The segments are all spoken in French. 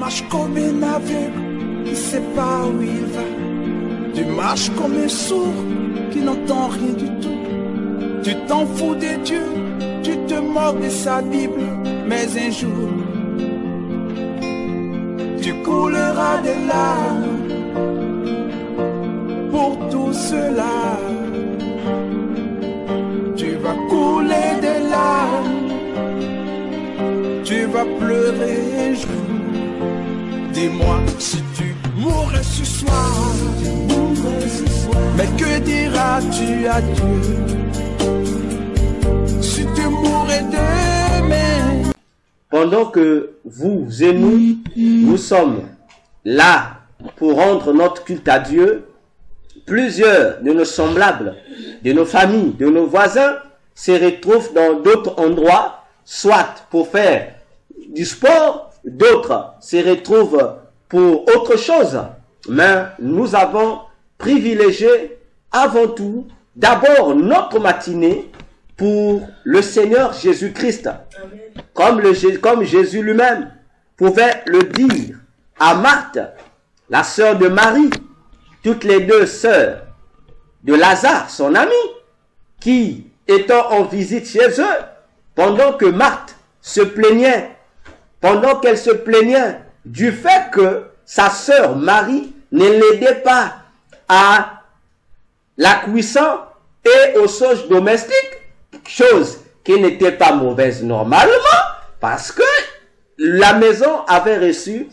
marches comme un aveugle qui ne sait pas où il va. Tu marches comme un sourd qui n'entend rien du tout. Tu t'en fous de Dieu, tu te moques de sa Bible. Mais un jour, tu couleras des larmes pour tout cela. Tu vas couler des larmes, tu vas pleurer un jour. Dis-moi si tu mourrais ce soir, mais que diras-tu à Dieu si tu mourrais demain? Pendant que vous et nous sommes là pour rendre notre culte à Dieu, plusieurs de nos semblables, de nos familles, de nos voisins se retrouvent dans d'autres endroits, soit pour faire du sport, d'autres se retrouvent pour autre chose. Mais nous avons privilégié avant tout d'abord notre matinée pour le Seigneur Jésus-Christ. Comme Jésus lui-même pouvait le dire à Marthe, la sœur de Marie, toutes les deux sœurs de Lazare, son ami, qui étant en visite chez eux, pendant que Marthe se plaignait, pendant qu'elle se plaignait du fait que sa sœur Marie ne l'aidait pas à la cuisson et aux choses domestiques, chose qui n'était pas mauvaise normalement, parce que la maison avait reçu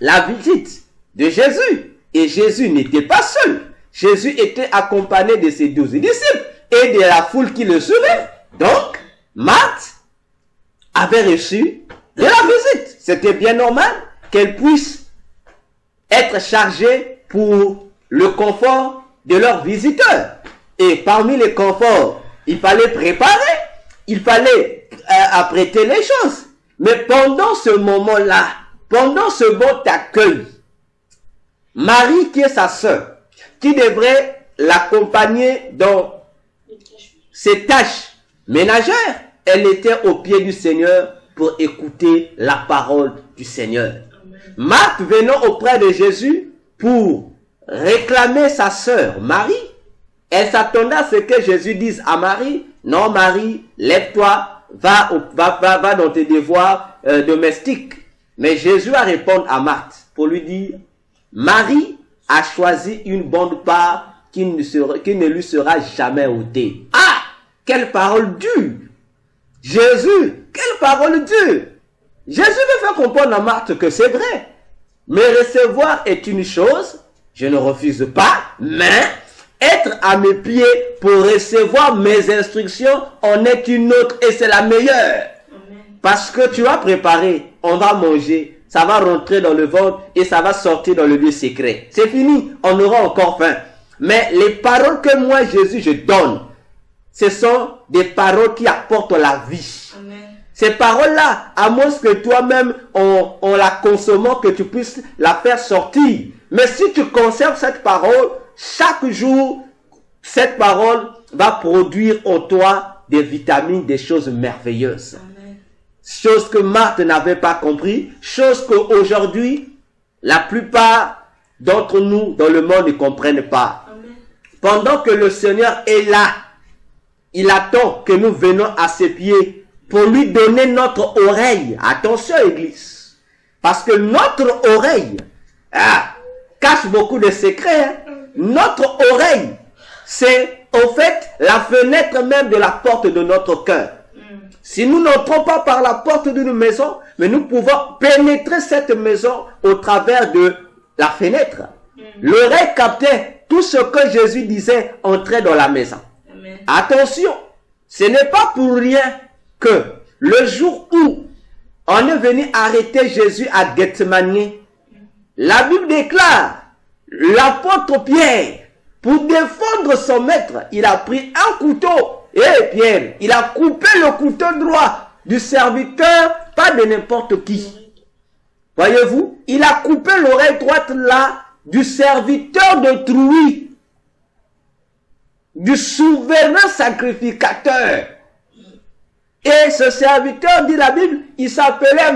la visite de Jésus. Et Jésus n'était pas seul. Jésus était accompagné de ses 12 disciples et de la foule qui le suivait. Donc, Marthe avait reçu de la visite. C'était bien normal qu'elle puisse être chargée pour le confort de leurs visiteurs. Et parmi les conforts, il fallait préparer, il fallait apprêter les choses. Mais pendant ce moment-là, pendant ce bon accueil, Marie, qui est sa sœur, qui devrait l'accompagner dans ses tâches ménagères, elle était au pied du Seigneur pour écouter la parole du Seigneur. Marthe venant auprès de Jésus pour réclamer sa sœur Marie, elle s'attendait à ce que Jésus dise à Marie, non Marie, lève-toi, va dans tes devoirs domestiques. Mais Jésus a répondu à Marthe pour lui dire, Marie a choisi une bonne part qui ne lui sera jamais ôtée. Ah, quelle parole dure! Jésus, quelle parole dure! Jésus veut faire comprendre à Marthe que c'est vrai. Mais recevoir est une chose, je ne refuse pas, mais être à mes pieds pour recevoir mes instructions en est une autre et c'est la meilleure. Parce que tu as préparé, on va manger, ça va rentrer dans le ventre et ça va sortir dans le lieu secret. C'est fini, on aura encore faim. Mais les paroles que moi, Jésus, je donne, ce sont des paroles qui apportent la vie. Amen. Ces paroles-là, à moins que toi-même, en la consommant, que tu puisses la faire sortir. Mais si tu conserves cette parole, chaque jour, cette parole va produire en toi des vitamines, des choses merveilleuses. Amen. Chose que Marthe n'avait pas compris, chose qu'aujourd'hui, la plupart d'entre nous dans le monde ne comprennent pas. Amen. Pendant que le Seigneur est là, il attend que nous venons à ses pieds pour lui donner notre oreille. Attention, Église. Parce que notre oreille cache beaucoup de secrets. Hein. Notre oreille, c'est en fait la fenêtre même de la porte de notre cœur. Si nous n'entrons pas par la porte d'une maison, mais nous pouvons pénétrer cette maison au travers de la fenêtre. L'oreille captait tout ce que Jésus disait entrer dans la maison. Amen. Attention, ce n'est pas pour rien que le jour où on est venu arrêter Jésus à Gethsemane, la Bible déclare, l'apôtre Pierre, pour défendre son maître, il a pris un couteau. Et Pierre, il a coupé le couteau droit du serviteur, pas de n'importe qui. Voyez-vous, il a coupé l'oreille droite là du serviteur d'autrui, du souverain sacrificateur. Et ce serviteur, dit la Bible, il s'appelait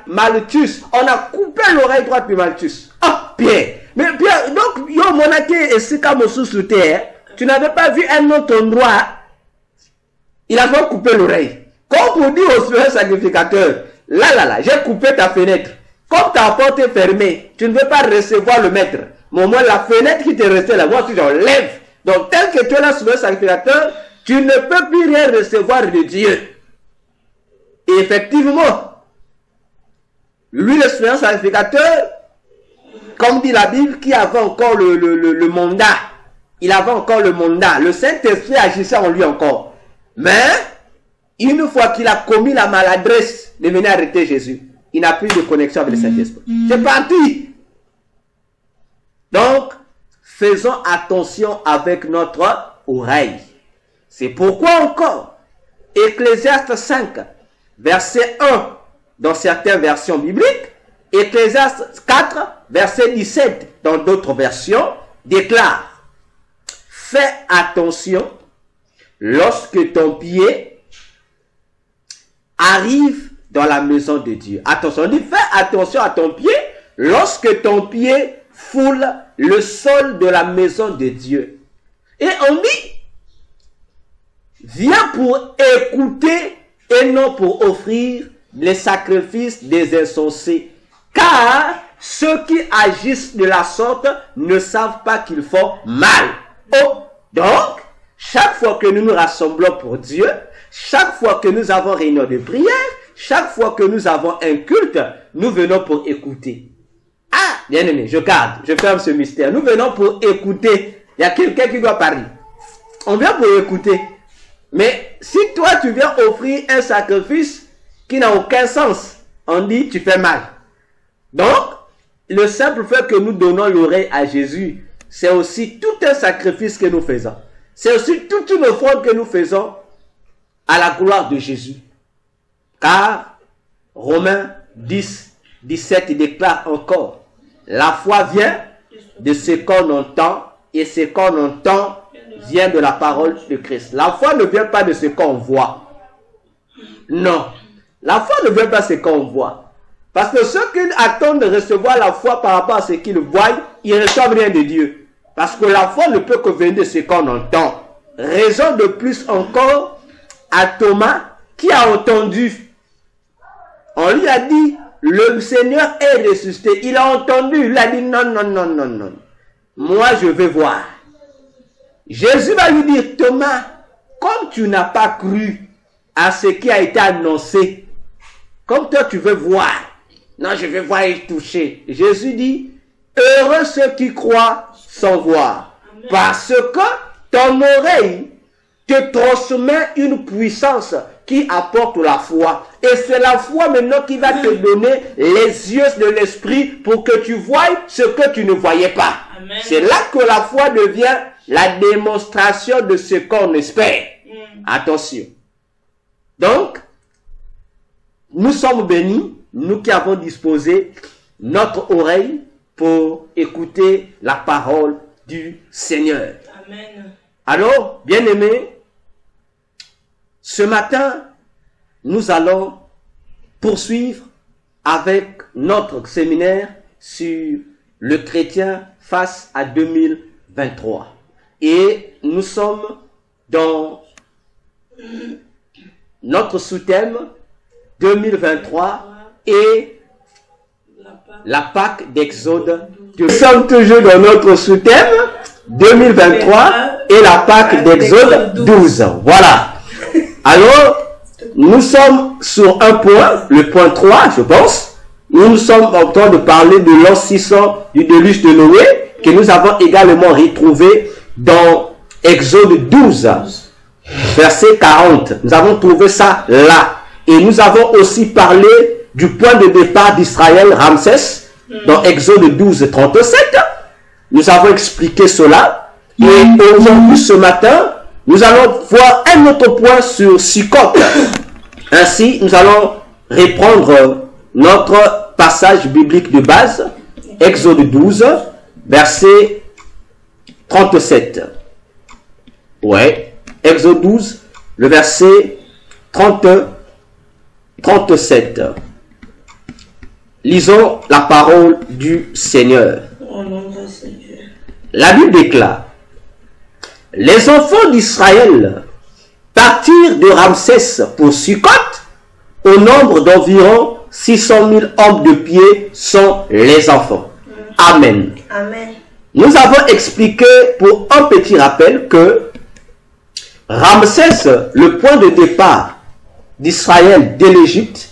Malchus. On a coupé l'oreille droite de Malchus. Ah, Pierre. Mais Pierre, donc, yo monake et sikamosu sous terre, tu n'avais pas vu un autre endroit. Il a fait couper l'oreille. Comme pour dire au Seigneur sacrificateur, là, j'ai coupé ta fenêtre. Comme ta porte est fermée, tu ne veux pas recevoir le maître. Mais au moins, la fenêtre qui t'est restée là, moi, si j'enlève. Donc, tel que tu es là, Seigneur sacrificateur, tu ne peux plus rien recevoir de Dieu. Et effectivement, lui, le Seigneur sacrificateur, comme dit la Bible, qui avait encore le mandat. Il avait encore le mandat. Le Saint-Esprit agissait en lui encore. Mais, une fois qu'il a commis la maladresse de venir arrêter Jésus, il n'a plus de connexion avec le Saint-Esprit. C'est parti. Donc, faisons attention avec notre oreille. C'est pourquoi encore, Ecclésiaste 5, verset 1, dans certaines versions bibliques, Ecclésiaste 4, verset 17, dans d'autres versions, déclare: fais attention lorsque ton pied arrive dans la maison de Dieu. Attention, on dit fais attention à ton pied lorsque ton pied foule le sol de la maison de Dieu. Et on dit, viens pour écouter et non pour offrir les sacrifices des insensés. Car ceux qui agissent de la sorte ne savent pas qu'ils font mal. Oh, donc, chaque fois que nous nous rassemblons pour Dieu, chaque fois que nous avons réunion de prière, chaque fois que nous avons un culte, nous venons pour écouter. Ah, bien aimé, je garde, je ferme ce mystère. Nous venons pour écouter. Il y a quelqu'un qui doit parler. On vient pour écouter. Mais si toi tu viens offrir un sacrifice qui n'a aucun sens, on dit tu fais mal. Donc, le simple fait que nous donnons l'oreille à Jésus, c'est aussi tout un sacrifice que nous faisons. C'est aussi toute une offrande que nous faisons à la gloire de Jésus. Car Romains 10, 17 déclare encore: la foi vient de ce qu'on entend, et ce qu'on entend vient de la parole de Christ. La foi ne vient pas de ce qu'on voit. Non. La foi ne vient pas de ce qu'on voit. Parce que ceux qui attendent de recevoir la foi par rapport à ce qu'ils voient, ils ne reçoivent rien de Dieu. Parce que la foi ne peut que venir de ce qu'on entend. Raison de plus encore à Thomas qui a entendu. On lui a dit, le Seigneur est ressuscité. Il a entendu, il a dit non, non, non, non, non. Moi je veux voir. Jésus va lui dire, Thomas, comme tu n'as pas cru à ce qui a été annoncé, comme toi tu veux voir, non, je veux voir et toucher. Jésus dit, heureux ceux qui croient sans voir. Amen. Parce que ton oreille te transmet une puissance qui apporte la foi. Et c'est la foi maintenant qui va te donner les yeux de l'esprit pour que tu voies ce que tu ne voyais pas. C'est là que la foi devient la démonstration de ce qu'on espère. Attention. Donc, nous sommes bénis, nous qui avons disposé notre oreille pour écouter la parole du Seigneur. Amen. Alors, bien-aimés, ce matin, nous allons poursuivre avec notre séminaire sur le chrétien face à 2023. Et nous sommes dans notre sous-thème 2023 et la Pâque d'Exode. Nous sommes toujours dans notre sous-thème 2023 et la Pâque d'Exode 12. Voilà. Alors, nous sommes sur un point, le point 3, je pense. Nous sommes en train de parler de l'an 600 du déluge de Noé, que nous avons également retrouvé dans Exode 12, verset 40. Nous avons trouvé ça là. Et nous avons aussi parlé du point de départ d'Israël, Ramsès, dans Exode 12, 37. Nous avons expliqué cela. Et aujourd'hui, ce matin, nous allons voir un autre point sur Sukkot. Ainsi, nous allons reprendre notre passage biblique de base, Exode 12, verset 37. Ouais, Exode 12, le verset 37. 37. Lisons la parole du Seigneur. La Bible déclare: les enfants d'Israël partirent de Ramsès pour Sukkot au nombre d'environ 600 000 hommes de pied sont les enfants. Amen. Amen. Nous avons expliqué pour un petit rappel que Ramsès, le point de départ d'Israël de l'Égypte,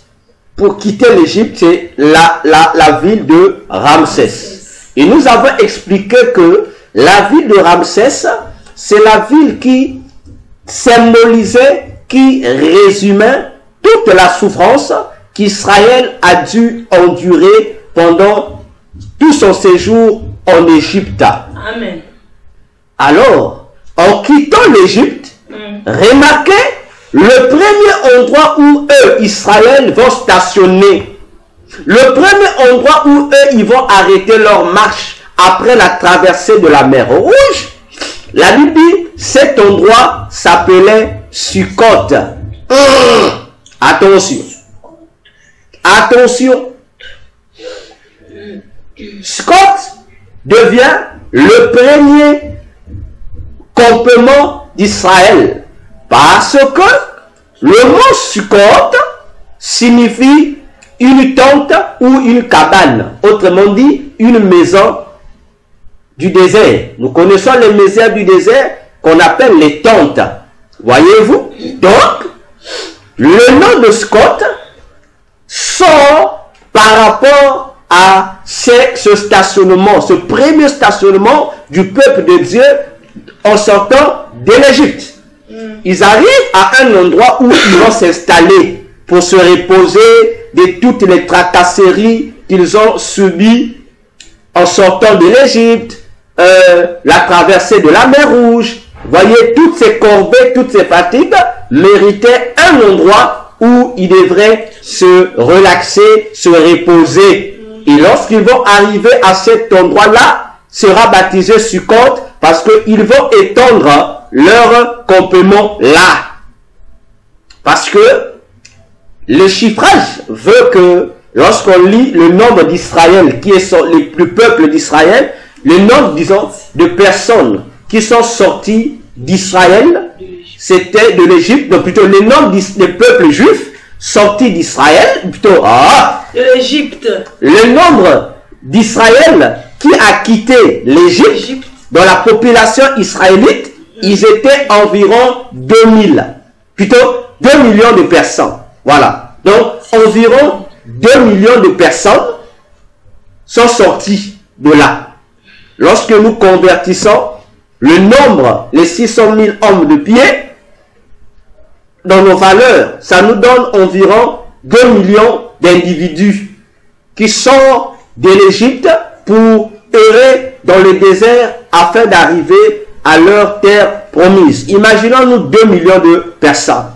pour quitter l'Égypte, c'est la ville de Ramsès. Et nous avons expliqué que la ville de Ramsès, c'est la ville qui symbolisait, qui résumait toute la souffrance qu'Israël a dû endurer pendant tout son séjour en Égypte. Amen. Alors, en quittant l'Égypte, remarquez le premier endroit où eux, Israël, vont stationner. Le premier endroit où eux, ils vont arrêter leur marche après la traversée de la mer Rouge. La Bible dit, cet endroit s'appelait Sukkot. Attention. Attention. Sukkot devient le premier campement d'Israël. Parce que le mot Sukkot signifie une tente ou une cabane. Autrement dit, une maison du désert. Nous connaissons les maisons du désert qu'on appelle les tentes. Voyez-vous? Donc, le nom de Sukkot sort par rapport à ce stationnement, ce premier stationnement du peuple de Dieu en sortant de l'Égypte. Ils arrivent à un endroit où ils vont s'installer pour se reposer de toutes les tracasseries qu'ils ont subies en sortant de l'Égypte, la traversée de la mer Rouge. Voyez, toutes ces corvées, toutes ces fatigues méritaient un endroit où ils devraient se relaxer, se reposer. Et lorsqu'ils vont arriver à cet endroit-là, sera baptisé Sukkot parce qu'ils vont étendre leur campement là. Parce que le chiffrage veut que lorsqu'on lit le nombre d'Israël, qui est le peuple d'Israël, le nombre, disons, de personnes qui sont sorties d'Israël, c'était de l'Égypte, donc plutôt le nombre des peuples juifs sortis d'Israël, plutôt, de l'Égypte. Le nombre d'Israël qui a quitté l'Égypte, dans la population israélite, ils étaient environ 2000, plutôt 2 millions de personnes. Voilà. Donc, environ 2 millions de personnes sont sorties de là. Lorsque nous convertissons le nombre, les 600 000 hommes de pied, dans nos valeurs, ça nous donne environ 2 millions d'individus qui sortent de l'Égypte pour errer dans le désert afin d'arriver à leur terre promise. Imaginons-nous 2 millions de personnes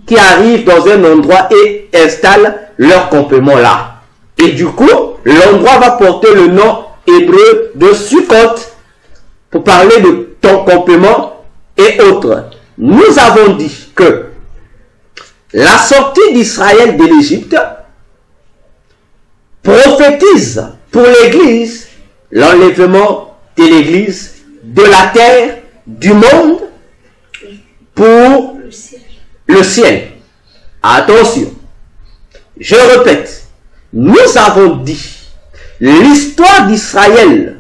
qui arrivent dans un endroit et installent leur campement là. Et du coup, l'endroit va porter le nom hébreu de Sukkot pour parler de ton campement et autres. Nous avons dit que la sortie d'Israël de l'Égypte prophétise pour l'Église l'enlèvement de l'Église de la terre, du monde pour le ciel. Attention, je répète, nous avons dit l'histoire d'Israël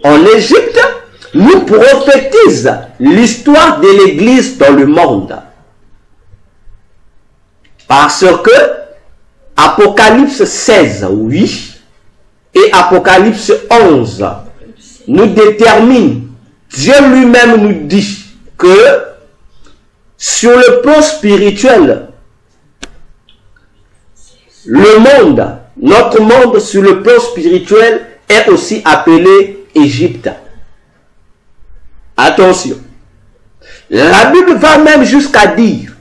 en Égypte nous prophétise l'histoire de l'Église dans le monde. Parce que Apocalypse 16, oui, et Apocalypse 11 nous détermine, Dieu lui-même nous dit que sur le plan spirituel, le monde, notre monde sur le plan spirituel est aussi appelé Égypte. Attention, la Bible va même jusqu'à dire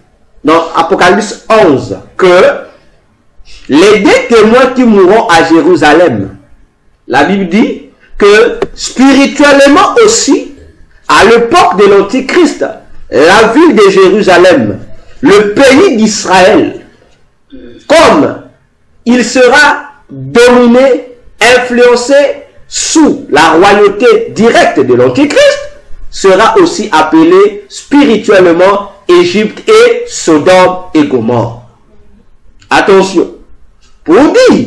dans Apocalypse 11 que les 2 témoins qui mourront à Jérusalem, la Bible dit que spirituellement aussi, à l'époque de l'Antichrist, la ville de Jérusalem, le pays d'Israël, comme il sera dominé, influencé sous la royauté directe de l'Antichrist, sera aussi appelé spirituellement Égypte et Sodome et Gomorrhe. Attention, pour dire,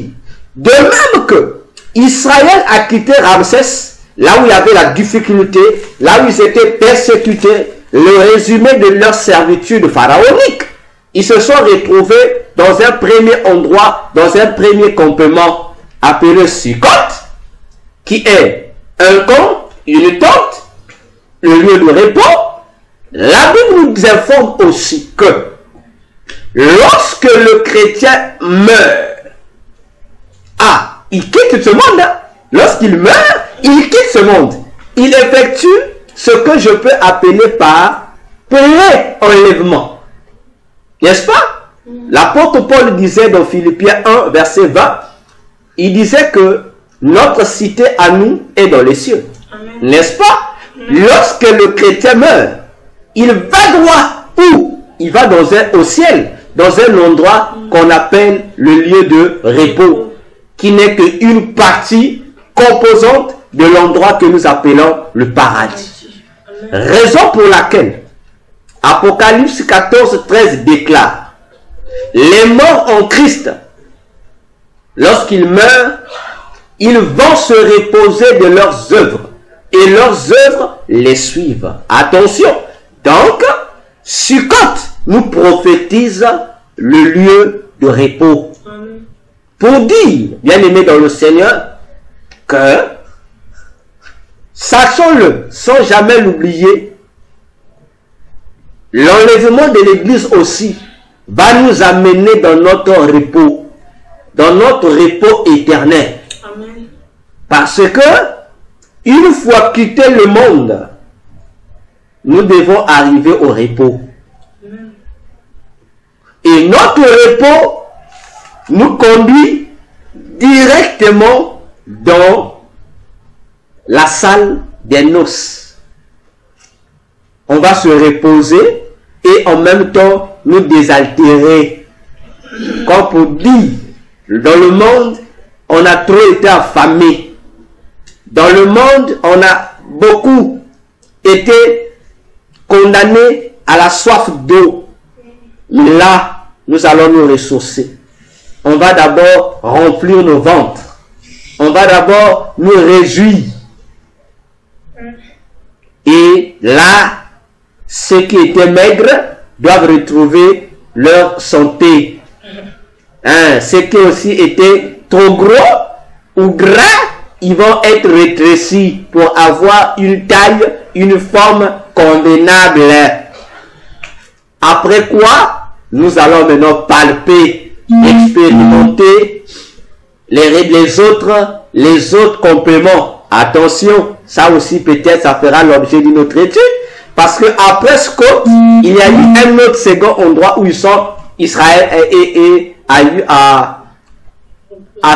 de même que Israël a quitté Ramsès, là où il y avait la difficulté, là où ils étaient persécutés, le résumé de leur servitude pharaonique, ils se sont retrouvés dans un premier endroit, dans un premier campement appelé Sukkot, qui est un camp, une tente, le lieu de repos. La Bible nous informe aussi que lorsque le chrétien meurt, il quitte ce monde. Hein? Lorsqu'il meurt, il quitte ce monde. Il effectue ce que je peux appeler par pré-enlèvement. N'est-ce pas? L'apôtre Paul disait dans Philippiens 1, verset 20, il disait que notre cité à nous est dans les cieux. N'est-ce pas? Lorsque le chrétien meurt, il va droit où? Il va au ciel, dans un endroit qu'on appelle le lieu de repos, qui n'est qu'une partie composante de l'endroit que nous appelons le paradis. Raison pour laquelle Apocalypse 14, 13 déclare: les morts en Christ, lorsqu'ils meurent, ils vont se reposer de leurs œuvres, et leurs œuvres les suivent. Attention, donc, Sukkot nous prophétise le lieu de repos. Pour dire, bien-aimés dans le Seigneur, que, sachons-le, sans jamais l'oublier, l'enlèvement de l'Église aussi va nous amener dans notre repos éternel. Amen. Parce que, une fois quitté le monde, nous devons arriver au repos. Amen. Et notre repos nous conduit directement dans la salle des noces. On va se reposer et en même temps nous désaltérer. Comme pour dire, dans le monde, on a trop été affamé. Dans le monde, on a beaucoup été condamnés à la soif d'eau. Mais là, nous allons nous ressourcer. On va d'abord remplir nos ventres. On va d'abord nous réjouir. Et là, ceux qui étaient maigres doivent retrouver leur santé. Ceux qui aussi étaient trop gros ou gras, ils vont être rétrécis pour avoir une taille, une forme convenable. Après quoi, nous allons maintenant palper, expérimenter les autres compléments. Attention, ça aussi peut-être ça fera l'objet d'une autre étude, parce que après Sukkot, il y a eu un autre second endroit où Israël a eu à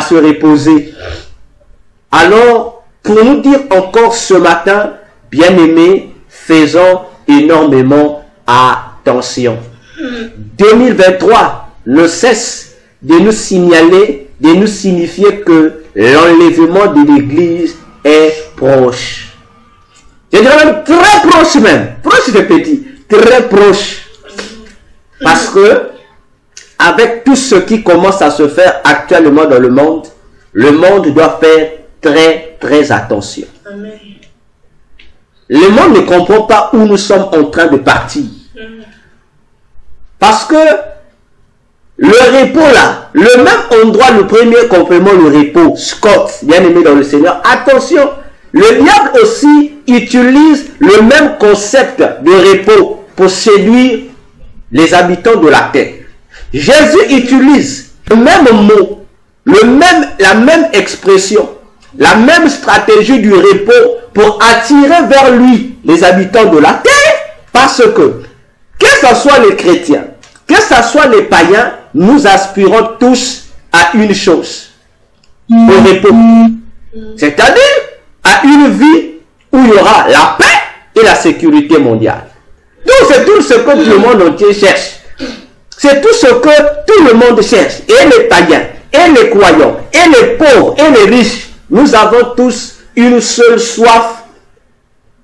se reposer. Alors, pour nous dire encore ce matin, bien-aimés, faisons énormément attention. 2023 ne cesse de nous signaler, de nous signifier que l'enlèvement de l'Église est proche. Je dirais même très proche même. Proche de petit. Très proche. Parce que, avec tout ce qui commence à se faire actuellement dans le monde doit faire très, très attention. Amen. Le monde ne comprend pas où nous sommes en train de partir. Parce que le repos là, le même endroit, le premier complément, le repos, Sukkot, bien aimé dans le Seigneur, attention, le diable aussi utilise le même concept de repos pour séduire les habitants de la terre. Jésus utilise le même mot, la même expression, la même stratégie du repos pour attirer vers lui les habitants de la terre, parce que ce soit les chrétiens, que ce soit les païens, nous aspirons tous à une chose, au repos. C'est-à-dire à une vie où il y aura la paix et la sécurité mondiale. Donc c'est tout ce que tout le monde entier cherche. C'est tout ce que tout le monde cherche. Et les païens, et les croyants, et les pauvres, et les riches. Nous avons tous une seule soif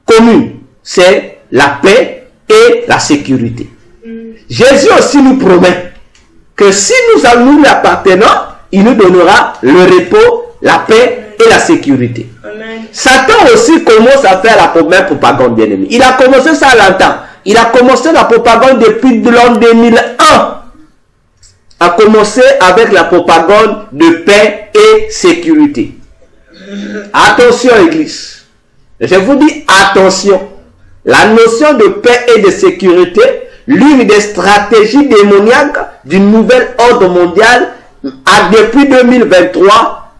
commune. C'est la paix et la sécurité. Jésus aussi nous promet que si nous lui appartenons, il nous donnera le repos, la paix et la sécurité. Amen. Satan aussi commence à faire la même propagande, bien aimé. Il a commencé ça longtemps. Il a commencé la propagande depuis l'an 2001. A commencé avec la propagande de paix et sécurité. Attention, Église. Je vous dis attention. La notion de paix et de sécurité, l'une des stratégies démoniaques du nouvel ordre mondial, depuis 2023,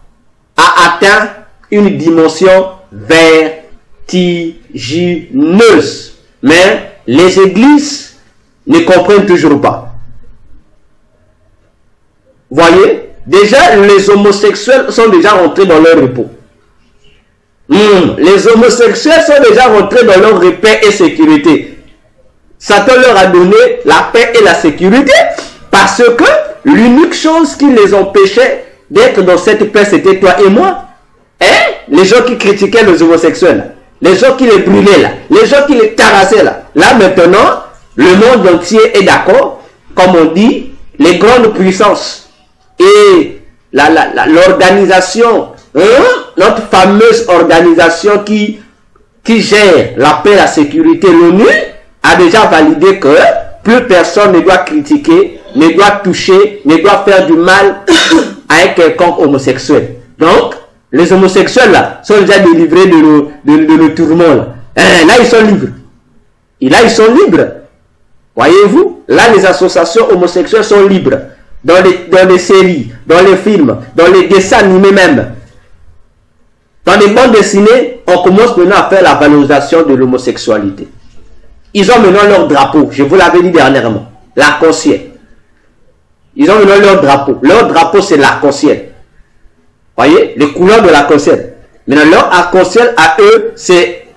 a atteint une dimension vertigineuse. Mais les églises ne comprennent toujours pas. Voyez, déjà les homosexuels sont déjà rentrés dans leur repos. Les homosexuels sont déjà rentrés dans leur paix et sécurité. Satan leur a donné la paix et la sécurité parce que l'unique chose qui les empêchait d'être dans cette paix, c'était toi et moi. Les gens qui critiquaient les homosexuels, les gens qui les brûlaient là, les gens qui les terrassaient là. Là maintenant, le monde entier est d'accord, comme on dit, les grandes puissances et l'organisation, notre fameuse organisation qui gère la paix et la sécurité, l'ONU, a déjà validé que plus personne ne doit critiquer, ne doit toucher, ne doit faire du mal à un quelconque homosexuel. Donc, les homosexuels là sont déjà délivrés de nos tourments là. Là, ils sont libres. Et là, ils sont libres. Voyez-vous, là, les associations homosexuelles sont libres. Dans les séries, dans les films, dans les dessins animés même. Dans les bandes dessinées, on commence maintenant à faire la valorisation de l'homosexualité. Ils ont maintenant leur drapeau, je vous l'avais dit dernièrement, l'arc-en-ciel. Ils ont maintenant leur drapeau. Leur drapeau, c'est l'arc-en-ciel. Voyez, les couleurs de l'arc-en-ciel. Maintenant, leur arc-en-ciel à eux, c'est,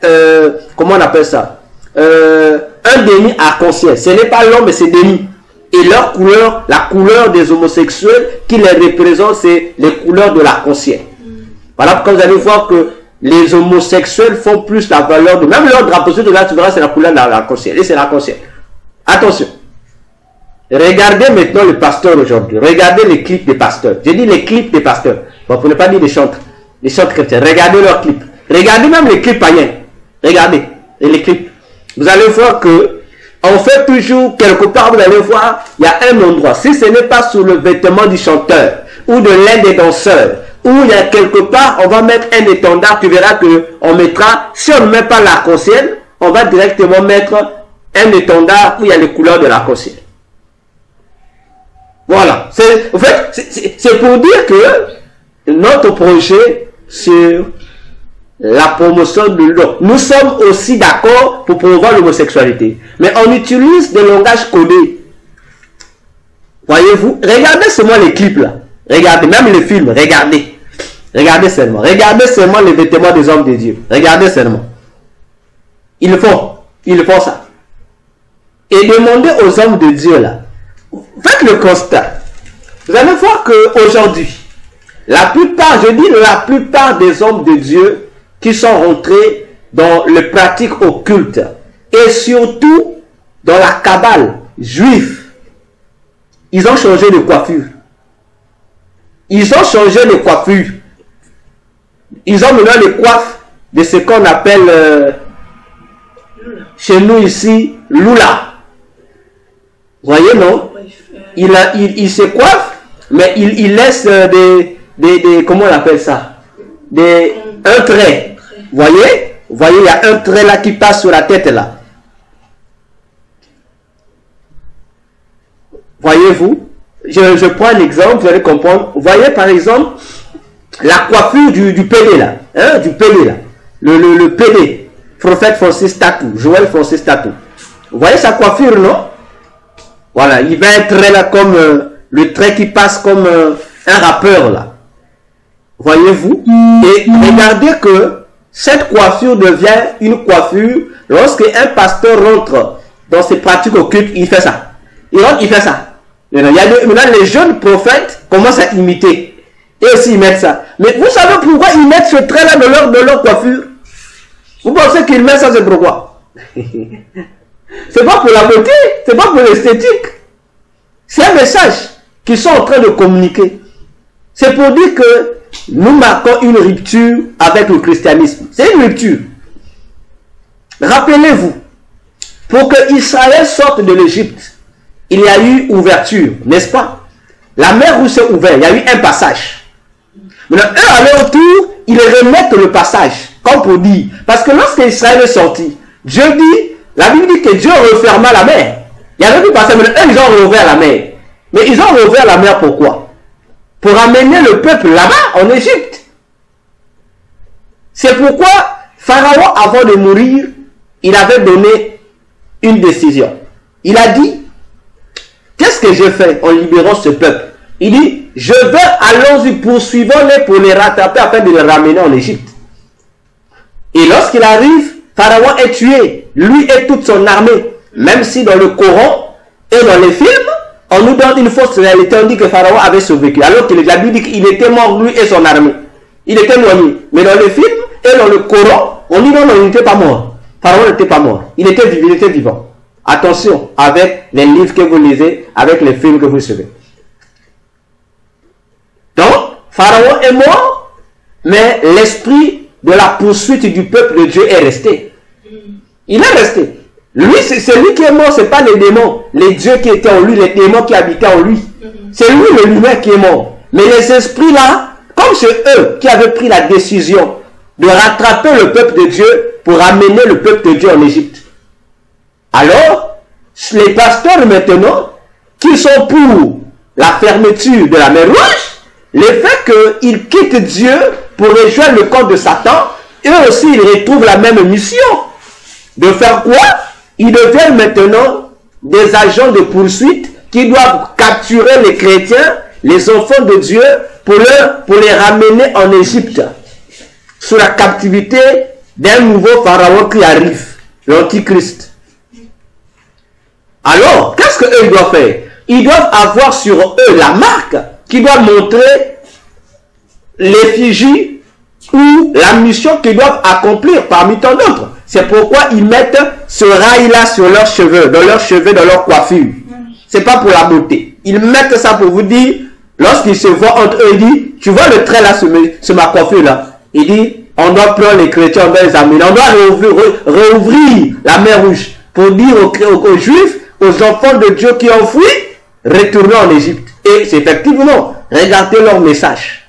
comment on appelle ça? Un demi-arc-en-ciel. Ce n'est pas l'homme, mais c'est demi. Et leur couleur, la couleur des homosexuels qui les représente, c'est les couleurs de l'arc-en-ciel. Voilà pourquoi vous allez voir que les homosexuels font plus la valeur de... Même leur drapeau, de là, tu verras, c'est la couleur de l'arc-en-ciel. Et c'est l'arc-en-ciel. Attention. Regardez maintenant le pasteur aujourd'hui. Regardez les clips des pasteurs. J'ai dit les clips des pasteurs. Bon, pour ne pas dire des chantres. Les chantres chrétiens. Regardez leurs clips. Regardez même les clips païens. Regardez. Et les clips. Vous allez voir que on fait toujours, quelque part, vous allez voir, il y a un endroit. Si ce n'est pas sous le vêtement du chanteur ou de l'un des danseurs, où il y a quelque part, on va mettre un étendard, tu verras que on mettra, si on ne met pas l'arc-en-ciel, on va directement mettre un étendard où il y a les couleurs de l'arc-en-ciel. Voilà. En fait, c'est pour dire que notre projet sur la promotion de l'homme, nous sommes aussi d'accord pour promouvoir l'homosexualité. Mais on utilise des langages codés. Voyez-vous, regardez seulement les clips là. Regardez, même les films, regardez. Regardez seulement. Regardez seulement les vêtements des hommes de Dieu. Regardez seulement. Ils font ça. Et demandez aux hommes de Dieu là. Faites le constat. Vous allez voir qu'aujourd'hui, la plupart des hommes de Dieu qui sont rentrés dans les pratiques occultes et surtout dans la cabale juive, ils ont changé de coiffure. Ils ont changé de coiffure. Ils ont maintenant les coiffes de ce qu'on appelle chez nous ici Lula. Vous voyez, non? Il se coiffe, mais il laisse des comment on appelle ça? Un trait. Vous voyez, il y a un trait là qui passe sur la tête là. Voyez-vous, je prends un exemple, vous allez comprendre. Vous voyez par exemple la coiffure du PD là, hein, du PD là, le PD, prophète Francis Tatou, Joël Francis Tatou. Vous voyez sa coiffure, non? Voilà, il va un trait là comme le trait qui passe comme un rappeur là. Voyez-vous? Et regardez que cette coiffure devient une coiffure lorsque un pasteur rentre dans ses pratiques occultes, il fait ça. Il rentre, il fait ça. Maintenant, les jeunes prophètes commencent à imiter. Et aussi, ils mettent ça. Mais vous savez pourquoi ils mettent ce trait-là de leur coiffure? Vous pensez qu'ils mettent ça, c'est pourquoi? C'est pas pour la beauté, c'est pas pour l'esthétique. C'est un message qu'ils sont en train de communiquer. C'est pour dire que nous marquons une rupture avec le christianisme. C'est une rupture. Rappelez-vous, pour que Israël sorte de l'Égypte, il y a eu ouverture, n'est-ce pas? La mer Rouge s'est ouverte, il y a eu un passage. Maintenant, eux, à leur tour, ils remettent le passage, comme pour dire. Parce que lorsque Israël est sorti, Dieu dit, la Bible dit que Dieu referma la mer. Il y avait du passage, mais eux, ils ont rouvert la mer. Mais ils ont rouvert la mer pourquoi? Pour amener le peuple là-bas, en Égypte. C'est pourquoi Pharaon, avant de mourir, il avait donné une décision. Il a dit, qu'est-ce que je fais en libérant ce peuple? Il dit, je vais, allons-y, poursuivons-les pour les rattraper afin de les ramener en Égypte. Et lorsqu'il arrive, Pharaon est tué, lui et toute son armée. Même si dans le Coran et dans les films, on nous donne une fausse réalité, on dit que Pharaon avait survécu. Alors que la Bible dit qu'il était mort, lui et son armée. Il était noyé. Mais dans les films et dans le Coran, on dit non, il n'était pas mort. Pharaon n'était pas mort. Il était vivant. Attention avec les livres que vous lisez, avec les films que vous suivez. Donc, Pharaon est mort, mais l'esprit de la poursuite du peuple de Dieu est resté. Il est resté. Lui, c'est lui qui est mort, ce n'est pas les démons, les dieux qui étaient en lui, les démons qui habitaient en lui. C'est lui, le humain, qui est mort. Mais les esprits là, comme c'est eux qui avaient pris la décision de rattraper le peuple de Dieu pour amener le peuple de Dieu en Égypte. Alors, les pasteurs maintenant, qui sont pour la fermeture de la mer Rouge, le fait qu'ils quittent Dieu pour rejoindre le camp de Satan, eux aussi ils retrouvent la même mission. De faire quoi? Ils deviennent maintenant des agents de poursuite qui doivent capturer les chrétiens, les enfants de Dieu, pour les ramener en Égypte, sous la captivité d'un nouveau pharaon qui arrive, l'Antichrist. Alors, qu'est-ce qu'eux doivent faire? Ils doivent avoir sur eux la marque qui doit montrer l'effigie ou la mission qu'ils doivent accomplir parmi tant d'autres. C'est pourquoi ils mettent ce rail-là sur leurs cheveux, dans leur coiffure. C'est pas pour la beauté. Ils mettent ça pour vous dire, lorsqu'ils se voient entre eux, ils disent, tu vois le trait là sur ma coiffure là. Il dit, on doit prendre les chrétiens, on doit les amener, on doit réouvrir la mer Rouge pour dire aux Juifs, aux enfants de Dieu qui ont fui, retournez en Égypte. Et c'est effectivement, regardez leur message.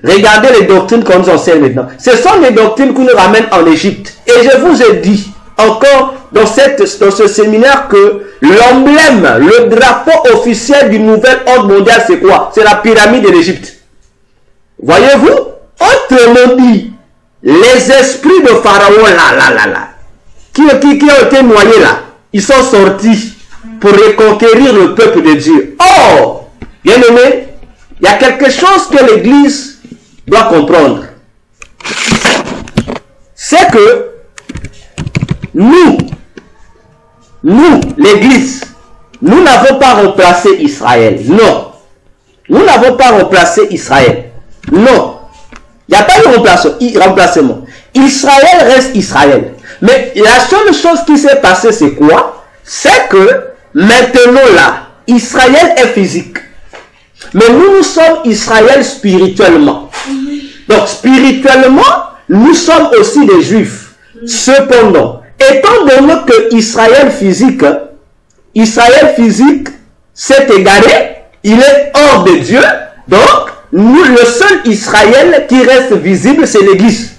Regardez les doctrines qu'on nous enseigne maintenant. Ce sont les doctrines qui nous ramènent en Égypte. Et je vous ai dit encore dans ce séminaire que l'emblème, le drapeau officiel du nouvel ordre mondial, c'est quoi? C'est la pyramide de l'Égypte. Voyez-vous? Autrement dit, les esprits de Pharaon là, qui ont été noyés là, ils sont sortis pour reconquérir le peuple de Dieu. Or, bien aimé, il y a quelque chose que l'Église doit comprendre. C'est que nous, l'Église, nous n'avons pas remplacé Israël. Non. Nous n'avons pas remplacé Israël. Non. Il n'y a pas de remplacement. Israël reste Israël. Mais la seule chose qui s'est passée, c'est quoi? C'est que maintenant là, Israël est physique. Mais nous sommes Israël spirituellement. Donc spirituellement, nous sommes aussi des Juifs. Cependant, étant donné que Israël physique s'est égaré, il est hors de Dieu. Donc, nous, le seul Israël qui reste visible, c'est l'Église.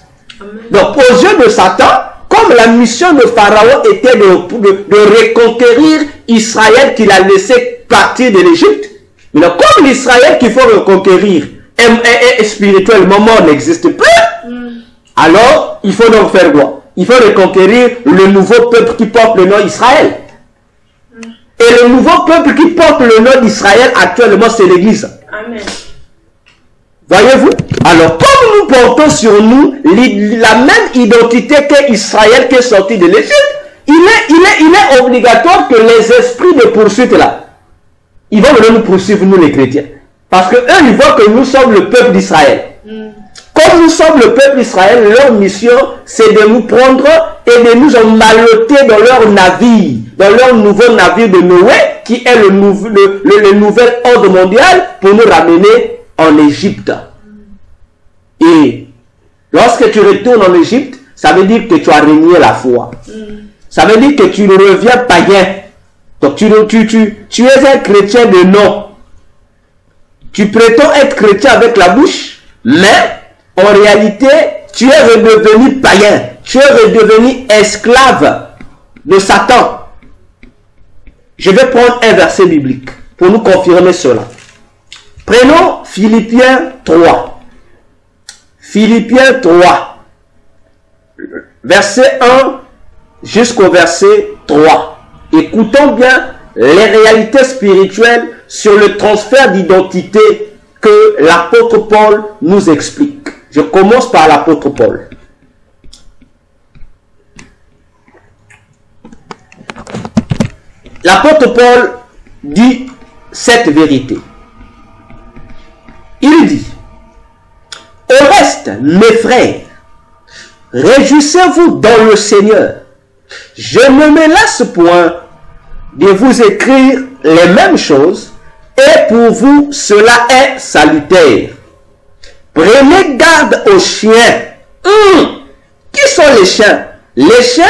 Donc, aux yeux de Satan, comme la mission de Pharaon était de reconquérir Israël qu'il a laissé partir de l'Égypte, mais comme l'Israël qu'il faut reconquérir est spirituellement mort, n'existe plus, alors il faut donc faire quoi? Il faut reconquérir le nouveau peuple qui porte le nom Israël. Et le nouveau peuple qui porte le nom d'Israël actuellement, c'est l'Église. Amen. Voyez-vous? Alors, comme nous portons sur nous la même identité qu'Israël qui est sorti de l'Égypte, il est obligatoire que les esprits de poursuite là, ils vont venir nous poursuivre, nous les chrétiens. Parce que eux, ils voient que nous sommes le peuple d'Israël. Comme nous sommes le peuple d'Israël, leur mission, c'est de nous prendre et de nous emmailloter dans leur navire, dans leur nouveau navire de Noé, qui est le nouvel ordre mondial, pour nous ramener en Égypte. Et lorsque tu retournes en Égypte, ça veut dire que tu as renié la foi. Ça veut dire que tu reviens païen. Donc tu es un chrétien de nom. Tu prétends être chrétien avec la bouche, mais en réalité, tu es redevenu païen. Tu es redevenu esclave de Satan. Je vais prendre un verset biblique pour nous confirmer cela. Prenons Philippiens 3. Philippiens 3. Verset 1 jusqu'au verset 3. Écoutons bien les réalités spirituelles sur le transfert d'identité que l'apôtre Paul nous explique. Je commence par l'apôtre Paul. L'apôtre Paul dit cette vérité. Il dit: au reste, mes frères, réjouissez-vous dans le Seigneur. Je ne me lasse point de vous écrire les mêmes choses, et pour vous cela est salutaire. Prenez garde aux chiens. Qui sont les chiens? Les chiens,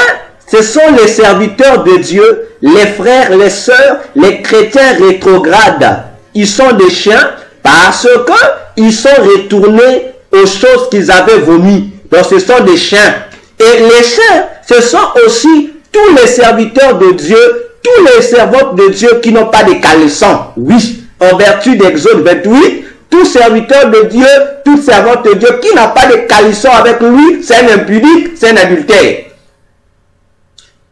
ce sont les serviteurs de Dieu, les frères, les sœurs, les chrétiens rétrogrades. Ils sont des chiens parce qu'ils sont retournés aux choses qu'ils avaient vomies. Donc ce sont des chiens. Et les chiens, ce sont aussi tous les serviteurs de Dieu, tous les servantes de Dieu qui n'ont pas de caleçon. Oui, en vertu d'Exode 28, tout serviteur de Dieu, toute servante de Dieu qui n'a pas de caleçon avec lui, c'est un impudique, c'est un adultère.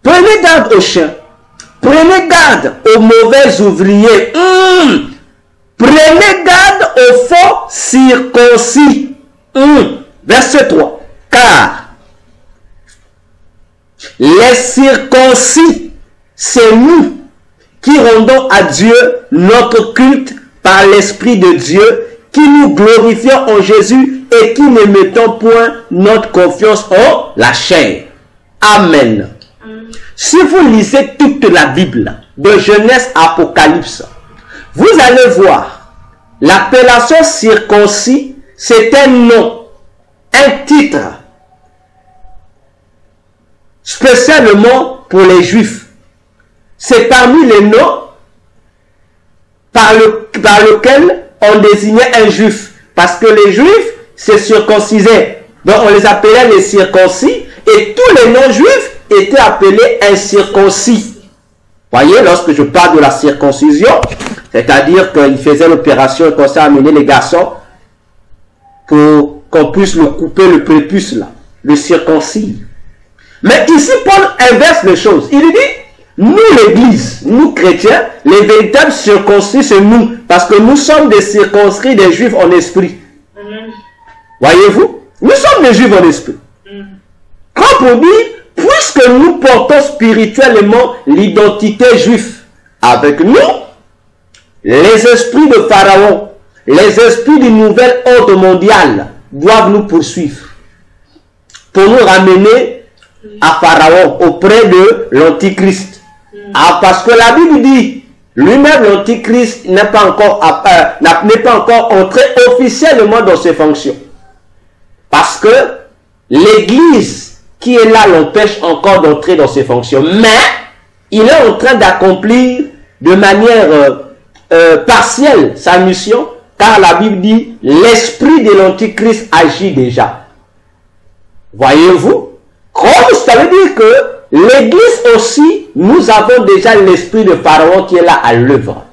Prenez garde aux chiens. Prenez garde aux mauvais ouvriers. Prenez garde aux faux circoncis. Verset 3. Car les circoncis, c'est nous qui rendons à Dieu notre culte par l'Esprit de Dieu, qui nous glorifions en Jésus et qui ne mettons point notre confiance en la chair. Amen. Si vous lisez toute la Bible, de Genèse à Apocalypse, vous allez voir l'appellation circoncis, c'est un nom, un titre, spécialement pour les Juifs. C'est parmi les noms par lequel on désignait un Juif. Parce que les Juifs se circoncisaient. Donc on les appelait les circoncis. Et tous les non-Juifs étaient appelés incirconcis. Voyez, lorsque je parle de la circoncision, c'est-à-dire qu'ils faisaient l'opération et qu'on s'est amené les garçons pour qu'on puisse le couper le prépuce là, le circoncis. Mais ici, Paul inverse les choses. Il dit: nous, l'Église, nous chrétiens, les véritables circoncis, c'est nous. Parce que nous sommes des circonscrits des Juifs en esprit. Voyez-vous? Nous sommes des Juifs en esprit. Quand pour dire, puisque nous portons spirituellement l'identité juive, avec nous, les esprits de Pharaon, les esprits du nouvel ordre mondial doivent nous poursuivre pour nous ramener à Pharaon, auprès de l'Antichrist. Parce que la Bible dit, lui-même l'Antichrist n'est pas encore entré officiellement dans ses fonctions. Parce que l'Église qui est là l'empêche encore d'entrer dans ses fonctions. Mais il est en train d'accomplir de manière partielle sa mission, car la Bible dit, l'esprit de l'Antichrist agit déjà. Voyez-vous? Comme ça veut dire que l'Église aussi, nous avons déjà l'esprit de Pharaon qui est là à l'œuvre.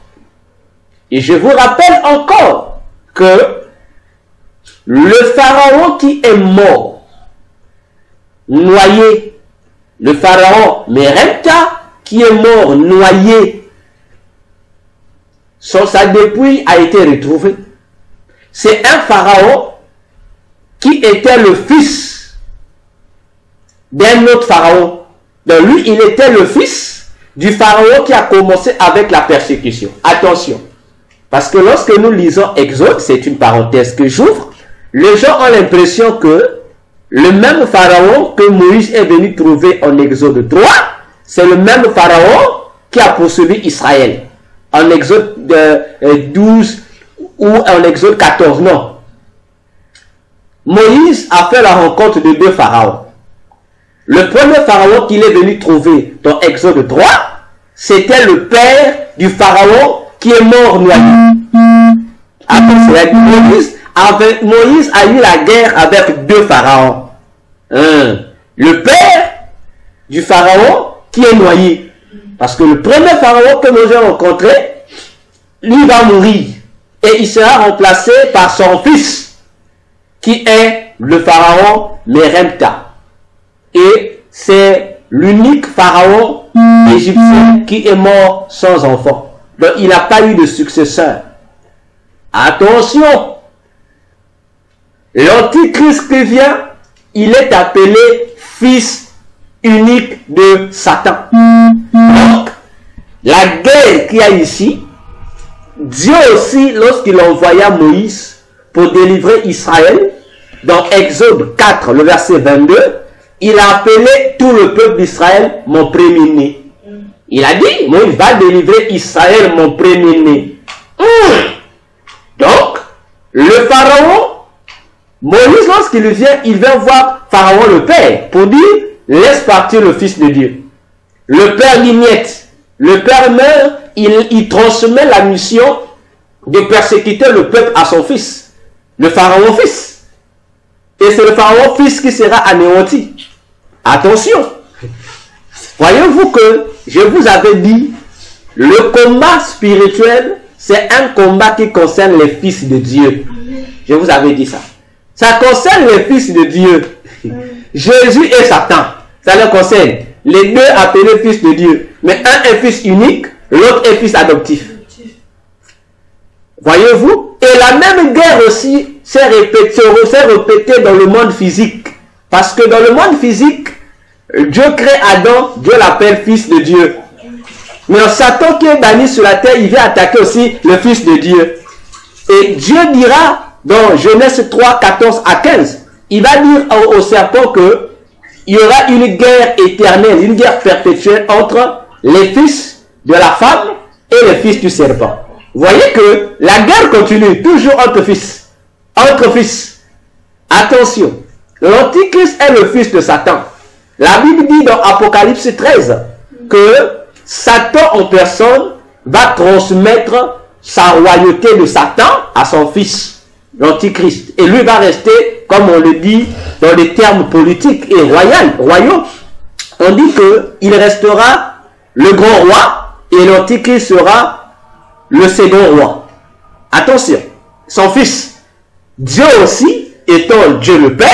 Et je vous rappelle encore que le Pharaon qui est mort, noyé, le Pharaon Merenptah qui est mort, noyé, sa dépouille a été retrouvée. C'est un Pharaon qui était le fils d'un autre Pharaon. Donc lui, il était le fils du Pharaon qui a commencé avec la persécution. Attention. Parce que lorsque nous lisons Exode, c'est une parenthèse que j'ouvre, les gens ont l'impression que le même pharaon que Moïse est venu trouver en Exode 3, c'est le même pharaon qui a poursuivi Israël. En Exode 12 ou en Exode 14, non. Moïse a fait la rencontre de deux pharaons. Le premier pharaon qu'il est venu trouver dans Exode 3, c'était le père du pharaon qui est mort noyé. Après, Moïse a eu la guerre avec deux pharaons. Le père du pharaon qui est noyé. Parce que le premier pharaon que Moïse a rencontré, lui va mourir. Et il sera remplacé par son fils, qui est le pharaon Meremta. Et c'est l'unique pharaon égyptien qui est mort sans enfant. Donc il n'a pas eu de successeur. Attention! L'antichrist qui vient, il est appelé fils unique de Satan. Donc, la guerre qu'il y a ici, Dieu aussi, lorsqu'il envoya Moïse pour délivrer Israël, dans Exode 4, le verset 22, il a appelé tout le peuple d'Israël mon premier-né. Il a dit, Moïse va délivrer Israël, mon premier-né. Donc, le pharaon, Moïse, lorsqu'il vient, il vient voir Pharaon le père pour dire, laisse partir le fils de Dieu. Le père l'imiette. Le père meurt, il transmet la mission de persécuter le peuple à son fils. Le pharaon fils. Et c'est le pharaon fils qui sera anéanti. Attention. Voyez-vous que je vous avais dit, le combat spirituel, c'est un combat qui concerne les fils de Dieu. Je vous avais dit ça. Ça concerne les fils de Dieu. Jésus et Satan. Ça les concerne. Les deux appelés fils de Dieu. Mais un est fils unique, l'autre est fils adoptif. Voyez-vous? Et la même guerre aussi s'est répétée dans le monde physique. Parce que dans le monde physique, Dieu crée Adam, Dieu l'appelle fils de Dieu. Mais Satan qui est banni sur la terre, il vient attaquer aussi le fils de Dieu. Et Dieu dira dans Genèse 3, 14 à 15, il va dire au serpent que il y aura une guerre éternelle, une guerre perpétuelle entre les fils de la femme et les fils du serpent. Vous voyez que la guerre continue toujours entre fils. Entre fils. Attention. L'Antichrist est le fils de Satan. La Bible dit dans Apocalypse 13 que Satan en personne va transmettre sa royauté de Satan à son fils, l'Antichrist. Et lui va rester, comme on le dit dans les termes politiques et royaux, on dit qu'il restera le grand roi et l'Antichrist sera le second roi. Attention, son fils, Dieu aussi, étant Dieu le Père,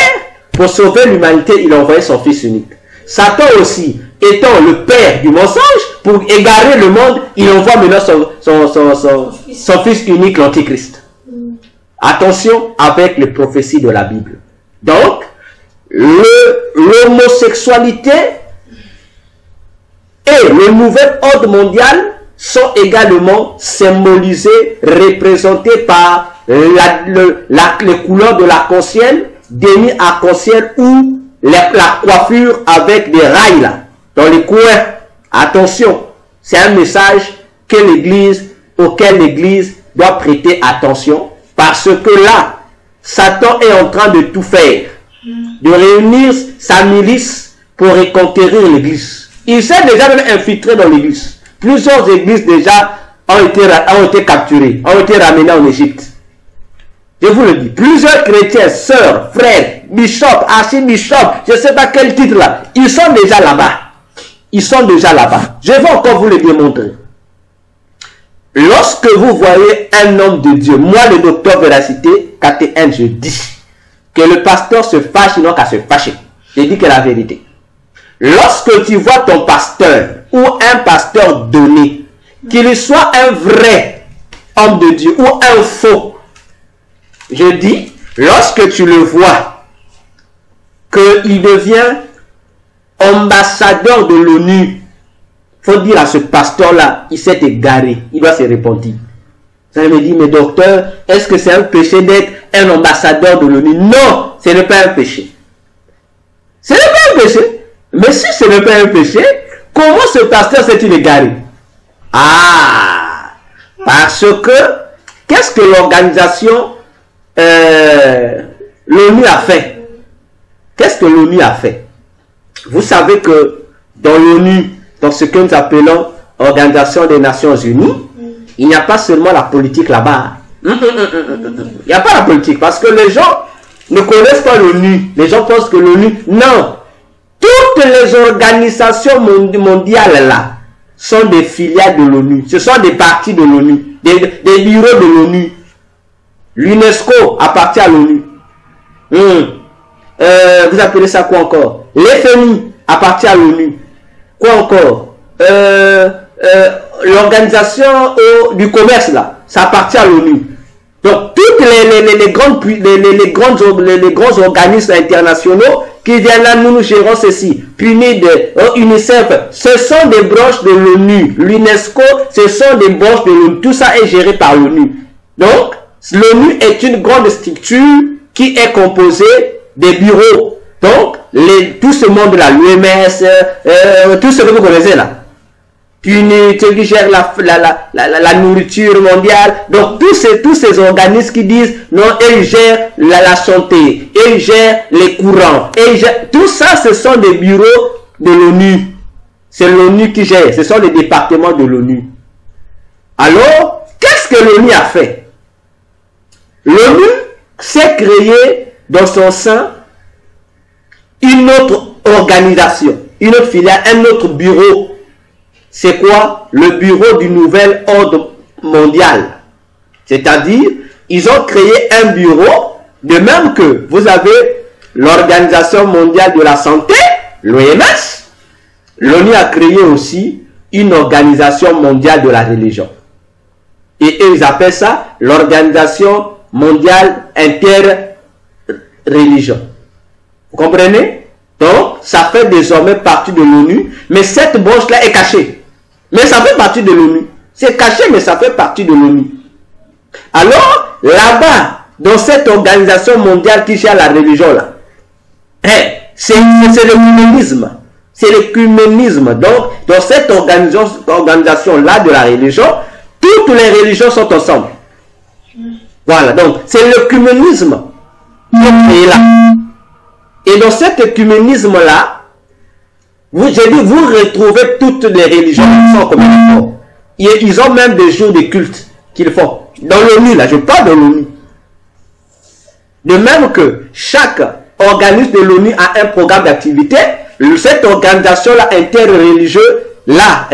pour sauver l'humanité, il a envoyé son fils unique. Satan aussi, étant le père du mensonge, pour égarer le monde, il envoie maintenant son fils unique, l'Antichrist. Attention avec les prophéties de la Bible. Donc, l'homosexualité et le nouvel ordre mondial sont également symbolisés, représentés par les couleurs de l'arc-en-ciel, déni arc-en-ciel ou la coiffure avec des rails là, dans les coins. Attention, c'est un message auquel l'Église doit prêter attention, parce que là, Satan est en train de tout faire, de réunir sa milice pour reconquérir l'Église. Il s'est déjà même infiltré dans l'Église. Plusieurs églises déjà ont été capturées, ont été ramenées en Égypte. Je vous le dis, plusieurs chrétiens, sœurs, frères, bishops, archibishops, je ne sais pas quel titre là, ils sont déjà là-bas. Ils sont déjà là-bas. Je vais encore vous le démontrer. Lorsque vous voyez un homme de Dieu, moi le docteur Véracité, KTN, je dis que le pasteur se fâche, sinon qu'à se fâcher. Je dis que la vérité. Lorsque tu vois ton pasteur ou un pasteur donné, qu'il soit un vrai homme de Dieu ou un faux, je dis, lorsque tu le vois, qu'il devient ambassadeur de l'ONU, il faut dire à ce pasteur-là, il s'est égaré, il doit se repentir. Vous allez me dire, mais docteur, est-ce que c'est un péché d'être un ambassadeur de l'ONU? Non, ce n'est pas un péché. Ce n'est pas un péché. Mais si ce n'est pas un péché, comment ce pasteur s'est-il égaré? Ah, parce que, qu'est-ce que l'organisation l'ONU a fait? Qu'est-ce que l'ONU a fait? Vous savez que dans l'ONU, dans ce que nous appelons Organisation des Nations Unies, il n'y a pas seulement la politique là-bas. Il n'y a pas la politique, parce que les gens ne connaissent pas l'ONU. Les gens pensent que l'ONU... Non. Toutes les organisations mondiales là sont des filiales de l'ONU. Ce sont des parties de l'ONU, des bureaux de l'ONU. L'UNESCO appartient à l'ONU. Vous appelez ça quoi encore? L'FMI appartient à l'ONU. Quoi encore? L'organisation du commerce là, ça appartient à l'ONU. Donc toutes les grands organismes internationaux qui viennent là, nous gérons ceci. PNUD, UNICEF, ce sont des branches de l'ONU. L'UNESCO, ce sont des branches de l'ONU. Tout ça est géré par l'ONU. Donc l'ONU est une grande structure qui est composée des bureaux. Donc tout ce monde là, l'OMS, tout ce que vous connaissez là. PNUD qui gère la nourriture mondiale. Donc tous ces organismes qui disent non, ils gèrent la santé, ils gèrent les courants, tout ça, ce sont des bureaux de l'ONU. C'est l'ONU qui gère, ce sont les départements de l'ONU. Alors, qu'est-ce que l'ONU a fait? L'ONU s'est créée dans son sein une autre organisation, une autre filiale, un autre bureau. C'est quoi? Le bureau du nouvel ordre mondial. C'est-à-dire, ils ont créé un bureau, de même que vous avez l'Organisation mondiale de la santé, l'OMS. L'ONU a créé aussi une organisation mondiale de la religion. Et eux, ils appellent ça l'Organisation mondiale interreligion. Vous comprenez? Donc, ça fait désormais partie de l'ONU, mais cette branche-là est cachée. Mais ça fait partie de l'ONU. C'est caché, mais ça fait partie de l'ONU. Alors, là-bas, dans cette organisation mondiale qui gère la religion, là, c'est l'œcuménisme. C'est l'œcuménisme. Donc, dans cette organisation-là de la religion, toutes les religions sont ensemble. Voilà, donc, c'est l'œcuménisme qui est là. Et dans cet œcuménisme-là, vous retrouvez toutes les religions qui sont comme ça. Ils ont même des jours de culte qu'ils font. Dans l'ONU, là, je parle de l'ONU. De même que chaque organisme de l'ONU a un programme d'activité, cette organisation-là, interreligieuse, là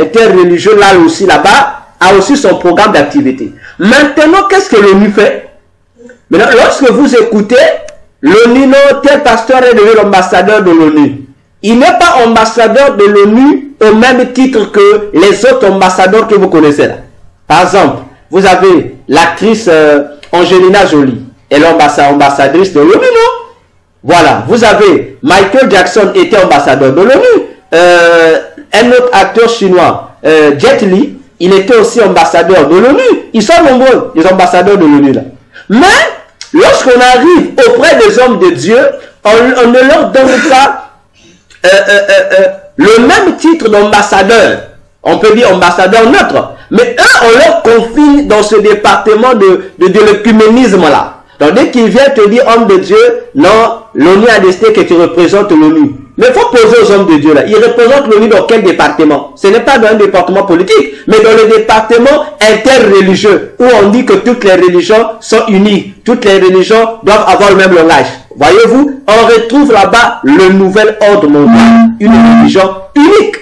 aussi, là-bas, a aussi son programme d'activité. Maintenant, qu'est-ce que l'ONU fait? Maintenant, lorsque vous écoutez, l'ONU, non, tel pasteur est devenu l'ambassadeur de l'ONU. Il n'est pas ambassadeur de l'ONU au même titre que les autres ambassadeurs que vous connaissez là. Par exemple, vous avez l'actrice Angelina Jolie. Elle est ambassadrice de l'ONU, non? Voilà. Vous avez Michael Jackson était ambassadeur de l'ONU. Un autre acteur chinois, Jet Li, il était aussi ambassadeur de l'ONU. Ils sont nombreux, les ambassadeurs de l'ONU là. Mais, lorsqu'on arrive auprès des hommes de Dieu, on ne leur donne pas le même titre d'ambassadeur. On peut dire ambassadeur neutre. Mais eux, on leur confie dans ce département de l'œcuménisme là. Donc dès qu'ils viennent te dire homme de Dieu, non, l'ONU a décidé que tu représentes l'ONU. Mais il faut poser aux hommes de Dieu là. Ils représentent l'ONU dans quel département? Ce n'est pas dans un département politique, mais dans le département interreligieux, où on dit que toutes les religions sont unies. Toutes les religions doivent avoir le même langage. Voyez-vous, on retrouve là-bas le nouvel ordre mondial. Une religion unique.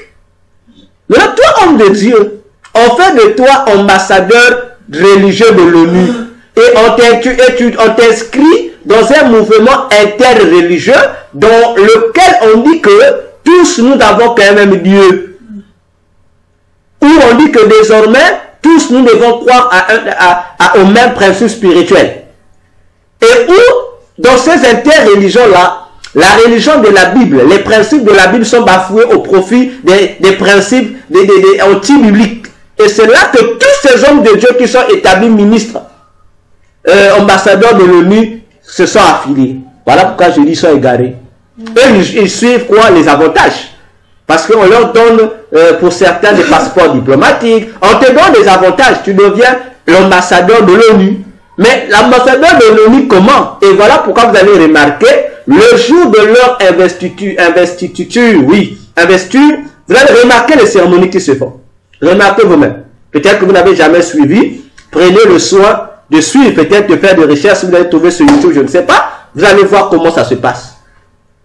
Maintenant, toi, homme de Dieu, on fait de toi ambassadeur religieux de l'ONU. Et on t'inscrit dans un mouvement interreligieux dans lequel on dit que tous nous avons quand même Dieu. Où on dit que désormais, tous nous devons croire au même principe spirituel. Et où, dans ces interreligions-là, la religion de la Bible, les principes de la Bible sont bafoués au profit des principes anti-bibliques. Et c'est là que tous ces hommes de Dieu qui sont établis ministres, ambassadeurs de l'ONU, se sont affiliés. Voilà pourquoi je dis qu'ils sont égarés. Eux, ils suivent quoi? Les avantages. Parce qu'on leur donne, pour certains, des passeports diplomatiques. On te donne des avantages. Tu deviens l'ambassadeur de l'ONU. Mais l'ambassadeur de l'ONU, comment? Et voilà pourquoi vous allez remarquer, le jour de leur investiture, vous allez remarquer les cérémonies qui se font. Remarquez vous-même. Peut-être que vous n'avez jamais suivi. Prenez le soin de suivre, peut-être de faire des recherches. Vous allez trouver sur YouTube, je ne sais pas. Vous allez voir comment ça se passe.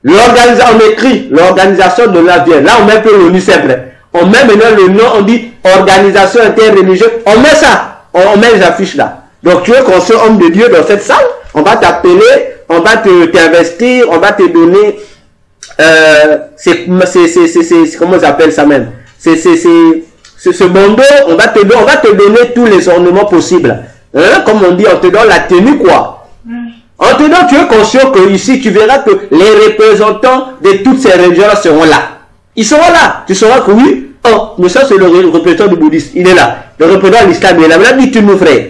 L'organisation, on écrit l'organisation de la vie. Là, on met un peu l'ONU, c'est vrai. On met maintenant le nom, on dit organisation interreligieuse. On met ça. On met les affiches là. Donc, tu es conscient, homme de Dieu, dans cette salle. On va t'appeler, on va t'investir, on va te donner. Comment ils appellent ça même? Ce bandeau, on va te donner tous les ornements possibles. Hein? Comme on dit, on te donne la tenue, quoi. En te donnant, tu es conscient que ici, tu verras que les représentants de toutes ces religions seront là. Ils seront là. Tu sauras que oui, oh, mais ça c'est le représentant du bouddhisme. Il est là. Le représentant de l'islam, il est là. Maintenant, dis-tu nous, frère.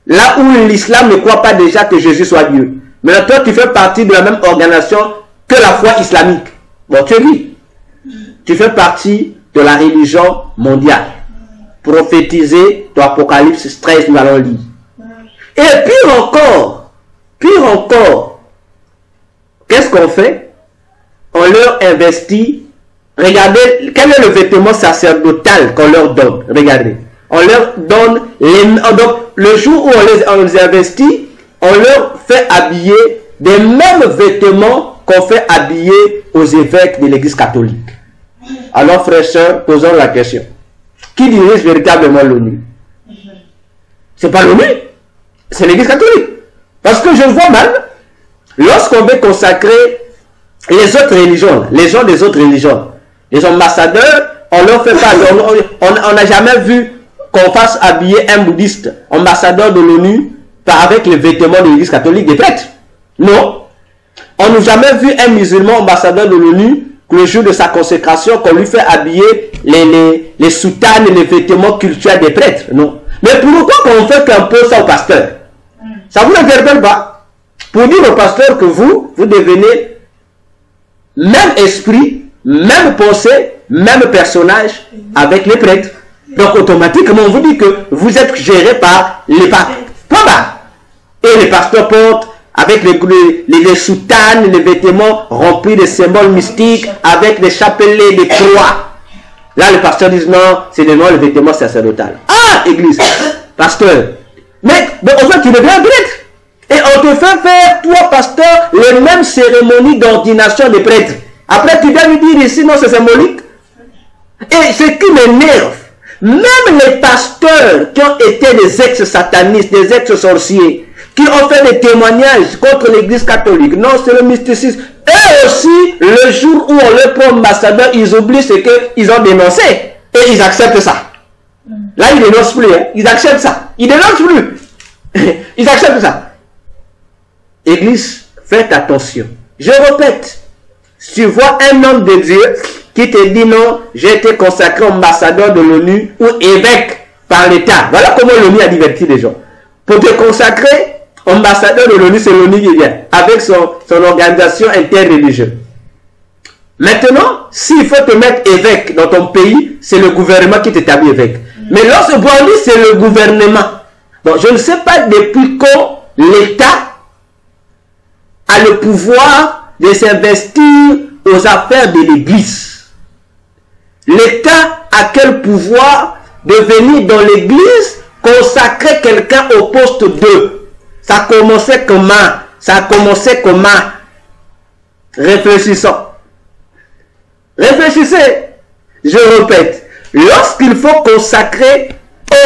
Là où l'islam ne croit pas déjà que Jésus soit Dieu. Maintenant, toi, tu fais partie de la même organisation que la foi islamique. Bon, tu es lui. Tu fais partie de la religion mondiale. Prophétisé dans Apocalypse 13, nous allons lire. Et pire encore, qu'est-ce qu'on fait? On leur investit. Regardez, quel est le vêtement sacerdotal qu'on leur donne? Regardez. On leur donne donc, le jour où on les investit, on leur fait habiller des mêmes vêtements qu'on fait habiller aux évêques de l'église catholique. Alors, frères et sœurs, posons la question. Qui dirige véritablement l'ONU? C'est pas l'ONU, c'est l'église catholique. Parce que je vois mal, lorsqu'on veut consacrer les autres religions, les gens des autres religions, les ambassadeurs, on leur fait pas, on n'a jamais vu qu'on fasse habiller un bouddhiste, ambassadeur de l'ONU, avec les vêtements de l'église catholique des prêtres. Non. On n'a jamais vu un musulman ambassadeur de l'ONU, que le jour de sa consécration, qu'on lui fait habiller les soutanes et les vêtements culturels des prêtres. Non. Mais pourquoi qu'on fait qu'un peu ça au pasteur? Ça vous interpelle pas? Pour dire au pasteur que vous devenez même esprit, même pensée, même personnage avec les prêtres. Donc automatiquement, on vous dit que vous êtes géré par les papes. Et les pasteurs portent avec les soutanes, les vêtements remplis de symboles mystiques, avec des chapelets, des croix. Là, les pasteurs disent non, c'est le vêtement sacerdotal. Ah, église, pasteur. Mais en fait, tu deviens prêtre. Et on te fait faire, toi, pasteur, les mêmes cérémonies d'ordination des prêtres. Après, tu dois lui dire ici, non, c'est symbolique. Et ce qui m'énerve, même les pasteurs qui ont été des ex-satanistes, des ex-sorciers, qui ont fait des témoignages contre l'église catholique, non, c'est le mysticisme. Eux aussi, le jour où on leur prend ambassadeur, ils oublient ce qu'ils ont dénoncé. Et ils acceptent ça. Là, ils ne dénoncent plus, hein. Ils acceptent ça. Ils ne dénoncent plus. Ils acceptent ça. Église, faites attention. Je répète, si tu vois un homme de Dieu qui te dit non, j'ai été consacré ambassadeur de l'ONU ou évêque par l'État. Voilà comment l'ONU a diverti les gens. Pour te consacrer ambassadeur de l'ONU, c'est l'ONU qui vient, avec son organisation interreligieuse. Maintenant, s'il faut te mettre évêque dans ton pays, c'est le gouvernement qui t'établit évêque. Mais lorsque vous dit c'est le gouvernement. Bon, je ne sais pas depuis quand l'État a le pouvoir de s'investir aux affaires de l'Église. L'État a quel pouvoir de venir dans l'Église consacrer quelqu'un au poste 2? Ça a commencé comment? Réfléchissons. Réfléchissez. Je répète. Lorsqu'il faut consacrer,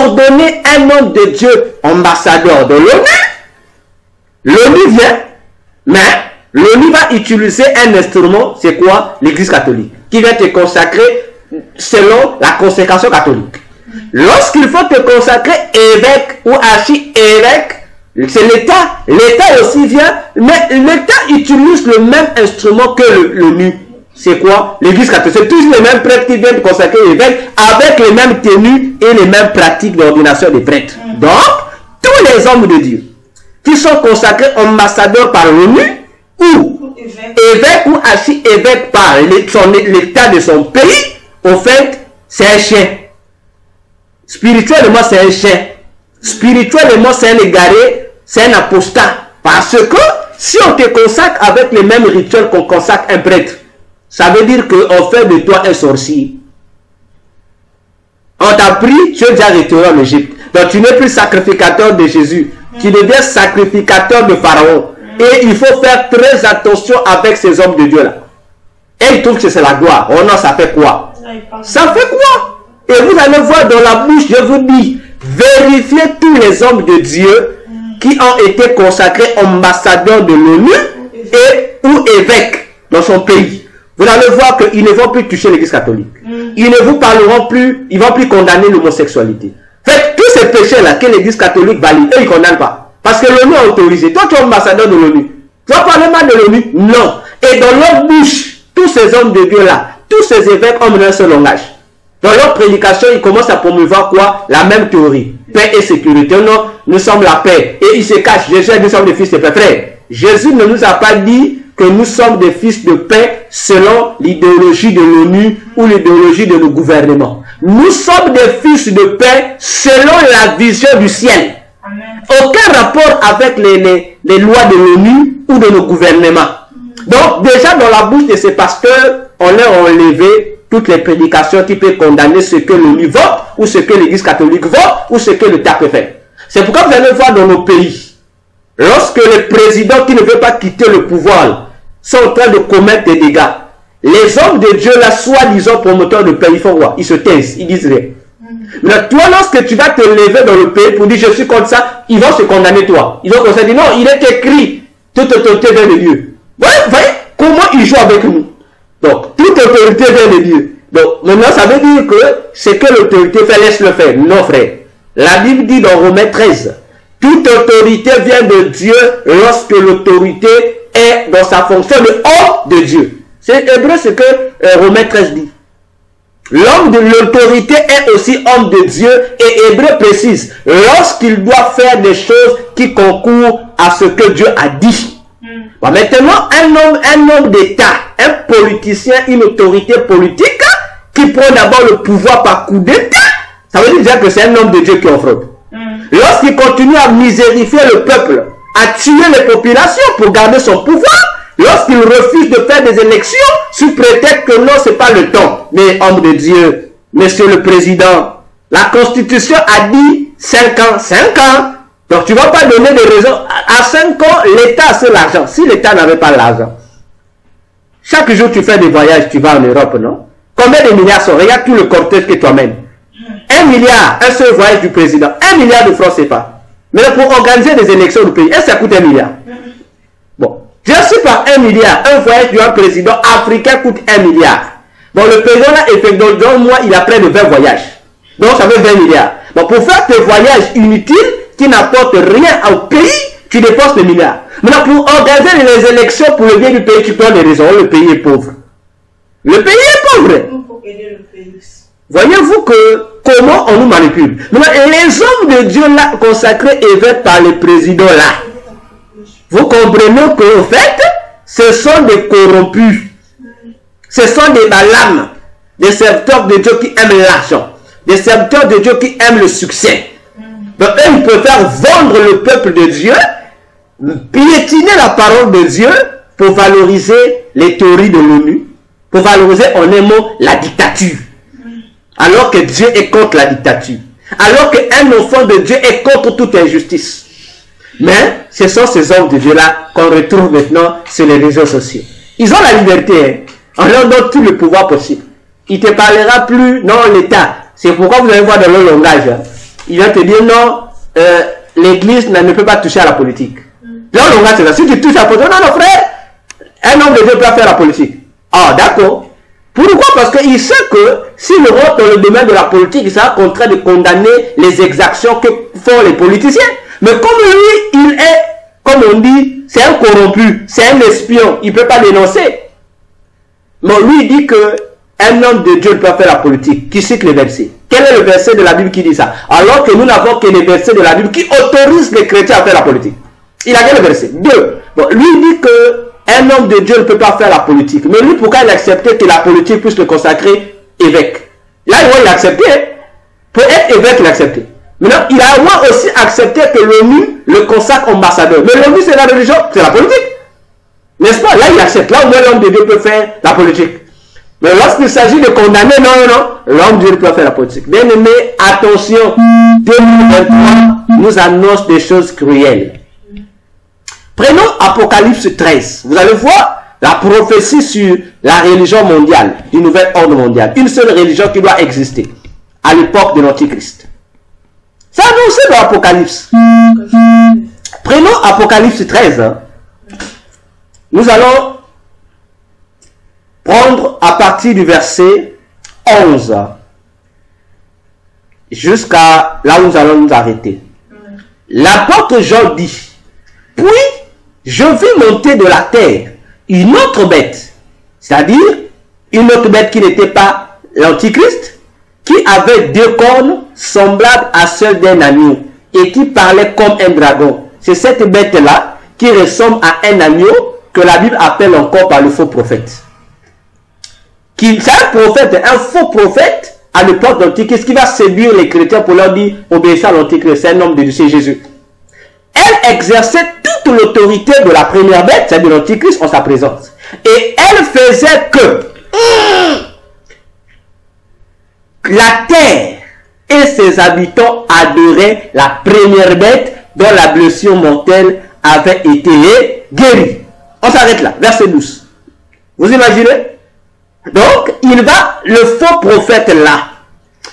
ordonner un homme de Dieu ambassadeur de l'ONU, l'ONU vient, mais l'ONU va utiliser un instrument, c'est quoi? L'Église catholique, qui va te consacrer selon la consécration catholique. Lorsqu'il faut te consacrer évêque ou archi-évêque, c'est l'État. L'État aussi vient, mais l'État utilise le même instrument que l'ONU. c'est quoi? L'église catholique, c'est tous les mêmes prêtres qui viennent consacrer l'évêque avec les mêmes tenues et les mêmes pratiques d'ordination des prêtres. Donc, tous les hommes de Dieu qui sont consacrés ambassadeurs par l'ONU ou évêque ou archi-évêque par l'état de son pays, au fait, c'est un chien. Spirituellement, c'est un chien. Spirituellement, c'est un égaré, c'est un apostat. Parce que si on te consacre avec les mêmes rituels qu'on consacre un prêtre, ça veut dire qu'on fait de toi un sorcier. On t'a pris, tu es déjà retiré en Égypte. Donc tu n'es plus sacrificateur de Jésus. Tu deviens sacrificateur de Pharaon. Et il faut faire très attention avec ces hommes de Dieu là. Et ils trouvent que c'est la gloire. Oh non, ça fait quoi? Ça fait quoi? Et vous allez voir dans la bouche, je vous dis, vérifiez tous les hommes de Dieu qui ont été consacrés ambassadeurs de l'ONU et ou évêques dans son pays. Vous allez voir qu'ils ne vont plus toucher l'église catholique. Ils ne vous parleront plus, ils ne vont plus condamner l'homosexualité. Faites tous ces péchés-là que l'église catholique valide, eux ils ne condamnent pas. Parce que l'ONU a autorisé. Toi tu es ambassadeur de l'ONU. Tu vas parler mal de l'ONU? Non. Et dans leur bouche, tous ces hommes de Dieu-là, tous ces évêques ont un seul langage. Dans leur prédication, ils commencent à promouvoir quoi? La même théorie. Paix et sécurité. Non, nous sommes la paix. Et ils se cachent. Jésus, nous sommes des fils de paix. Frère, Jésus ne nous a pas dit que nous sommes des fils de paix selon l'idéologie de l'ONU ou l'idéologie de nos gouvernements. Nous sommes des fils de paix selon la vision du ciel. Amen. Aucun rapport avec les lois de l'ONU ou de nos gouvernements. Donc déjà dans la bouche de ces pasteurs, on leur a enlevé toutes les prédications qui peuvent condamner ce que l'ONU vote, ou ce que l'église catholique vote, ou ce que l'État peut faire. C'est pourquoi vous allez voir dans nos pays, lorsque les présidents qui ne veulent pas quitter le pouvoir sont en train de commettre des dégâts, les hommes de Dieu, là, soi-disant promoteurs de paix, ils font quoi? Ils se taisent, ils disent rien. Mais toi, lorsque tu vas te lever dans le pays pour dire je suis contre ça, ils vont se condamner toi. Ils vont commencer à dire non, il est écrit, toute autorité vient de Dieu. Voyez comment ils jouent avec nous. Donc, toute autorité vient de Dieu. Donc, maintenant, ça veut dire que ce que l'autorité fait, laisse-le faire. Non, frère. La Bible dit dans Romains 13, toute autorité vient de Dieu lorsque l'autorité est dans sa fonction de homme de Dieu. C'est hébreu ce que Romains 13 dit. L'homme de l'autorité est aussi homme de Dieu et Hébreu précise, lorsqu'il doit faire des choses qui concourent à ce que Dieu a dit. Bon, maintenant, un homme d'État, un politicien, une autorité politique qui prend d'abord le pouvoir par coup d'État, ça veut dire que c'est un homme de Dieu qui en fraude. Lorsqu'il continue à misérifier le peuple, à tuer les populations pour garder son pouvoir, lorsqu'il refuse de faire des élections, sous prétexte que non, ce n'est pas le temps. Mais homme de Dieu, monsieur le président, la Constitution a dit 5 ans, 5 ans. Donc tu ne vas pas donner des raisons. À 5 ans, l'État a l'argent. Si l'État n'avait pas l'argent, chaque jour tu fais des voyages, tu vas en Europe, non? Combien de milliards sont? Regarde tout le cortège que toi-même. 1 milliard, un seul voyage du président. 1 milliard de francs CFA. Mais pour organiser des élections du pays, est-ce que ça coûte 1 milliard? Bon. Je suis par 1 milliard. Un voyage d'un président africain coûte 1 milliard. Bon, le président là, effectivement, dans un mois, il a près de 20 voyages. Donc, ça fait 20 milliards. Bon, pour faire tes voyages inutiles, qui n'apportent rien au pays, tu dépenses des milliards. Maintenant, pour organiser les élections pour le bien du pays, tu prends des raisons. Le pays est pauvre. Le pays est pauvre. Voyez-vous que comment on nous manipule. Maintenant, les hommes de Dieu là, consacrés évêques par les présidents là, vous comprenez qu'en fait, ce sont des corrompus. Ce sont des malames, des serviteurs de Dieu qui aiment l'argent, des serviteurs de Dieu qui aiment le succès. Donc, eux, ils préfèrent vendre le peuple de Dieu, piétiner la parole de Dieu pour valoriser les théories de l'ONU, pour valoriser en un mot la dictature. Alors que Dieu est contre la dictature. Alors qu'un enfant de Dieu est contre toute injustice. Mais ce sont ces hommes de Dieu-là qu'on retrouve maintenant sur les réseaux sociaux. Ils ont la liberté, hein. On leur donne tout le pouvoir possible. Il ne te parlera plus, non, l'État. C'est pourquoi vous allez voir dans leur langage. Hein. Il va te dire, non, l'Église ne peut pas toucher à la politique. Leur langage, c'est ça. Si tu touches à la politique, non, non, frère, un homme de Dieu peut faire la politique. Ah, d'accord. Pourquoi? Parce qu'il sait que s'il rentre dans le domaine de la politique, il sera contraint de condamner les exactions que font les politiciens. Mais comme lui, il est, comme on dit, c'est un corrompu, c'est un espion, il ne peut pas dénoncer. Bon, lui dit que un homme de Dieu ne peut pas faire la politique. Qui cite les versets? Quel est le verset de la Bible qui dit ça? Alors que nous n'avons que les versets de la Bible qui autorisent les chrétiens à faire la politique. Il a quel verset? 2. Bon, lui dit que un homme de Dieu ne peut pas faire la politique. Mais lui, pourquoi il acceptait que la politique puisse le consacrer évêque? Là, il a accepté. Pour être évêque, il a accepté. Maintenant, il a au moins aussi accepté que l'ONU le consacre ambassadeur. Mais l'ONU, c'est la religion, c'est la politique. N'est-ce pas? Là, il accepte. Là, au moins, l'homme de Dieu peut faire la politique. Mais lorsqu'il s'agit de condamner, non, l'homme de Dieu peut faire la politique. Bien aimé, attention, 2023 nous annonce des choses cruelles. Prenons Apocalypse 13. Vous allez voir la prophétie sur la religion mondiale, du nouvel ordre mondial. Une seule religion qui doit exister à l'époque de l'Antichrist. C'est annoncé dans l'Apocalypse. Prenons Apocalypse 13. Nous allons prendre à partir du verset 11 jusqu'à là où nous allons nous arrêter. L'apôtre Jean dit: puis je vis monter de la terre une autre bête, c'est-à-dire une autre bête qui n'était pas l'Antichrist, qui avait 2 cornes semblables à celles d'un agneau et qui parlait comme un dragon. C'est cette bête-là qui ressemble à un agneau que la Bible appelle encore par le faux prophète. C'est un prophète, un faux prophète à l'époque de l'Antichrist qui va séduire les chrétiens pour leur dire obéissez à l'Antichrist, c'est un homme de Dieu, c'est Jésus. Elle exerçait toute l'autorité de la première bête, c'est de l'Antichrist en sa présence. Et elle faisait que la terre et ses habitants adoraient la première bête dont la blessure mortelle avait été guérie. On s'arrête là, verset 12. Vous imaginez? Donc, le faux prophète là,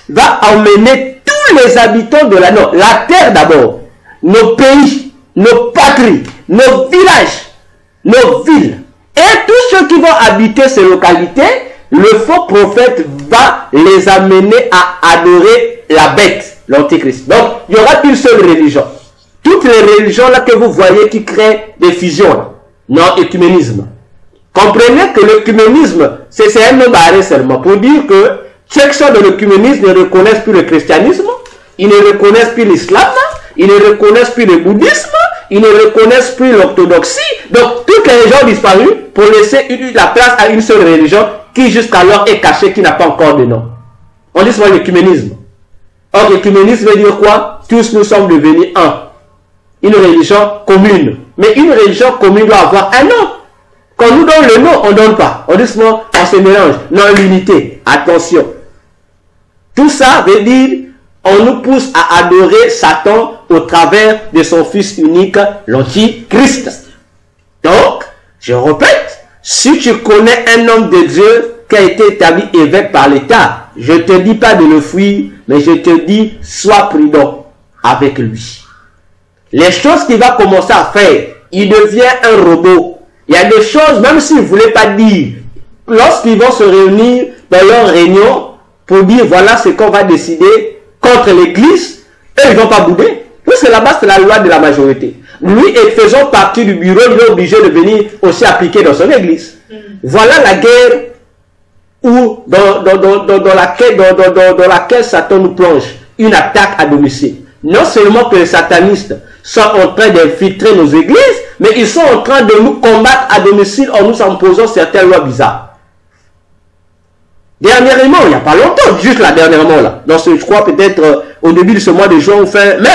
va emmener tous les habitants de la terre d'abord, nos pays, nos patries, nos villages, nos villes, et tous ceux qui vont habiter ces localités, le faux prophète va les amener à adorer la bête, l'Antichrist. Donc, il y aura une seule religion. Toutes les religions là que vous voyez qui créent des fusions, là, non, écuménisme. Comprenez que l'œcuménisme, c'est un nom barré seulement pour dire que ceux qui sont de l'œcuménisme ne reconnaissent plus le christianisme, ils ne reconnaissent plus l'islam, ils ne reconnaissent plus le bouddhisme, ils ne reconnaissent plus l'orthodoxie. Donc, toutes les religions ont disparu pour laisser la place à une seule religion qui jusqu'alors est cachée, qui n'a pas encore de nom. On dit souvent l'œcuménisme. Or, l'œcuménisme veut dire quoi? Tous nous sommes devenus un. Une religion commune. Mais une religion commune doit avoir un nom. Quand on nous donne le nom, on ne donne pas. On dit souvent, on se mélange. Non, l'unité. Attention. Tout ça veut dire, on nous pousse à adorer Satan au travers de son fils unique, l'Antichrist. Donc, je répète, si tu connais un homme de Dieu qui a été établi évêque par l'État, je ne te dis pas de le fuir, mais je te dis, sois prudent avec lui. Les choses qu'il va commencer à faire, il devient un robot. Il y a des choses, même s'ils ne voulaient pas dire, lorsqu'ils vont se réunir dans leur réunion pour dire voilà ce qu'on va décider contre l'Église, eux ils ne vont pas bouder. Parce que là-bas c'est la loi de la majorité. Lui, et faisant partie du bureau, il est obligé de venir aussi appliquer dans son Église. Voilà la guerre où, dans laquelle Satan nous plonge, une attaque à domicile. Non seulement que les satanistes sont en train d'infiltrer nos églises, mais ils sont en train de nous combattre à domicile en nous imposant certaines lois bizarres. Dernièrement, il n'y a pas longtemps, juste là, dernièrement, là, dans ce, je crois peut-être au début de ce mois de juin ou fin mai,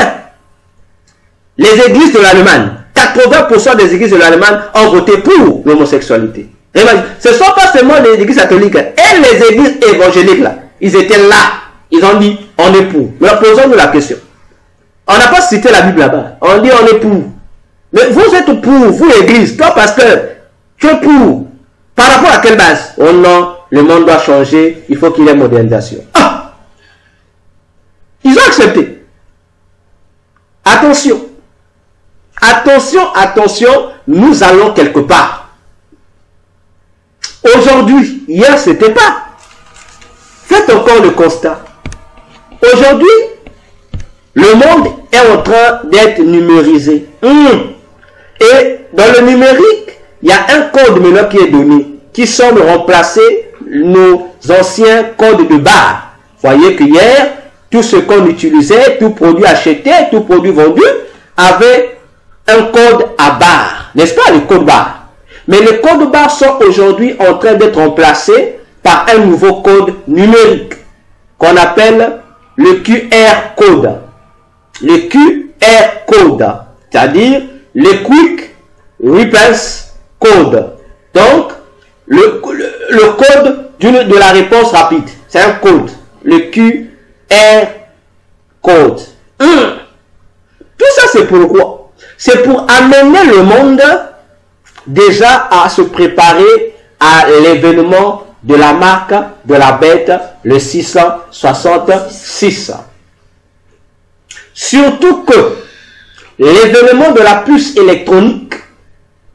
les églises de l'Allemagne, 80% des églises de l'Allemagne ont voté pour l'homosexualité. Ce ne sont pas seulement les églises catholiques, et les églises évangéliques, là, ils étaient là, ils ont dit, on est pour. Mais posons-nous la question. On n'a pas cité la Bible là-bas. On dit on est pour. Mais vous êtes pour, vous l'église, toi pasteur, tu es pour. Par rapport à quelle base? Oh non, le monde doit changer, il faut qu'il y ait modernisation. Ah! Ils ont accepté. Attention. Attention, attention, nous allons quelque part. Aujourd'hui, hier c'était pas. Faites encore le constat. Aujourd'hui, le monde est en train d'être numérisé. Et dans le numérique, il y a un code maintenant qui est donné, qui semble remplacer nos anciens codes de barre. Voyez que hier, tout ce qu'on utilisait, tout produit acheté, tout produit vendu, avait un code à barre. N'est-ce pas, le code barre? Mais les codes barres sont aujourd'hui en train d'être remplacés par un nouveau code numérique qu'on appelle le QR code. Le QR code, c'est-à-dire le Quick Response Code. Donc, le code de la réponse rapide. C'est un code. Le QR code. Tout ça, c'est pourquoi? C'est pour amener le monde déjà à se préparer à l'événement de la marque de la bête, le 666. Surtout que l'événement de la puce électronique,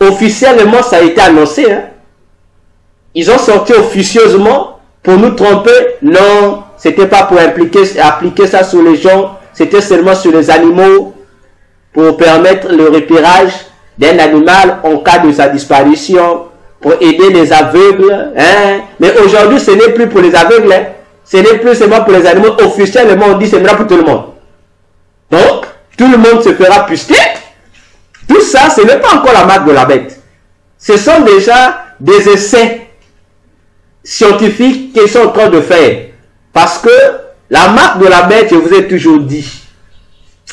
officiellement, ça a été annoncé. Hein? Ils ont sorti officieusement pour nous tromper. Non, c'était pas pour appliquer ça sur les gens, c'était seulement sur les animaux, pour permettre le repérage d'un animal en cas de sa disparition, pour aider les aveugles. Hein? Mais aujourd'hui, ce n'est plus pour les aveugles. Hein? Ce n'est plus seulement pour les animaux. Officiellement, on dit c'est maintenant pour tout le monde. Donc, tout le monde se fera puceter. Tout ça, ce n'est pas encore la marque de la bête. Ce sont déjà des essais scientifiques qu'ils sont en train de faire. Parce que la marque de la bête, je vous ai toujours dit,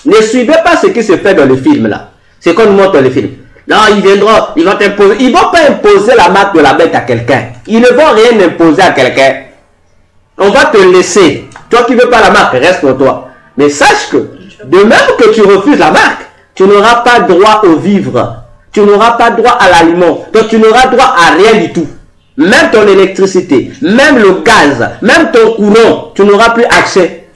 ne suivez pas ce qui se fait dans les films là. C'est qu'on nous montre dans les films. Non, ils viendront, ils vont t'imposer. Ils ne vont pas imposer la marque de la bête à quelqu'un. Ils ne vont rien imposer à quelqu'un. On va te laisser. Toi qui ne veux pas la marque, reste pour toi. Mais sache que, de même que tu refuses la marque, tu n'auras pas droit au vivre. Tu n'auras pas droit à l'aliment. Donc tu n'auras droit à rien du tout. Même ton électricité, même le gaz, même ton courant, tu n'auras plus accès.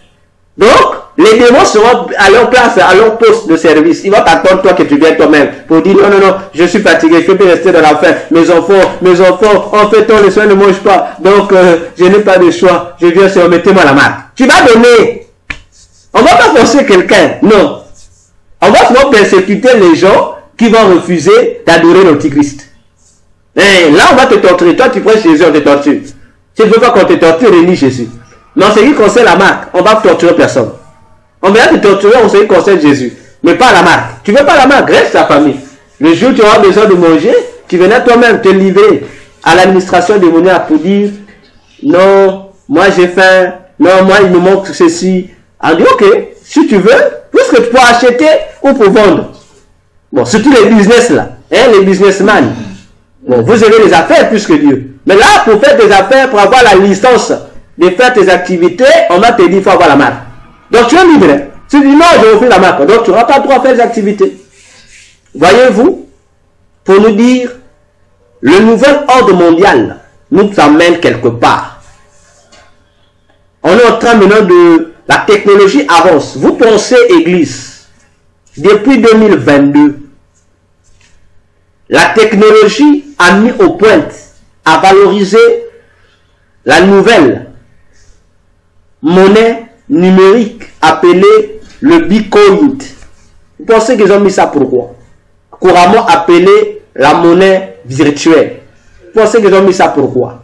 Donc, les démons seront à leur place, à leur poste de service. Ils vont t'attendre toi que tu viennes toi-même pour dire non, non, non, je suis fatigué, je peux rester dans la faim. Mes enfants, en fait, les soins ne mangent pas. Donc, je n'ai pas de choix. Je viens sur, mettez-moi la marque. Tu vas donner. On ne va pas forcer quelqu'un. Non. On va souvent persécuter les gens qui vont refuser d'adorer l'Antichrist. Et là, on va te torturer. Toi, tu prends Jésus, on te torture. Si tu ne veux pas qu'on te torture, réunis Jésus. Mais en ce qui concerne la marque, on va torturer personne. On va te torturer en ce qui concerne Jésus. Mais pas la marque. Tu ne veux pas la marque, reste ta famille. Le jour où tu auras besoin de manger, tu viendras toi-même te livrer à l'administration démoniaque pour dire non, moi j'ai faim, non, moi il me manque ceci. On dit ok, si tu veux, puisque tu peux acheter ou pour vendre. Bon, surtout les business là, hein, les businessmen. Bon, vous avez les affaires plus que Dieu. Mais là, pour faire tes affaires, pour avoir la licence de faire tes activités, on va te dire qu'il faut avoir la marque. Donc tu es libre. Tu dis non, je refuse la marque. Donc tu n'auras pas le droit à faire des activités. Voyez-vous, pour nous dire, le nouvel ordre mondial nous amène quelque part. On est en train maintenant de... La technologie avance. Vous pensez, Église, depuis 2022, la technologie a mis au point à valoriser la nouvelle monnaie numérique appelée le Bitcoin. Vous pensez qu'ils ont mis ça pourquoi? Couramment appelée la monnaie virtuelle. Vous pensez qu'ils ont mis ça pourquoi?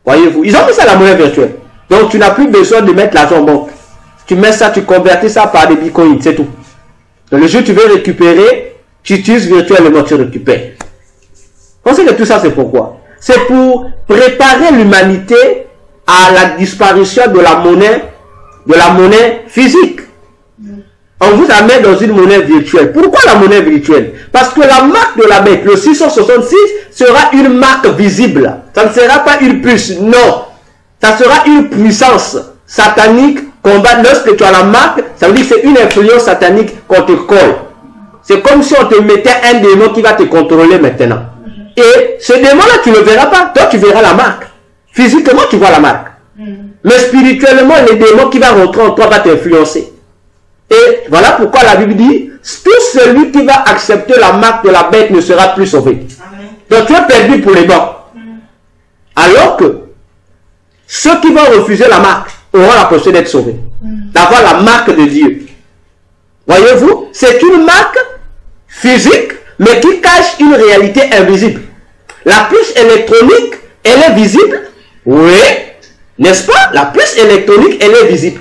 Voyez-vous, ils ont mis ça la monnaie virtuelle. Donc tu n'as plus besoin de mettre l'argent en banque. Tu mets ça, tu convertis ça par des bitcoins, c'est tout. Donc le jour où tu veux récupérer, tu utilises virtuellement, tu récupères. Vous pensez que tout ça c'est pourquoi? C'est pour préparer l'humanité à la disparition de la monnaie physique. On vous amène dans une monnaie virtuelle. Pourquoi la monnaie virtuelle? Parce que la marque de la bête, le 666, sera une marque visible. Ça ne sera pas une puce, non. Ça sera une puissance satanique qu'on va, lorsque tu as la marque, ça veut dire que c'est une influence satanique qu'on te colle. C'est comme si on te mettait un démon qui va te contrôler maintenant. Et ce démon-là, tu ne le verras pas. Toi, tu verras la marque. Physiquement, tu vois la marque. Mais spirituellement, le démon qui va rentrer en toi va t'influencer. Et voilà pourquoi la Bible dit, tout celui qui va accepter la marque de la bête ne sera plus sauvé. Amen. Donc tu es perdu pour les bons. Alors que ceux qui vont refuser la marque auront la possibilité d'être sauvés. D'avoir la marque de Dieu. Voyez-vous, c'est une marque physique, mais qui cache une réalité invisible. la puce électronique, elle est visible? Oui. N'est-ce pas? La puce électronique, elle est visible.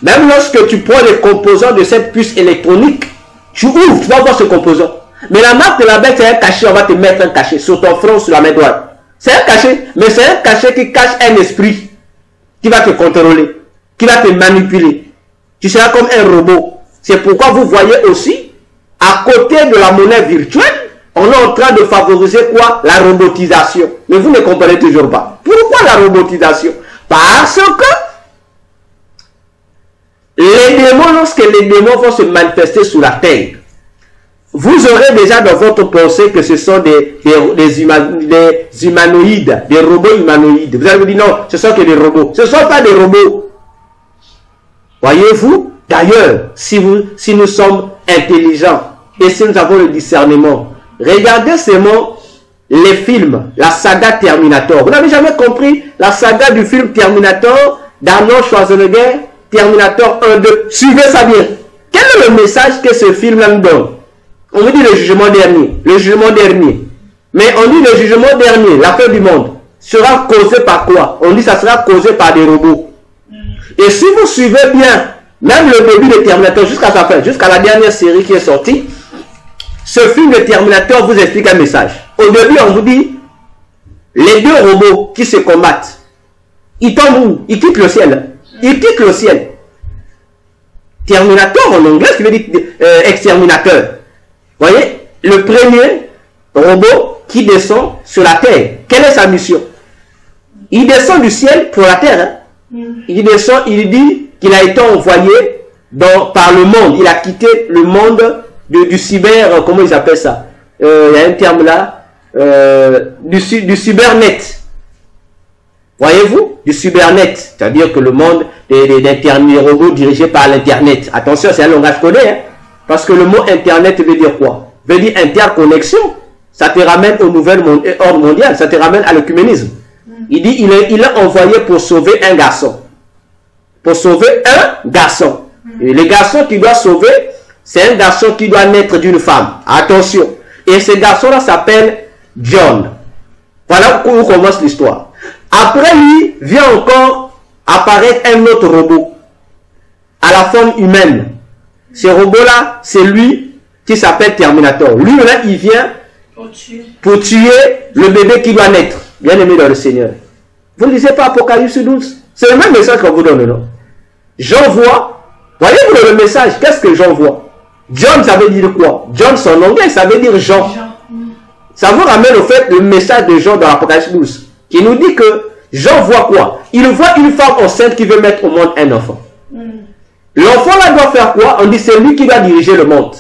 Même lorsque tu prends les composants de cette puce électronique, tu ouvres, tu vas voir ce composant. Mais la marque de la bête, c'est un cachet, on va te mettre un cachet sur ton front, sur la main droite. C'est un cachet, mais c'est un cachet qui cache un esprit qui va te contrôler, qui va te manipuler. Tu seras comme un robot. C'est pourquoi vous voyez aussi, à côté de la monnaie virtuelle, on est en train de favoriser quoi? La robotisation. Mais vous ne comprenez toujours pas. Pourquoi la robotisation? Parce que les démons, lorsque les démons vont se manifester sur la terre, vous aurez déjà dans votre pensée que ce sont des humanoïdes, des robots humanoïdes. Vous allez vous dire non, ce sont que des robots. Ce ne sont pas des robots. Voyez-vous? D'ailleurs, si nous sommes intelligents et si nous avons le discernement, regardez seulement les films, la saga Terminator. Vous n'avez jamais compris la saga du film Terminator d'Arnold Schwarzenegger, Terminator 1, 2. Suivez ça bien. Quel est le message que ce film-là nous donne? On vous dit le jugement dernier. Le jugement dernier. Mais on dit le jugement dernier, la fin du monde, sera causé par quoi? On dit ça sera causé par des robots. Et si vous suivez bien, même le début de Terminator jusqu'à sa fin, jusqu'à la dernière série qui est sortie, ce film de Terminator vous explique un message. Au début, on vous dit, les deux robots qui se combattent, ils tombent où? Ils quittent le ciel. Ils quittent le ciel. Terminator en anglais, qui veut dire exterminateur. Vous voyez, le premier robot qui descend sur la terre, quelle est sa mission? Il descend du ciel pour la terre. Hein? Il descend, il dit qu'il a été envoyé par le monde. Il a quitté le monde du cyber, comment ils appellent ça? Il y a un terme là, du cybernet. Voyez-vous? Du cybernet. C'est-à-dire que le monde des robots dirigés par l'internet. Attention, c'est un langage codé. Hein? Parce que le mot internet veut dire quoi? Veut dire interconnexion. Ça te ramène au nouvel ordre mondial. Ça te ramène à l'œcuménisme. Il dit il est envoyé pour sauver un garçon. Pour sauver un garçon. Et le garçon qu'il doit sauver, c'est un garçon qui doit naître d'une femme. Attention. Et ce garçon-là s'appelle John. Voilà où commence l'histoire. Après lui, vient encore apparaître un autre robot. À la forme humaine. Ce robot-là, c'est lui qui s'appelle Terminator. Lui, là, il vient pour tuer le bébé qui doit naître. Bien aimé dans le Seigneur. Vous ne lisez pas Apocalypse 12? C'est le même message qu'on vous donne, non? J'envoie. Voyez-vous le message? Qu'est-ce que j'envoie? John, ça veut dire quoi? John, son anglais, ça veut dire Jean. Ça vous ramène au fait le message de Jean dans l'Apocalypse 12. Qui nous dit que Jean voit quoi? Il voit une femme enceinte qui veut mettre au monde un enfant. L'enfant là doit faire quoi? On dit c'est lui qui doit diriger le monde.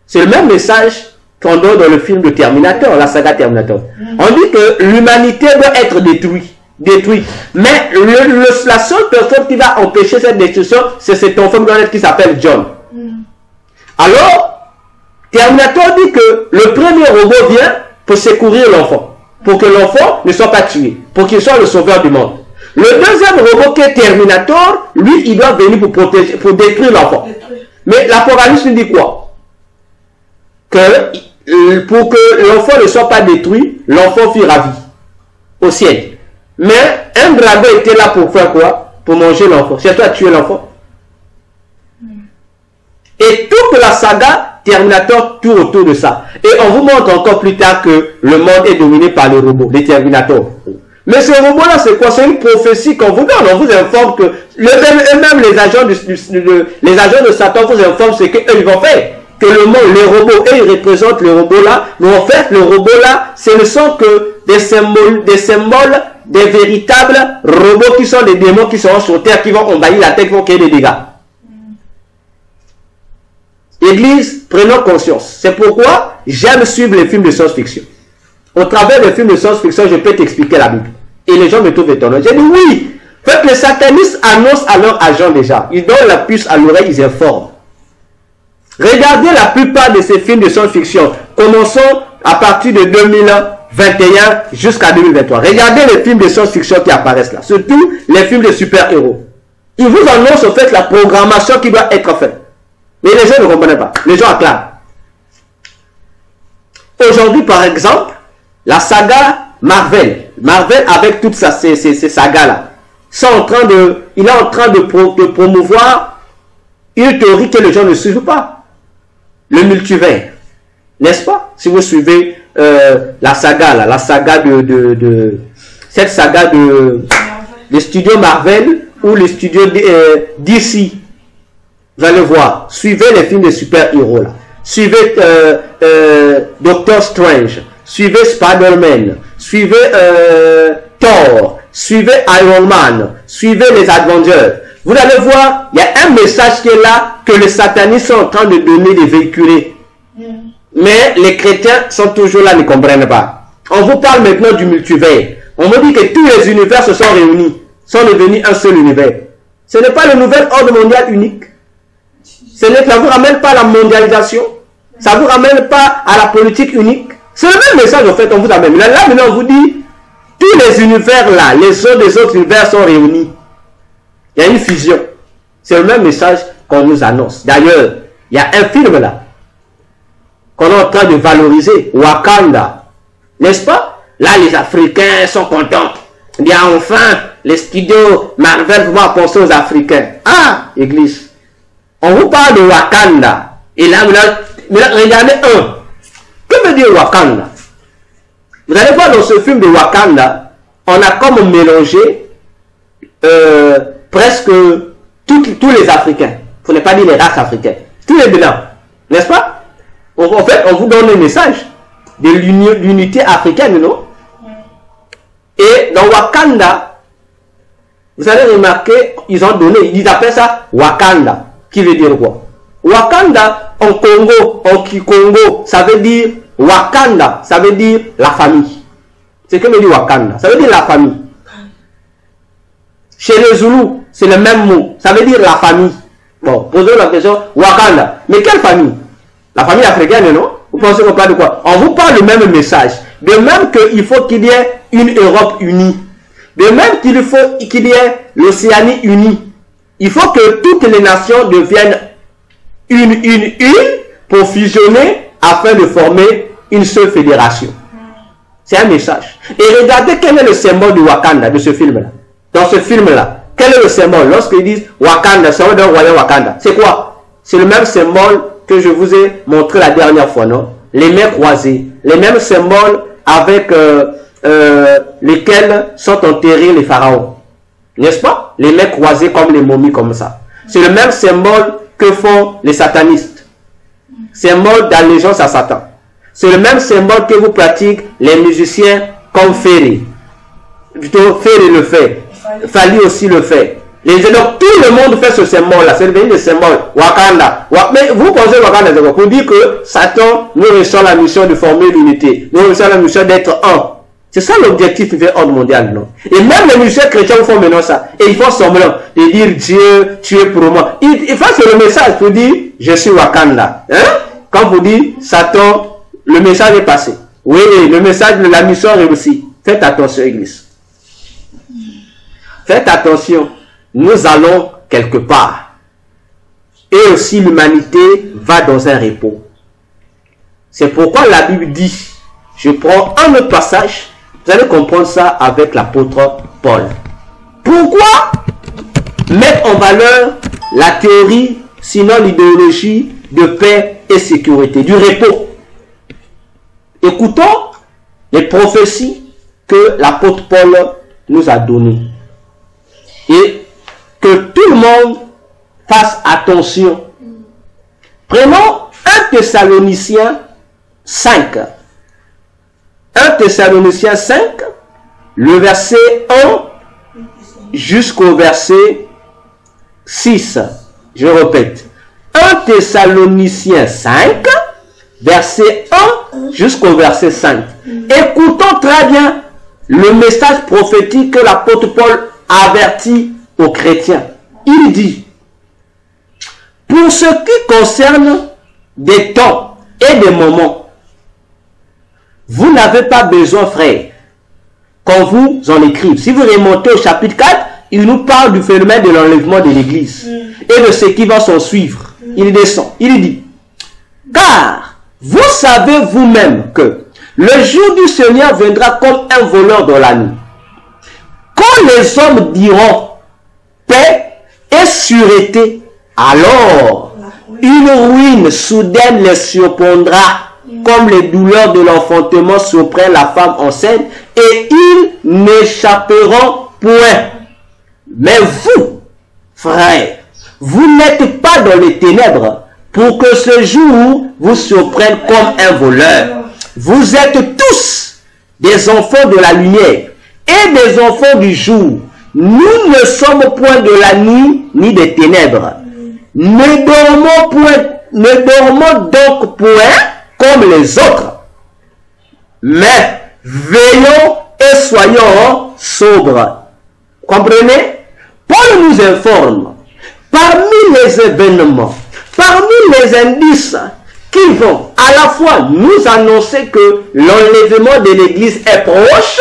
C'est le même message qu'on donne dans le film de Terminator, la saga Terminator. On dit que l'humanité doit être détruite. Mais la seule personne qui va empêcher cette destruction, c'est cet enfant qui s'appelle John. Alors, Terminator dit que le premier robot vient pour secourir l'enfant. Pour que l'enfant ne soit pas tué. Pour qu'il soit le sauveur du monde. Le deuxième robot qui est Terminator, lui, il doit venir pour protéger, pour détruire l'enfant. Mais l'Apocalypse nous dit quoi? Que pour que l'enfant ne soit pas détruit, l'enfant fut ravi au ciel. Mais un dragon était là pour faire quoi? Pour manger l'enfant. C'est toi tuer l'enfant. Et toute la saga Terminator tourne autour de ça. Et on vous montre encore plus tard que le monde est dominé par les robots, les Terminators. Mais ce robot-là, c'est quoi? C'est une prophétie qu'on vous donne. On vous informe que eux-mêmes les agents de Satan vous informent ce qu'eux ils vont faire. Que le monde, les robots, eux ils représentent les robots-là. Mais en fait, le robot-là, ce ne sont que des symboles, des véritables robots qui sont des démons qui seront sur terre, qui vont envahir la terre, qui vont créer des dégâts. Église, prenons conscience. C'est pourquoi j'aime suivre les films de science-fiction. Au travers des films de science-fiction, je peux t'expliquer la Bible. Et les gens me trouvent étonnant. J'ai dit oui. Fait que les satanistes annoncent à leurs agents déjà. Ils donnent la puce à l'oreille, ils informent. Regardez la plupart de ces films de science-fiction. Commençons à partir de 2021 jusqu'à 2023. Regardez les films de science-fiction qui apparaissent là. Surtout les films de super-héros. Ils vous annoncent en fait la programmation qui doit être faite. Mais les gens ne comprennent pas. Les gens acclament. Aujourd'hui, par exemple, la saga Marvel. Marvel avec toutes ces sagas-là. Il est en train de promouvoir une théorie que les gens ne suivent pas. Le multivers. N'est-ce pas? Si vous suivez la saga, là, la saga cette saga des studios Marvel ou les studios DC. Vous allez voir. Suivez les films de super-héros là. Suivez Doctor Strange. Suivez Spider-Man. Suivez Thor. Suivez Iron Man. Suivez les Avengers. Vous allez voir, il y a un message qui est là que les satanistes sont en train de donner, de véhiculer. Mais les chrétiens sont toujours là, ne comprennent pas. On vous parle maintenant du multivers. On vous dit que tous les univers se sont réunis, sont devenus un seul univers. Ce n'est pas le nouvel ordre mondial unique. Ça ne vous ramène pas à la mondialisation. Ça ne vous ramène pas à la politique unique. C'est le même message en fait, on vous amène. Là maintenant on vous dit, tous les univers là, les autres univers sont réunis. Il y a une fusion. C'est le même message qu'on nous annonce. D'ailleurs, il y a un film là, qu'on est en train de valoriser, Wakanda. N'est-ce pas? Là, les Africains sont contents. Il y a enfin les studios Marvel vont penser aux Africains. Ah, Église. On vous parle de Wakanda. Et là, regardez un. Que veut dire Wakanda? Vous allez voir dans ce film de Wakanda, on a comme mélangé presque tous les Africains. Il ne faut pas dire les races africaines. Tous les blancs. N'est-ce pas? En fait, on vous donne le message de l'unité africaine, non? Et dans Wakanda, vous allez remarquer, ils appellent ça Wakanda. Qui veut dire quoi? Wakanda, en Congo, en Kikongo, ça veut dire Wakanda, ça veut dire la famille. C'est que veut dire Wakanda, ça veut dire la famille. Chez les Zoulous, c'est le même mot, ça veut dire la famille. Bon, posez la question, Wakanda, mais quelle famille? La famille africaine, non? Vous pensez qu'on parle de quoi? On vous parle le même message. De même qu'il faut qu'il y ait une Europe unie. De même qu'il faut qu'il y ait l'Océanie unie. Il faut que toutes les nations deviennent une pour fusionner afin de former une seule fédération. C'est un message. Et regardez quel est le symbole du Wakanda, de ce film-là. Dans ce film-là, quel est le symbole? Lorsqu'ils disent Wakanda, symbole d'un royaume Wakanda, c'est quoi? C'est le même symbole que je vous ai montré la dernière fois, non? Les mains croisées. Les mêmes symboles avec lesquels sont enterrés les pharaons. N'est-ce pas? Les mains croisées comme les momies comme ça. C'est le même symbole que font les satanistes. Symbole d'allégeance à Satan. C'est le même symbole que vous pratiquez les musiciens comme Ferry. Plutôt Ferry le fait. Fali aussi le fait. Donc tout le monde fait ce symbole-là. C'est devenu le symbole. Wakanda. Mais vous pensez Wakanda, c'est quoi? Pour dire que Satan nous reçoit la mission de former l'unité. Nous reçoit la mission d'être un. C'est ça l'objectif du ordre mondial, non? Et même les musiciens chrétiens font maintenant ça. Et ils font semblant de dire Dieu, tu es pour moi. Ils font le message pour dire je suis Wakanda. Hein? Quand vous dites Satan, le message est passé. Oui, le message de la mission réussit. Faites attention, Église. Faites attention. Nous allons quelque part. Et aussi l'humanité va dans un repos. C'est pourquoi la Bible dit, je prends un autre passage, vous allez comprendre ça avec l'apôtre Paul. Pourquoi mettre en valeur la théorie, sinon l'idéologie de paix et sécurité, du repos? Écoutons les prophéties que l'apôtre Paul nous a données. Et que tout le monde fasse attention. Prenons 1 Thessaloniciens 5. 1 Thessaloniciens 5, le verset 1 jusqu'au verset 6. Je répète. 1 Thessaloniciens 5, verset 1 jusqu'au verset 5. Écoutons très bien le message prophétique que l'apôtre Paul avertit aux chrétiens. Il dit, pour ce qui concerne des temps et des moments, vous n'avez pas besoin, frère, qu'on vous en écrive. Si vous remontez au chapitre 4, il nous parle du phénomène de l'enlèvement de l'Église et de ce qui va s'en suivre. Il descend, il dit, car vous savez vous-même que Le jour du Seigneur viendra comme un voleur dans la nuit. Quand les hommes diront paix et sûreté, alors une ruine soudaine les surprendra, comme les douleurs de l'enfantement surprennent la femme enceinte, et ils n'échapperont point. Mais vous, frères, vous n'êtes pas dans les ténèbres, pour que ce jour vous surprenne comme un voleur. Vous êtes tous des enfants de la lumière et des enfants du jour. Nous ne sommes point de la nuit ni des ténèbres. Ne dormons donc point comme les autres, mais veillons et soyons sobres. Comprenez? Paul nous informe, parmi les événements, parmi les indices qui vont à la fois nous annoncer que l'enlèvement de l'Église est proche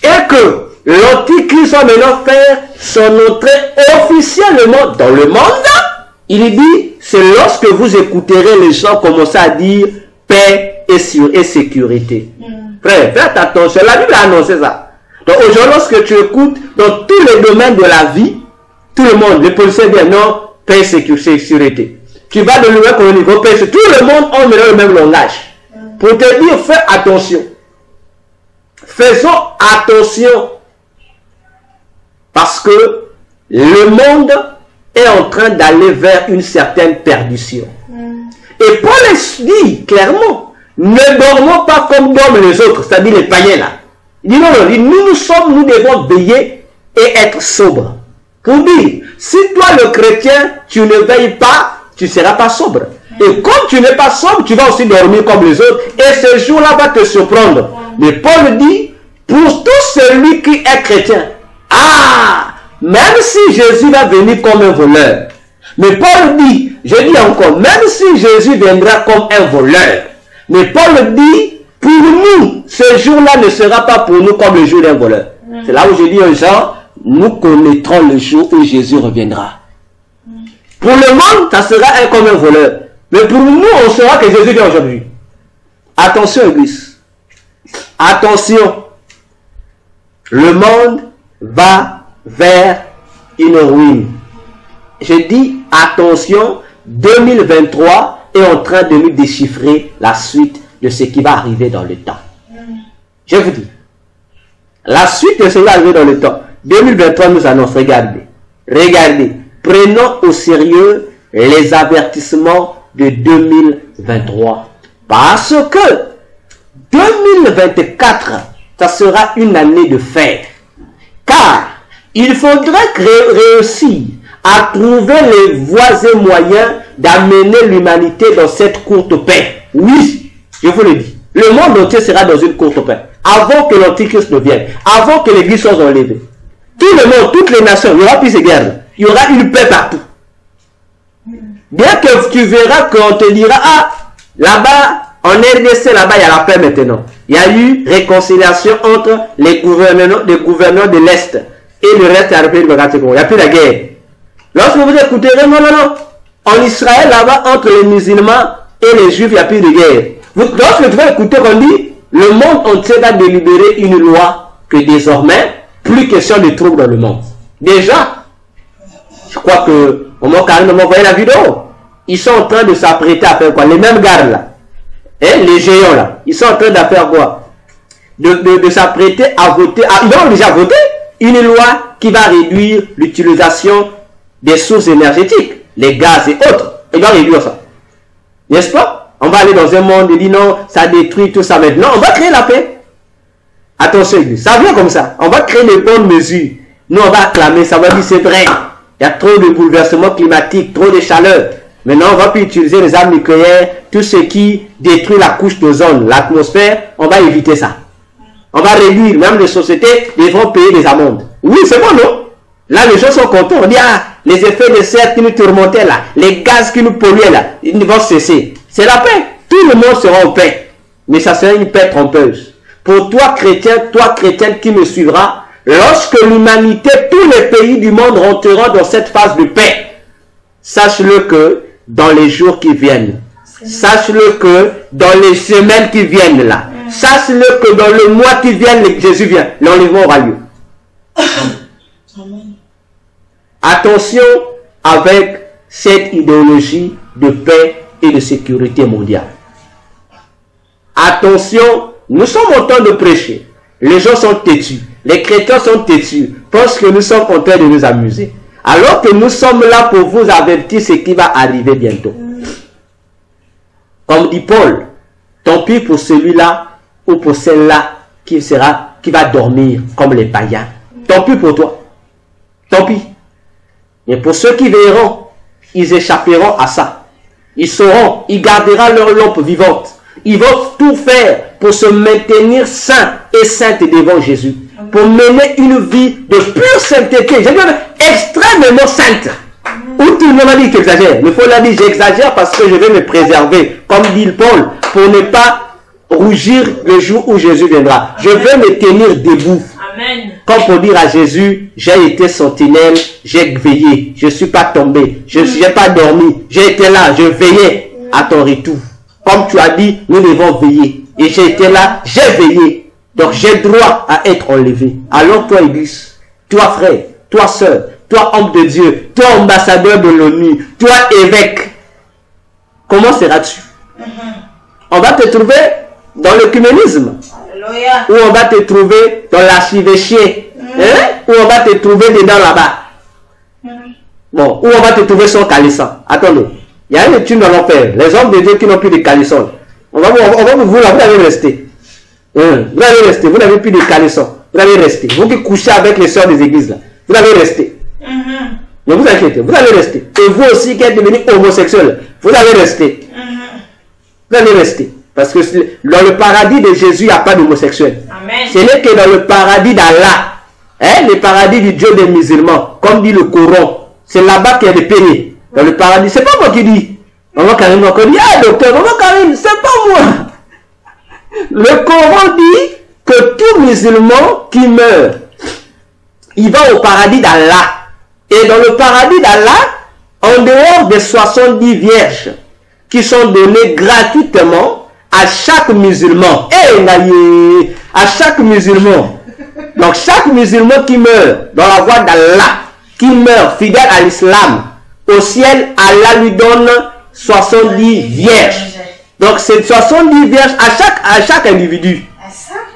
et que l'Antichrist va maintenant faire son entrée officiellement dans le monde. Il dit, c'est lorsque vous écouterez les gens commencer à dire paix et sécurité. Frère, faites attention, la Bible a annoncé ça. Donc aujourd'hui, lorsque tu écoutes dans tous les domaines de la vie, tout le monde, les policiers disent non, paix et sécurité. Tu vas de l'humain au niveau paix, tout le monde a le même langage. Pour te dire, fais attention. Faisons attention. Parce que le monde est en train d'aller vers une certaine perdition. Et Paul dit clairement, ne dormons pas comme dorment les autres, c'est-à-dire les païens là. Il dit non, nous devons veiller et être sobres. Pour dire, si toi le chrétien, tu ne veilles pas, tu ne seras pas sobre. Et comme tu n'es pas sobre, tu vas aussi dormir comme les autres. Et ce jour-là va te surprendre. Mais Paul dit, pour tout celui qui est chrétien, même si Jésus va venir comme un voleur. Mais Paul dit, je dis encore, même si Jésus viendra comme un voleur. Mais Paul dit, pour nous, ce jour-là ne sera pas pour nous comme le jour d'un voleur. C'est là où je dis aux gens, nous connaîtrons le jour où Jésus reviendra. Pour le monde, ça sera comme un voleur. Mais pour nous, on saura que Jésus vient aujourd'hui. Attention, Église. Attention. Le monde va vers une ruine. Je dis attention, 2023 est en train de nous déchiffrer la suite de ce qui va arriver dans le temps. Je vous dis, la suite de ce qui va arriver dans le temps. 2023 nous annonce, regardez, prenons au sérieux les avertissements de 2023. Parce que 2024, ça sera une année de fer. Car il faudrait réussir à trouver les voies et moyens d'amener l'humanité dans cette courte paix. Oui, je vous le dis. Le monde entier sera dans une courte paix. Avant que l'Antichrist ne vienne. Avant que l'Église soit enlevée. Tout le monde, toutes les nations, il n'y aura plus de guerre. Il y aura une paix partout. Bien que tu verras qu'on te dira, là-bas, en RDC, là-bas, il y a la paix maintenant. Il y a eu réconciliation entre les gouverneurs de l'Est et le reste de la République démocratique. Il n'y a plus de guerre. Lorsque vous écouterez, non. En Israël, là-bas, entre les musulmans et les juifs, il n'y a plus de guerre. Lorsque tu vas écouter qu'on dit, le monde entier va délibérer une loi que désormais, plus question de troubles dans le monde. Déjà, je crois que, au moment où m'a envoyé la vidéo, ils sont en train de s'apprêter à faire quoi? Les mêmes gardes là, les géants là, ils sont en train de faire quoi? De s'apprêter à voter, ils ont déjà voté une loi qui va réduire l'utilisation des sources énergétiques, les gaz et autres. Ils vont réduire ça. N'est-ce pas? On va aller dans un monde et dire non, ça détruit tout ça maintenant. On va créer la paix. Attention, ça vient comme ça. On va créer les bonnes mesures. Nous, on va acclamer, ça va dire c'est vrai. Il y a trop de bouleversements climatiques, trop de chaleur. Maintenant, on va plus utiliser les armes nucléaires, tout ce qui détruit la couche d'ozone, l'atmosphère, on va éviter ça. On va réduire, même les sociétés devront payer des amendes. Oui, c'est bon, non? Là, les gens sont contents. On dit, les effets de serre qui nous tourmentaient là, les gaz qui nous polluaient là, ils vont cesser. C'est la paix. Tout le monde sera en paix. Mais ça sera une paix trompeuse. Pour toi, chrétienne qui me suivra, lorsque l'humanité, tous les pays du monde rentreront dans cette phase de paix, sache-le que dans les jours qui viennent, sache-le que dans les semaines qui viennent là, Sache-le que dans le mois qui vient, Jésus vient. L'enlèvement aura lieu. Attention avec cette idéologie de paix et de sécurité mondiale. Attention, nous sommes en train de prêcher. Les gens sont têtus. Les chrétiens sont têtus. Pensent que nous sommes en train de nous amuser. Alors que nous sommes là pour vous avertir ce qui va arriver bientôt. Comme dit Paul, tant pis pour celui-là ou pour celle-là qui va dormir comme les païens. Tant pis pour toi. Tant pis. Mais pour ceux qui verront, ils échapperont à ça. Ils sauront, ils garderont leur lampe vivante. Ils vont tout faire pour se maintenir saints et saintes devant Jésus. Pour mener une vie de pure sainteté. J'ai dit extrêmement sainte. Ou tout le monde a dit qu'il exagère. Mais il faut la dire, j'exagère parce que je vais me préserver. Comme dit Paul, pour ne pas rougir le jour où Jésus viendra. Je veux me tenir debout. Amen. Comme pour dire à Jésus, j'ai été sentinelle, j'ai veillé, je ne suis pas tombé, je n'ai pas dormi, j'ai été là, je veillais à ton retour. Comme tu as dit, nous devons veiller. Et j'ai été là, j'ai veillé. Donc j'ai droit à être enlevé. Alors toi, Église, toi frère, toi sœur, toi homme de Dieu, toi ambassadeur de l'ONU, toi évêque, comment seras-tu? On va te trouver dans l'œcuménisme. Ou on va te trouver dans l'archivêché. Ou on va te trouver dedans là-bas. Bon, ou on va te trouver sans calisson. Attendez, il y a une étude dans l'enfer. Les hommes de Dieu qui n'ont plus de calisson. Vous allez rester. Vous allez rester. Vous n'avez plus de calisson. Vous allez rester. Vous qui couchez avec les sœurs des églises là. Vous allez rester. Ne vous inquiétez, vous allez rester. Et vous aussi qui êtes devenu homosexuel, vous allez rester. Vous allez rester. Parce que dans le paradis de Jésus, il n'y a pas d'homosexuel. Ce n'est que dans le paradis d'Allah. Le paradis du Dieu des musulmans. Comme dit le Coran. C'est là-bas qu'il y a des pénés. Dans le paradis. C'est pas moi qui dis. Maman Karine m'a dit, ah docteur, maman Karine, c'est pas moi. Le Coran dit que tout musulman qui meurt, il va au paradis d'Allah. Et dans le paradis d'Allah, en dehors des 70 vierges qui sont données gratuitement à chaque musulman. À chaque musulman. Donc chaque musulman qui meurt dans la voie d'Allah, qui meurt fidèle à l'islam, au ciel, Allah lui donne 70 vierges. Donc c'est 70 vierges à chaque individu.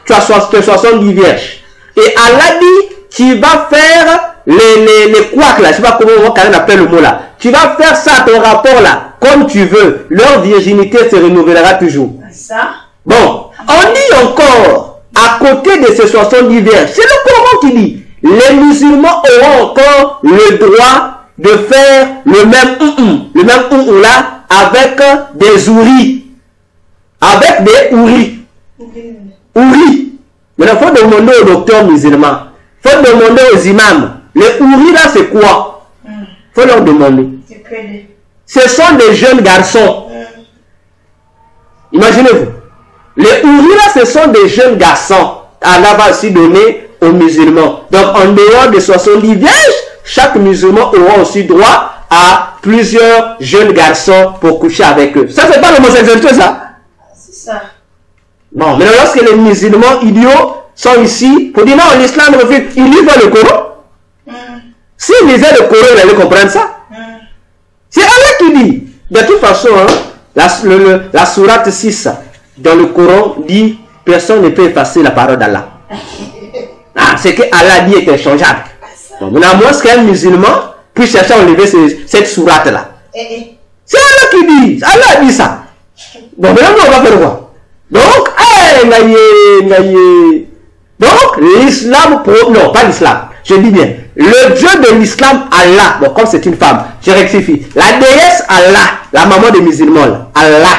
Tu as 70 vierges. Et Allah dit, tu vas faire les couacs là, je sais pas comment on appelle le mot là. Tu vas faire ça, ton rapport là, comme tu veux. Leur virginité se renouvellera toujours. Bon, on dit encore, à côté de ces 70 vierges, c'est le Coran qui dit, les musulmans auront encore le droit de faire le même là, avec des ouris. Avec des ouris. Ouris. Mais il faut demander aux docteurs musulmans. Il faut demander aux imams. Les ouris là, c'est quoi? Il faut leur demander. Ce sont des jeunes garçons. Imaginez-vous. Les ouris là, ce sont des jeunes garçons. Allah va aussi donner aux musulmans. Donc, en dehors des 70 vierges, chaque musulman aura aussi droit à plusieurs jeunes garçons pour coucher avec eux. Ça, c'est pas l'homosexualité, ça? C'est ça. Bon, mais lorsque les musulmans idiots sont ici, pour dire non, l'islam refuse, ils lisent le Coran. S'ils lisaient le Coran, ils allaient comprendre ça. C'est Allah qui dit. De toute façon, hein, la sourate 6 dans le Coran dit personne ne peut effacer la parole d'Allah. C'est que Allah dit est inchangeable. Bon, mais à moins qu'un musulman puisse chercher à enlever cette sourate là. C'est Allah qui dit. Allah dit ça. Bon, maintenant on va faire quoi? Donc, donc l'islam, non pas l'islam, je dis bien, le Dieu de l'islam, Allah, bon comme c'est une femme, je rectifie, la déesse Allah, la maman des musulmans, là, Allah,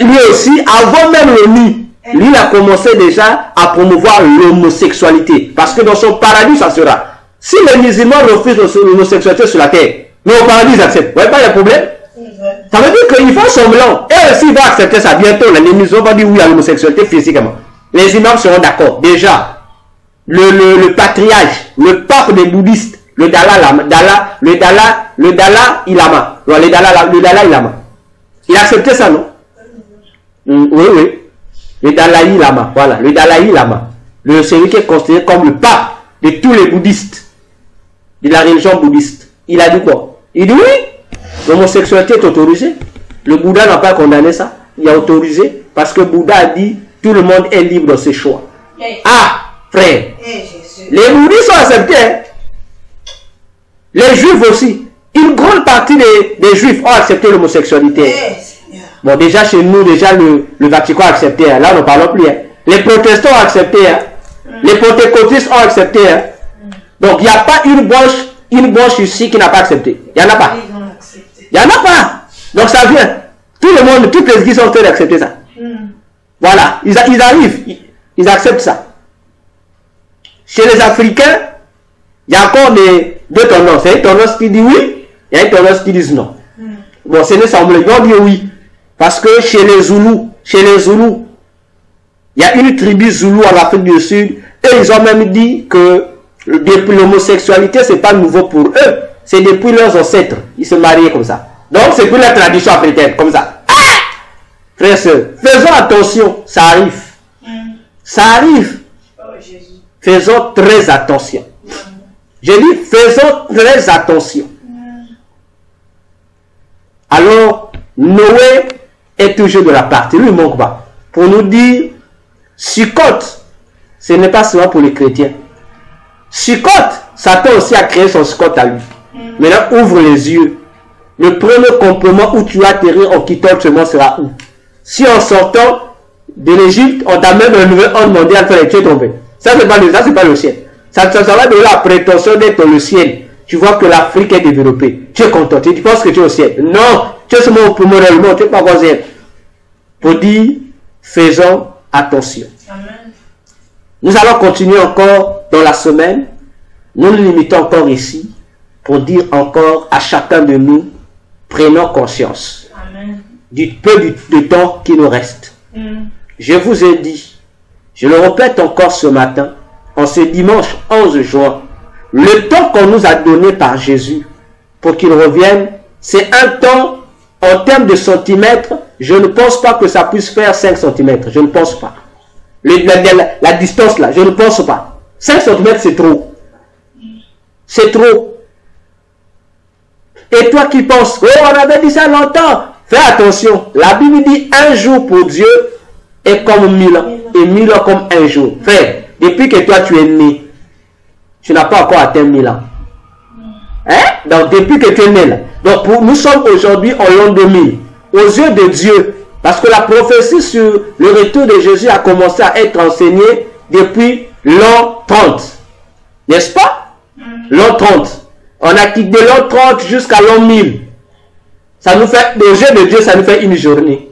lui aussi, avant même l'ONU, lui il a commencé déjà à promouvoir l'homosexualité, parce que dans son paradis ça sera, si les musulmans refusent l'homosexualité sur la terre, mais au paradis ils acceptent, vous voyez pas le problème? Ça veut dire qu'ils font semblant. Et s'ils vont accepter ça bientôt, les musulmans vont dire oui à l'homosexualité physiquement. Les imams seront d'accord. Déjà, le patriarche, le pape des bouddhistes, le Dalai Lama, le Dalai Lama. Il a accepté ça, non? Oui. le Dalai Lama, voilà, le Dalai Lama, celui qui est considéré comme le pape de tous les bouddhistes, de la religion bouddhiste, il a dit quoi? Il dit oui, l'homosexualité est autorisée. Le Bouddha n'a pas condamné ça, il a autorisé, parce que Bouddha a dit, tout le monde est libre de ses choix. Ah, frère, les bouddhistes sont acceptés, hein? Les juifs aussi. Une grande partie des juifs ont accepté l'homosexualité. Bon, déjà chez nous, déjà le Vatican a accepté. Hein. Là, on ne parle plus. Hein. Les protestants ont accepté. Hein. Les pentecôtistes ont accepté. Hein. Donc, il n'y a pas une branche ici qui n'a pas accepté. Il n'y en a pas. Il n'y en a pas. Donc, ça vient. Tout le monde, toutes les églises ont fait d'accepter ça. Voilà. Ils arrivent. Ils acceptent ça. Chez les Africains, il y a encore deux tendances. Il y a une tendance qui dit oui, il y a une tendance qui dit non. Bon, ce ne semble, ils vont dire oui. Parce que chez les Zoulous, il y a une tribu Zoulou en Afrique du Sud, et ils ont même dit que depuis l'homosexualité, c'est pas nouveau pour eux. C'est depuis leurs ancêtres. Ils se mariaient comme ça. Donc, c'est pour la tradition africaine, comme ça. Ah! Frères et sœurs, faisons attention, ça arrive. Ça arrive. Faisons très attention. J'ai dit, faisons très attention. Alors, Noé est toujours de la partie, lui il ne manque pas. Pour nous dire, Sukkot, ce n'est pas seulement pour les chrétiens. Sukkot, Satan aussi a créé son Sukkot à lui. Maintenant, ouvre les yeux. Le premier complément où tu atterris en quittant le chemin sera où? Si en sortant de l'Égypte, on t'a même un nouvel ordre mondial, tu es tombé. Ça, c'est pas le ciel. Ça va donner la prétention d'être le ciel. Tu vois que l'Afrique est développée. Tu es content. Tu penses que tu es au ciel. Non, tu es seulement au poumon réellement. Tu n'es pas au ciel. Pour dire, faisons attention. Amen. Nous allons continuer encore dans la semaine. Nous nous limitons encore ici pour dire encore à chacun de nous, prenons conscience. Amen. Du peu de temps qui nous reste. Je vous ai dit, je le répète encore ce matin, en ce dimanche 11 juin, le temps qu'on nous a donné par Jésus pour qu'il revienne, c'est un temps, en termes de centimètres, je ne pense pas que ça puisse faire 5 cm. Je ne pense pas. La distance là, je ne pense pas. 5 cm, c'est trop. C'est trop. Et toi qui penses, oh, on avait dit ça longtemps. Fais attention. La Bible dit un jour pour Dieu est comme 1000 ans. Et 1000 ans comme un jour. Frère, depuis que toi tu es né, tu n'as pas encore atteint 1000 ans. Hein? Donc depuis que tu es né là. Donc nous sommes aujourd'hui en l'an 2000. Aux yeux de Dieu. Parce que la prophétie sur le retour de Jésus a commencé à être enseignée depuis l'an 30. N'est-ce pas? L'an 30. On a quitté l'an 30 jusqu'à l'an 1000. Ça nous fait, aux yeux de Dieu, ça nous fait une journée.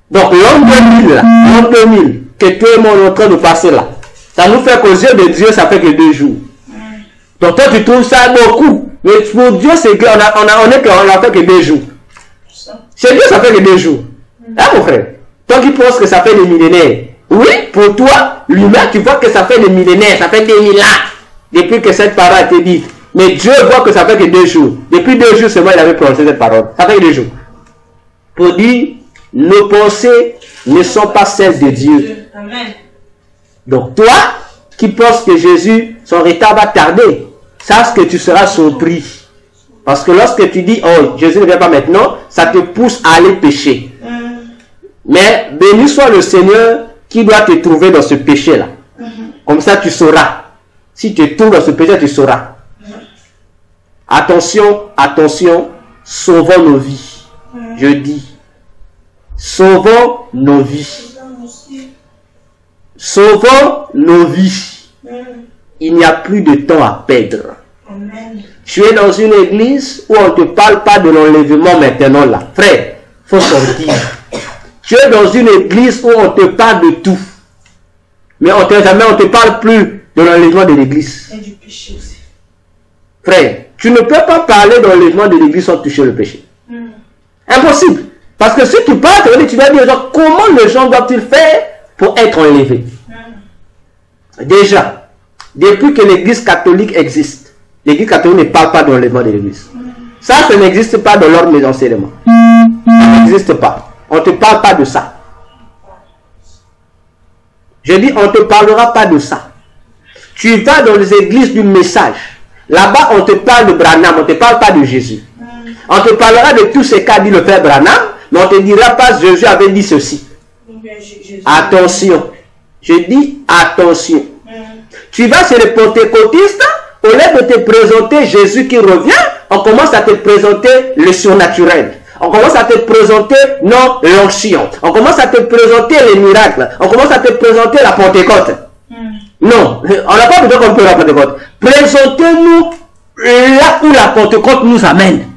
Donc l'an 2000 là, l'an 2000, que tout le monde est en train de passer là, ça nous fait qu'aux yeux de Dieu, ça fait que 2 jours. Donc toi tu trouves ça beaucoup. Mais pour Dieu, c'est qu'on a fait que 2 jours. Chez Dieu, ça fait que 2 jours. Hein, mon frère? Toi qui penses que ça fait des millénaires. Oui, pour toi, l'humain, tu vois que ça fait des millénaires, ça fait des 1000 ans. Depuis que cette parole a été dite. Mais Dieu voit que ça fait que 2 jours. Depuis 2 jours seulement, il avait prononcé cette parole. Ça fait que 2 jours. Pour dire, nos pensées ne sont pas celles de Dieu. Amen. Donc toi, qui penses que Jésus, son retard va tarder, sache que tu seras surpris. Parce que lorsque tu dis, oh, Jésus ne vient pas maintenant, ça te pousse à aller pécher. Mais béni soit le Seigneur qui doit te trouver dans ce péché-là. Comme ça, tu sauras. Si tu te trouves dans ce péché, tu sauras. Attention, attention, sauvons nos vies. Je dis, sauvons nos vies. Sauvons nos vies. Il n'y a plus de temps à perdre. Tu es dans une église où on ne te parle pas de l'enlèvement maintenant là. Frère, il faut sortir. Tu es dans une église où on te parle de tout. Mais on ne te parle plus de l'enlèvement de l'église. Et du péché aussi. Frère, tu ne peux pas parler de l'enlèvement de l'église sans toucher le péché. Impossible. Parce que si tu parles, tu vas dire genre, comment les gens doivent-ils faire pour être enlevés? Déjà, depuis que l'église catholique existe, l'église catholique ne parle pas de l'enlèvement de l'église. Ça n'existe pas dans l'ordre des enseignements. Ça n'existe pas. On ne te parle pas de ça. Je dis, on ne te parlera pas de ça. Tu vas dans les églises du message. Là-bas, on te parle de Branham, on ne te parle pas de Jésus. On te parlera de tout ce qu'a dit le Père Branham, mais on ne te dira pas Jésus avait dit ceci. Attention. Je dis attention. Tu vas chez les pentecôtistes, au lieu de te présenter Jésus qui revient, on commence à te présenter le surnaturel. On commence à te présenter non l'onction. On commence à te présenter les miracles. On commence à te présenter la Pentecôte. Non, on n'a pas besoin qu'on peut la Pentecôte. Présentez-nous là où la Pentecôte nous amène.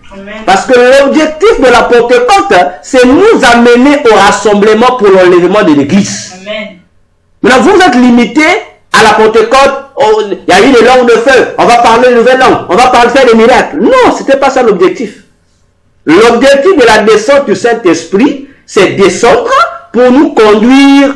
Parce que l'objectif de la Pentecôte, c'est nous amener au rassemblement pour l'enlèvement de l'Église. Maintenant, vous êtes limité à la Pentecôte. Oh, il y a eu des langues de feu. On va parler de nouvelles langues. On va faire des miracles. Non, ce n'était pas ça l'objectif. L'objectif de la descente du Saint-Esprit, c'est descendre pour nous conduire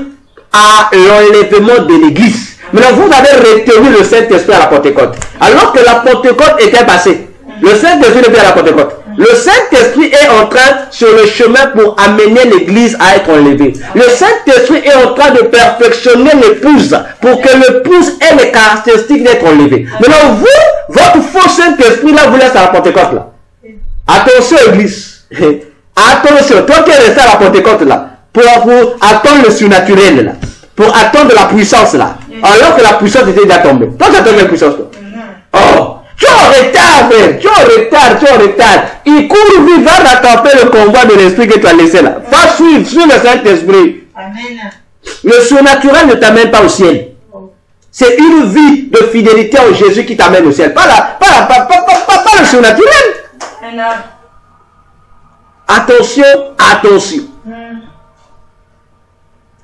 à l'enlèvement de l'Église. Maintenant, vous avez retenu le Saint-Esprit à la Pentecôte. Alors que la Pentecôte était passée. Le Saint-Esprit n'est plus à la Pentecôte. Le Saint-Esprit est en train sur le chemin pour amener l'Église à être enlevée. Le Saint-Esprit est en train de perfectionner l'épouse pour que l'épouse ait les caractéristiques d'être enlevée. Maintenant, vous, votre faux Saint-Esprit, là, vous laissez à la Pentecôte, là. Attention, Église. Attention, toi qui es resté à la Pentecôte, là, pour attendre le surnaturel, là, pour attendre la puissance, là, alors que la puissance était déjà tombée. Toi, tu as tombé la puissance, toi. Oh! Tu es en retard, frère. Tu es en retard. Il court vite, va rattraper le convoi de l'esprit que tu as laissé là. Va suivre le Saint-Esprit. Le surnaturel ne t'amène pas au ciel. C'est une vie de fidélité en Jésus qui t'amène au ciel. Pas le surnaturel. Attention, attention.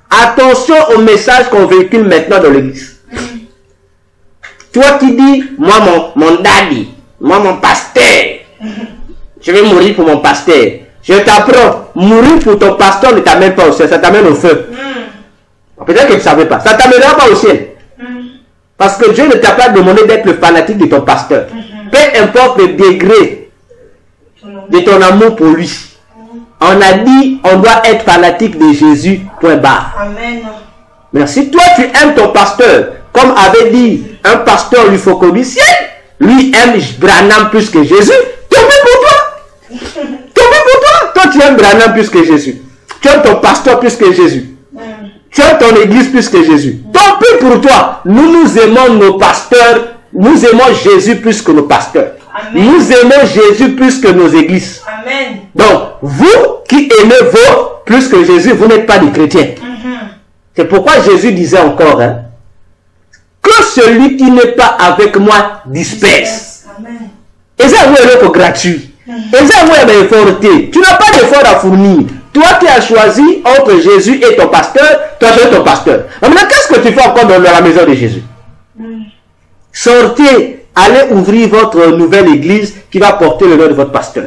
Attention au message qu'on véhicule maintenant dans l'église. Toi qui dis, moi mon daddy, moi mon pasteur, je vais mourir pour mon pasteur. Je t'apprends, mourir pour ton pasteur ne t'amène pas au ciel, ça t'amène au feu. Peut-être que tu ne savais pas, ça ne t'amènera pas au ciel. Parce que Dieu ne t'a pas demandé d'être le fanatique de ton pasteur. Peu importe le degré de ton amour pour lui. On a dit, on doit être fanatique de Jésus, point barre. Amen. Mais si toi tu aimes ton pasteur, comme avait dit un pasteur lufocomicien, lui aime Branham plus que Jésus, tant pis pour toi. Tant pis pour toi. Toi tu aimes Branham plus que Jésus. Tu aimes ton pasteur plus que Jésus. Tu aimes ton église plus que Jésus. Tant pis pour toi. Nous aimons nos pasteurs. Nous aimons Jésus plus que nos pasteurs. Amen. Nous aimons Jésus plus que nos églises. Amen. Donc, vous qui aimez vous plus que Jésus, vous n'êtes pas des chrétiens. C'est pourquoi Jésus disait encore, hein, que celui qui n'est pas avec moi disperse. Et ça, vous est le gratuit. Et ça, vous est efforté. Tu n'as pas d'effort à fournir. Toi qui as choisi entre Jésus et ton pasteur, toi tu es ton pasteur. Maintenant, qu'est-ce que tu fais encore dans la maison de Jésus? Sortez, allez ouvrir votre nouvelle église qui va porter le nom de votre pasteur.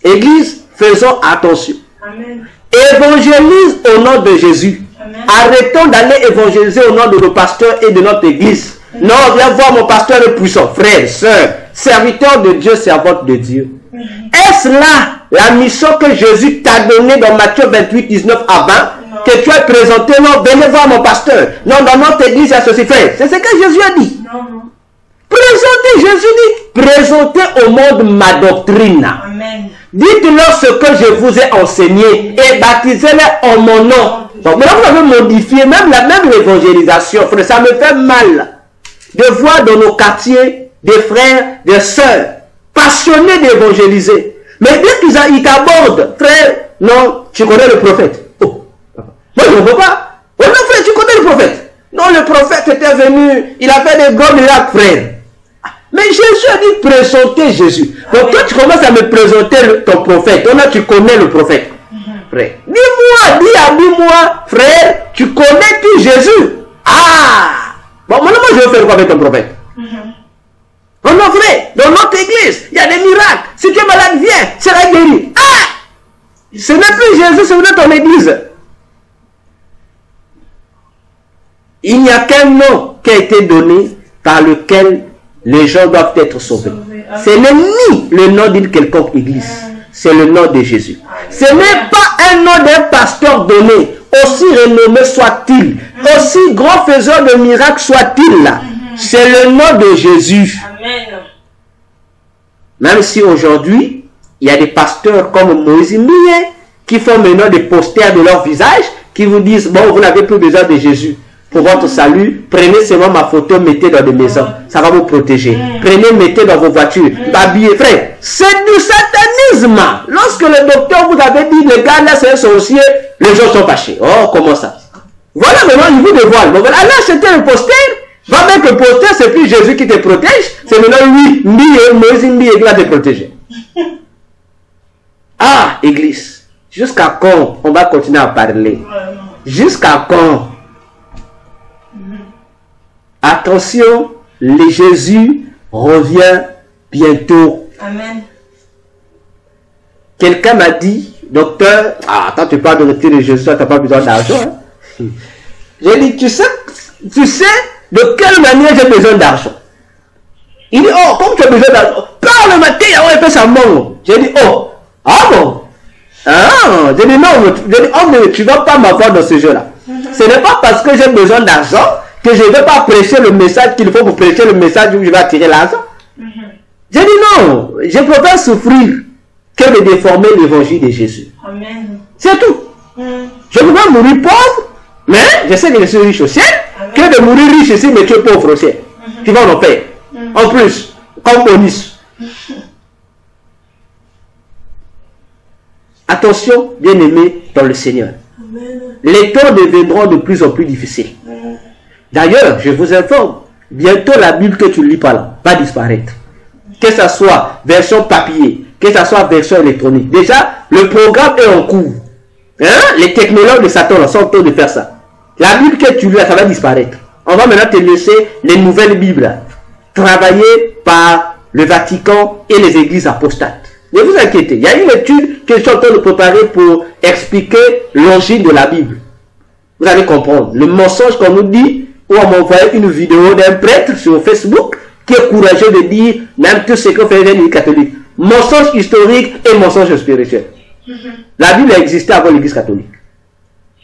Église, faisons attention. Amen. Évangélise au nom de Jésus. Amen. Arrêtons d'aller évangéliser au nom de nos pasteurs et de notre église. Amen. Non, viens voir mon pasteur le puissant. Frère, soeur, serviteur de Dieu, servante de Dieu. Est-ce là la mission que Jésus t'a donnée dans Matthieu 28, 19 à 20? Que tu as présenté? Non, venez voir mon pasteur. Non, dans notre église, il y a ceci fait. C'est ce que Jésus a dit. Non. Présentez, Jésus dit, présentez au monde ma doctrine. Amen. Dites-leur ce que je vous ai enseigné et baptisez-les en mon nom. Donc maintenant vous avez modifié même l'évangélisation. Frère, ça me fait mal de voir dans nos quartiers des frères, des sœurs passionnés d'évangéliser. Mais dès qu'ils t'abordent, frère, non, tu connais le prophète. Oh, moi je ne veux pas. Oh non frère, tu connais le prophète. Non, le prophète était venu, il a fait des grands miracles, frère. Mais Jésus a dit présenter Jésus. Donc toi tu commences à me présenter ton prophète. Donc là tu connais le prophète. Frère, dis-moi, frère, tu connais tout Jésus? Ah! Bon, maintenant moi je vais faire quoi avec ton prophète? Oh non frère, dans notre église, il y a des miracles. Si tu es malade, viens, sera guéri. Ah! Ce n'est plus Jésus, c'est ton église. Il n'y a qu'un nom qui a été donné par lequel les gens doivent être sauvés. Ce n'est ni le nom d'une quelconque église. C'est le nom de Jésus. Ce n'est pas un nom d'un pasteur donné aussi renommé soit-il, aussi grand faiseur de miracles soit-il, c'est le nom de Jésus. Amen. Même si aujourd'hui, il y a des pasteurs comme Moïse Mbiye qui font maintenant des posters de leur visage, qui vous disent, bon, vous n'avez plus besoin de Jésus. Pour votre salut, prenez seulement ma photo, mettez dans des maisons. Ça va vous protéger. Prenez, mettez dans vos voitures. Habillez, frère. C'est du satanisme. Lorsque le docteur vous avait dit, le gars là, c'est un sorcier, les gens sont fâchés. Oh, comment ça? Voilà, maintenant, il vous dévoile. Donc, allez acheter le poster. Va mettre le poster, c'est plus Jésus qui te protège. C'est maintenant lui, Moïse Mbiye, qui va te protéger. Ah, Église. Jusqu'à quand on va continuer à parler? Jusqu'à quand? Attention, le Jésus revient bientôt. Amen. Quelqu'un m'a dit, docteur, attends, tu parles de retirer Jésus, tu n'as pas besoin d'argent. Hein? J'ai dit, tu sais de quelle manière j'ai besoin d'argent? Il dit, oh, comme tu as besoin d'argent, parle le matin, il fait sa mort. J'ai dit, oh, ah bon? Ah, j'ai dit, non, oh, mais tu ne vas pas m'avoir dans ce jeu-là. Ce n'est pas parce que j'ai besoin d'argent que je ne vais pas prêcher le message qu'il faut pour prêcher le message où je vais attirer l'argent. J'ai dit non, je préfère souffrir que de déformer l'évangile de Jésus. Amen. C'est tout. Je préfère mourir pauvre, mais je sais que je suis riche au ciel, que de mourir riche ici, mais tu es pauvre au ciel. Tu vas en payer. En plus, comme bonus. Attention, bien-aimés dans le Seigneur. Les temps deviendront de plus en plus difficiles. D'ailleurs, je vous informe, bientôt la Bible que tu ne lis pas là va disparaître. Que ce soit version papier, que ce soit version électronique. Déjà, le programme est en cours. Hein? Les technologues de Satan là, sont en train de faire ça. La Bible que tu lis là, ça va disparaître. On va maintenant te laisser les nouvelles Bibles travaillées par le Vatican et les églises apostates. Ne vous inquiétez, il y a une étude que je suis en train de préparer pour expliquer l'origine de la Bible. Vous allez comprendre. Le mensonge qu'on nous dit, où on m'a envoyé une vidéo d'un prêtre sur Facebook qui est courageux de dire même tout ce que fait l'Église catholique. Mensonge historique et mensonge spirituel. La Bible a existé avant l'Église catholique.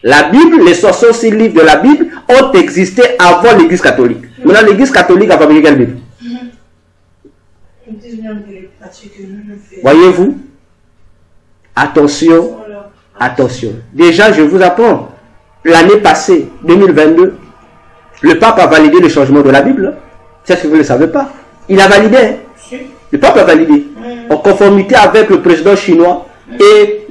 La Bible, les 66 livres de la Bible ont existé avant l'Église catholique. Maintenant, l'Église catholique a fabriqué quelle Bible? Voyez-vous? Attention, attention. Déjà, je vous apprends. L'année passée, 2022, le pape a validé le changement de la Bible. C'est ce que vous ne le savez pas. Il a validé. Hein? Le pape a validé. En conformité avec le président chinois et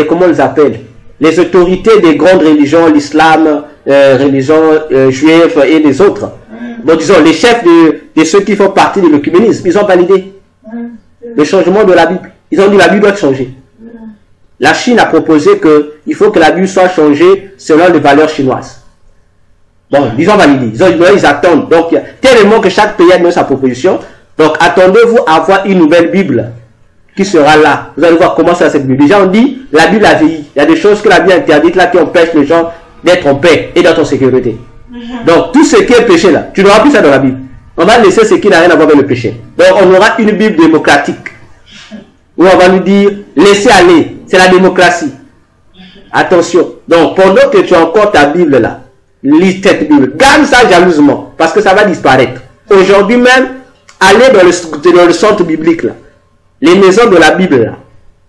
comment on les appelle? Les autorités des grandes religions, l'islam, religion juive et les autres. Bon, disons, les chefs de ceux qui font partie de l'œcuménisme, ils ont validé le changement de la Bible. Ils ont dit la Bible doit changer. La Chine a proposé qu'il faut que la Bible soit changée selon les valeurs chinoises. Bon, ils ont validé. Ils attendent. Donc, tellement que chaque pays a donné sa proposition. Donc, attendez-vous à avoir une nouvelle Bible qui sera là. Vous allez voir comment c'est cette Bible. Déjà, on dit, la Bible a vieilli. Il y a des choses que la Bible interdite là qui empêchent les gens d'être en paix et d'être en sécurité. Donc, tout ce qui est péché là, tu n'auras plus ça dans la Bible. On va laisser ce qui n'a rien à voir avec le péché. Donc, on aura une Bible démocratique. Où on va nous dire, laissez aller. C'est la démocratie. Attention. Donc, pendant que tu as encore ta Bible là, lis cette Bible. Garde ça jalousement. Parce que ça va disparaître. Aujourd'hui même, allez dans le centre biblique là. Les maisons de la Bible là.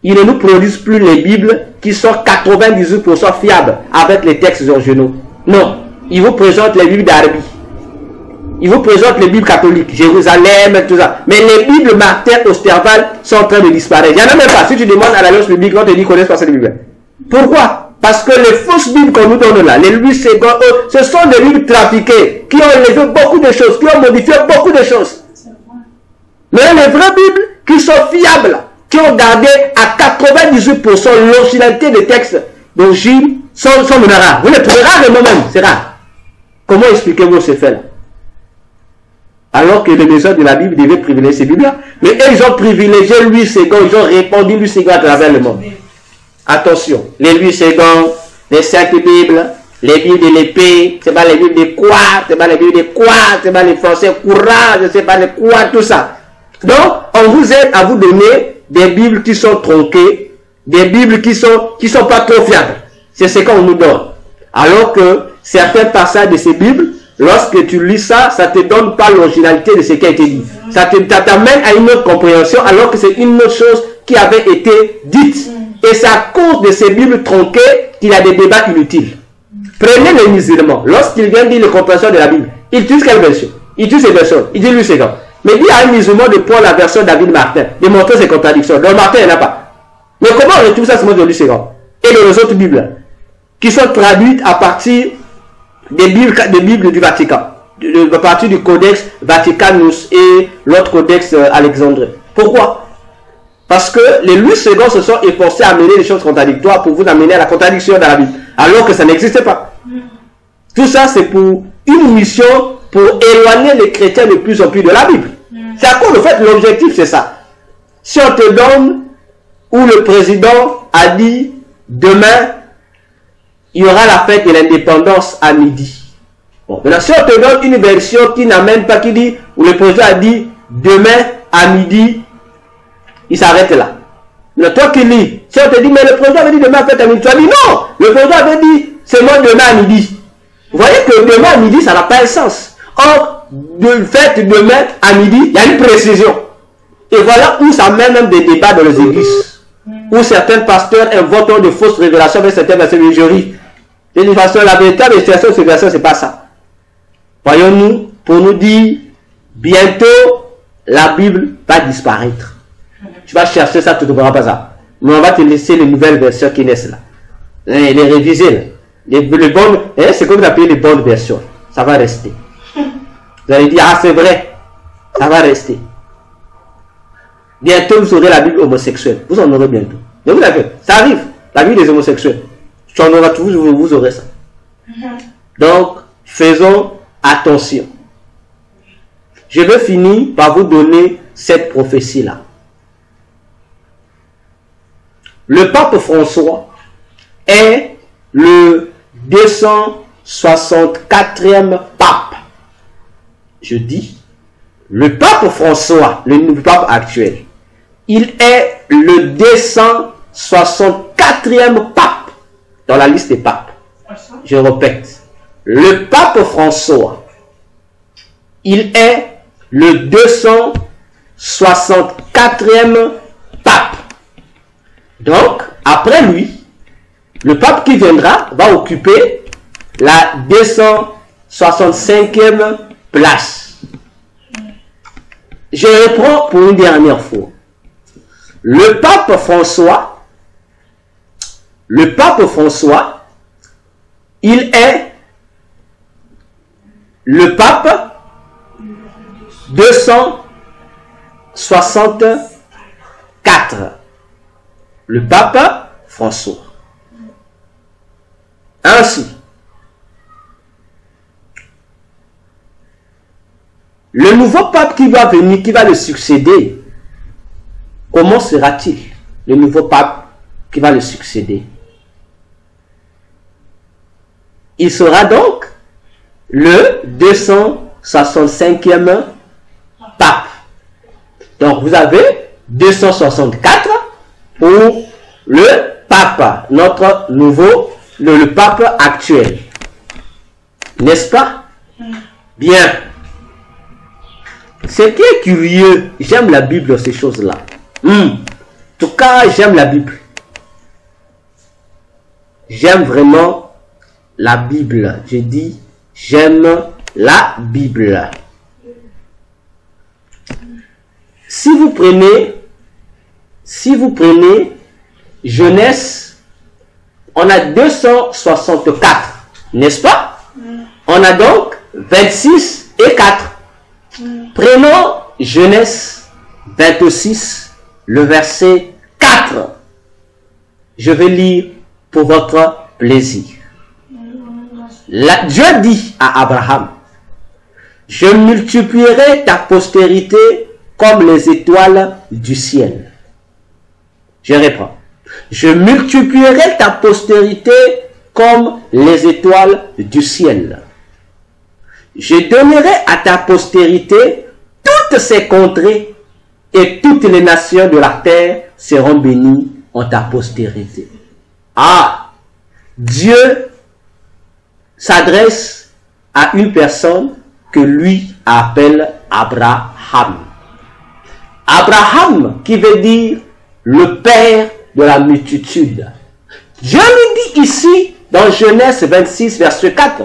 Ils ne nous produisent plus les Bibles qui sont 98% fiables avec les textes originaux. Non. Ils vous présentent les Bibles d'Arabie. Ils vous présentent les Bibles catholiques. Jérusalem, tout ça. Mais les Bibles Martin Osterval sont en train de disparaître. Il n'y en a même pas. Si tu demandes à l'Alliance publique, on te dit qu'ils ne connaissent pas cette Bible. Pourquoi? Parce que les fausses Bibles qu'on nous donne là, les Louis II, ce sont des Bibles trafiquées qui ont enlevé beaucoup de choses, qui ont modifié beaucoup de choses. Mais les vraies Bibles qui sont fiables, qui ont gardé à 98% l'originalité des textes d'origine, sont rares. Vous les trouvez rarement même, c'est rare. Comment expliquez-vous ce fait-là? Alors que les maisons de la Bible devaient privilégier ces Bibles-là. Mais eux, ils ont privilégié Louis II, ils ont répandu Louis II à travers le monde. Attention, les Louis II, les Saintes Bibles, les Bibles de l'épée, c'est pas les Bibles de quoi, c'est pas les Bibles de quoi, c'est pas les Français courage, je sais pas les quoi, tout ça. Donc, on vous aide à vous donner des Bibles qui sont tronquées, des Bibles qui sont pas trop fiables. C'est ce qu'on nous donne. Alors que certains passages de ces Bibles, lorsque tu lis ça, ça ne te donne pas l'originalité de ce qui a été dit. Ça t'amène à une autre compréhension alors que c'est une autre chose qui avait été dite. Et c'est à cause de ces Bibles tronquées qu'il y a des débats inutiles. Prenez les musulmans. Lorsqu'ils viennent dire les compréhensions de la Bible, ils utilisent quelle version? Ils utilisent ces versions. Ils disent lui c'est quand. Mais dis à un musulman de prendre la version de David Martin, de montrer ses contradictions. Dans Martin, il n'y en a pas. Mais comment on retrouve ça seulement de lui c'est quand? Et dans les autres Bibles qui sont traduites à partir des Bibles du Vatican, à partir du Codex Vaticanus et l'autre Codex Alexandrin. Pourquoi? Parce que les Louis II se sont efforcés à amener des choses contradictoires pour vous amener à la contradiction dans la Bible, alors que ça n'existait pas. Tout ça, c'est pour une mission, pour éloigner les chrétiens de plus en plus de la Bible. C'est à cause de fait, l'objectif, c'est ça. Si on te donne où le président a dit demain, il y aura la fête de l'indépendance à midi. Bon, maintenant, si on te donne une version qui n'amène pas, qui dit, où le président a dit demain à midi, il s'arrête là. Mais toi qui lis, si on te dit, mais le président avait dit demain à fête à midi, tu as dit non, le président avait dit seulement demain à midi. Vous voyez que demain à midi, ça n'a pas un sens. Or, de fait demain à midi, il y a une précision. Et voilà où ça mène même des débats dans les églises. Où certains pasteurs invoquent de fausses révélations avec certains versets de jury. De toute façon, la véritable situation de ces versets, c'est pas ça. Voyons-nous, pour nous dire, bientôt, la Bible va disparaître. Tu vas chercher ça, tu ne trouveras pas ça. Mais on va te laisser les nouvelles versions qui naissent là. Les réviser là. Les bonnes, c'est comme vous appelez les bonnes versions. Ça va rester. Vous allez dire, ah c'est vrai. Ça va rester. Bientôt, vous aurez la Bible homosexuelle. Vous en aurez bientôt. Mais vous l'avez. Ça arrive. La Bible des homosexuels. Tu en auras toujours, vous aurez ça. Donc, faisons attention. Je vais finir par vous donner cette prophétie-là. Le pape François est le 264e pape. Je dis, le pape François, le nouveau pape actuel, il est le 264e pape dans la liste des papes. Je répète, le pape François, il est le 264e pape. Donc, après lui, le pape qui viendra va occuper la 265e place. Je reprends pour une dernière fois. Le pape François, il est le pape 264. Le pape François. Ainsi, le nouveau pape qui va venir, qui va le succéder, comment sera-t-il? Le nouveau pape qui va le succéder. Il sera donc le 265e pape. Donc vous avez 264 pour le pape, notre nouveau, le pape actuel. N'est-ce pas? Bien. Ce qui est curieux, j'aime la Bible, ces choses-là. En tout cas, j'aime la Bible. J'aime vraiment la Bible. Je dis, j'aime la Bible. Si vous prenez Genèse, on a 264, n'est-ce pas? On a donc 26 et 4. Prenons Genèse 26, le verset 4. Je vais lire pour votre plaisir. Dieu dit à Abraham, je multiplierai ta postérité comme les étoiles du ciel. Je reprends. Je multiplierai ta postérité comme les étoiles du ciel. Je donnerai à ta postérité toutes ces contrées et toutes les nations de la terre seront bénies en ta postérité. Ah, Dieu s'adresse à une personne que lui appelle Abraham. Abraham qui veut dire le père de la multitude. Dieu lui dit ici dans Genèse 26 verset 4,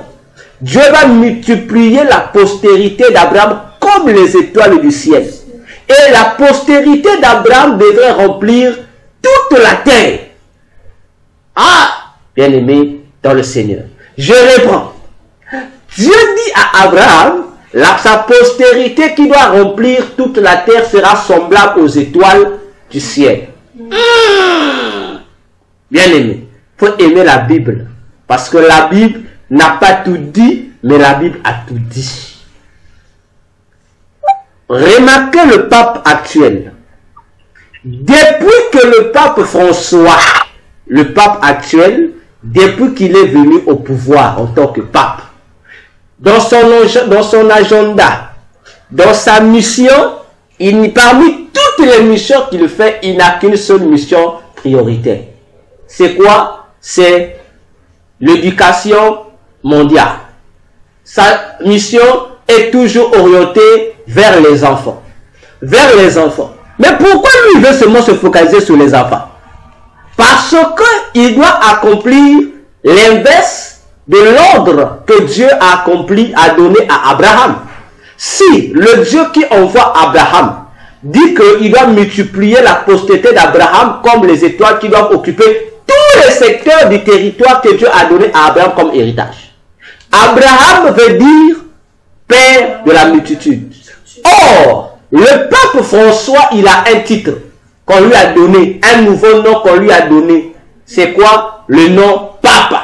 Dieu va multiplier la postérité d'Abraham comme les étoiles du ciel. Et la postérité d'Abraham devrait remplir toute la terre. Ah, bien-aimé dans le Seigneur. Je reprends. Dieu dit à Abraham, sa postérité qui doit remplir toute la terre sera semblable aux étoiles du ciel. Bien-aimé, il faut aimer la Bible. Parce que la Bible n'a pas tout dit, mais la Bible a tout dit. Remarquez le pape actuel. Depuis que le pape François, le pape actuel, depuis qu'il est venu au pouvoir en tant que pape, dans son agenda, dans sa mission, parmi toutes les missions qu'il fait, il n'a qu'une seule mission prioritaire. C'est quoi? C'est l'éducation mondiale. Sa mission est toujours orientée vers les enfants. Vers les enfants. Mais pourquoi lui veut seulement se focaliser sur les enfants? Parce qu'il doit accomplir l'inverse de l'ordre que Dieu a accompli, a donné à Abraham. Si le Dieu qui envoie Abraham dit qu'il doit multiplier la postérité d'Abraham comme les étoiles qui doivent occuper tous les secteurs du territoire que Dieu a donné à Abraham comme héritage. Abraham veut dire père de la multitude. Or, le pape François, il a un titre qu'on lui a donné, un nouveau nom qu'on lui a donné. C'est quoi? Le nom pape.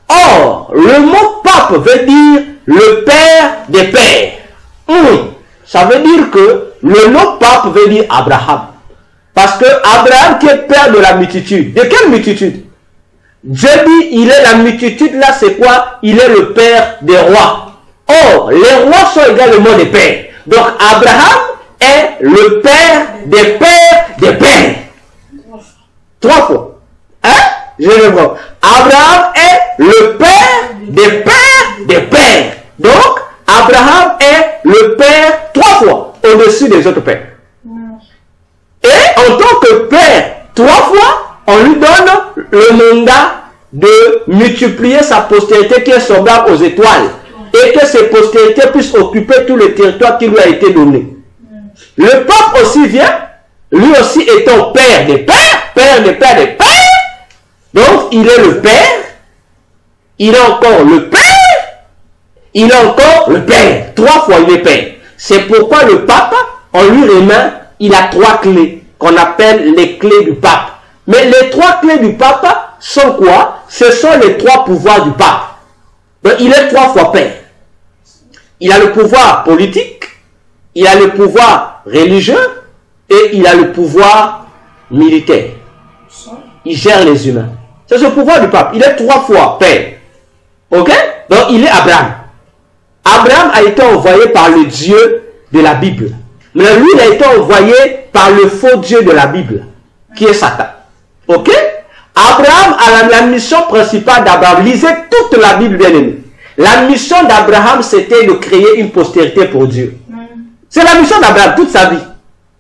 Or, le mot pape veut dire le père des pères. Ça veut dire que le nom pape veut dire Abraham. Parce que Abraham qui est père de la multitude. De quelle multitude? Dieu dit, il est la multitude, là c'est quoi? Il est le père des rois. Or, les rois sont également des pères. Donc, Abraham est le père des pères des pères. 3 fois. Hein? Je le vois. Abraham est le père des pères des pères. Donc, Abraham est le père 3 fois au-dessus des autres pères. Et en tant que père 3 fois, on lui donne le mandat de multiplier sa postérité qui est semblable aux étoiles. Et que ses postérités puissent occuper tout le territoire qui lui a été donné. Le pape aussi vient, lui aussi étant père des pères, père des pères des pères. Donc, il est le père, il est encore le père, il est encore le père. 3 fois il est père. C'est pourquoi le pape, on lui remet, il a 3 clés, qu'on appelle les clés du pape. Mais les 3 clés du pape sont quoi? Ce sont les 3 pouvoirs du pape. Donc, il est 3 fois père. Il a le pouvoir politique, il a le pouvoir religieux et il a le pouvoir militaire. Il gère les humains. C'est ce pouvoir du pape. Il est 3 fois père. Ok? Donc, il est Abraham. Abraham a été envoyé par le Dieu de la Bible. Mais lui, il a été envoyé par le faux Dieu de la Bible, qui est Satan. Ok? Abraham a la mission principale d'Abraham. Lisez toute la Bible, bien aimée. La mission d'Abraham, c'était de créer une postérité pour Dieu. C'est la mission d'Abraham toute sa vie.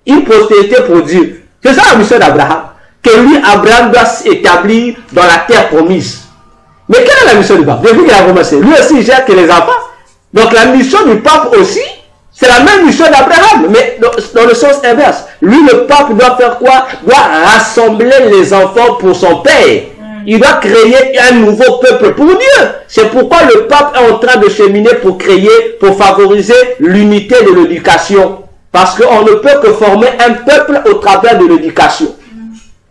Une postérité pour Dieu. C'est ça la mission d'Abraham. Que lui, Abraham, doit s'établir dans la terre promise. Mais quelle est la mission du pape? Depuis qu'il a commencé, lui aussi, il gère que les enfants. Donc la mission du pape aussi, c'est la même mission d'Abraham, mais dans le sens inverse. Lui, le pape, doit faire quoi? Doit rassembler les enfants pour son père. Il doit créer un nouveau peuple pour Dieu. C'est pourquoi le pape est en train de cheminer pour créer, pour favoriser l'unité de l'éducation. Parce qu'on ne peut que former un peuple au travers de l'éducation.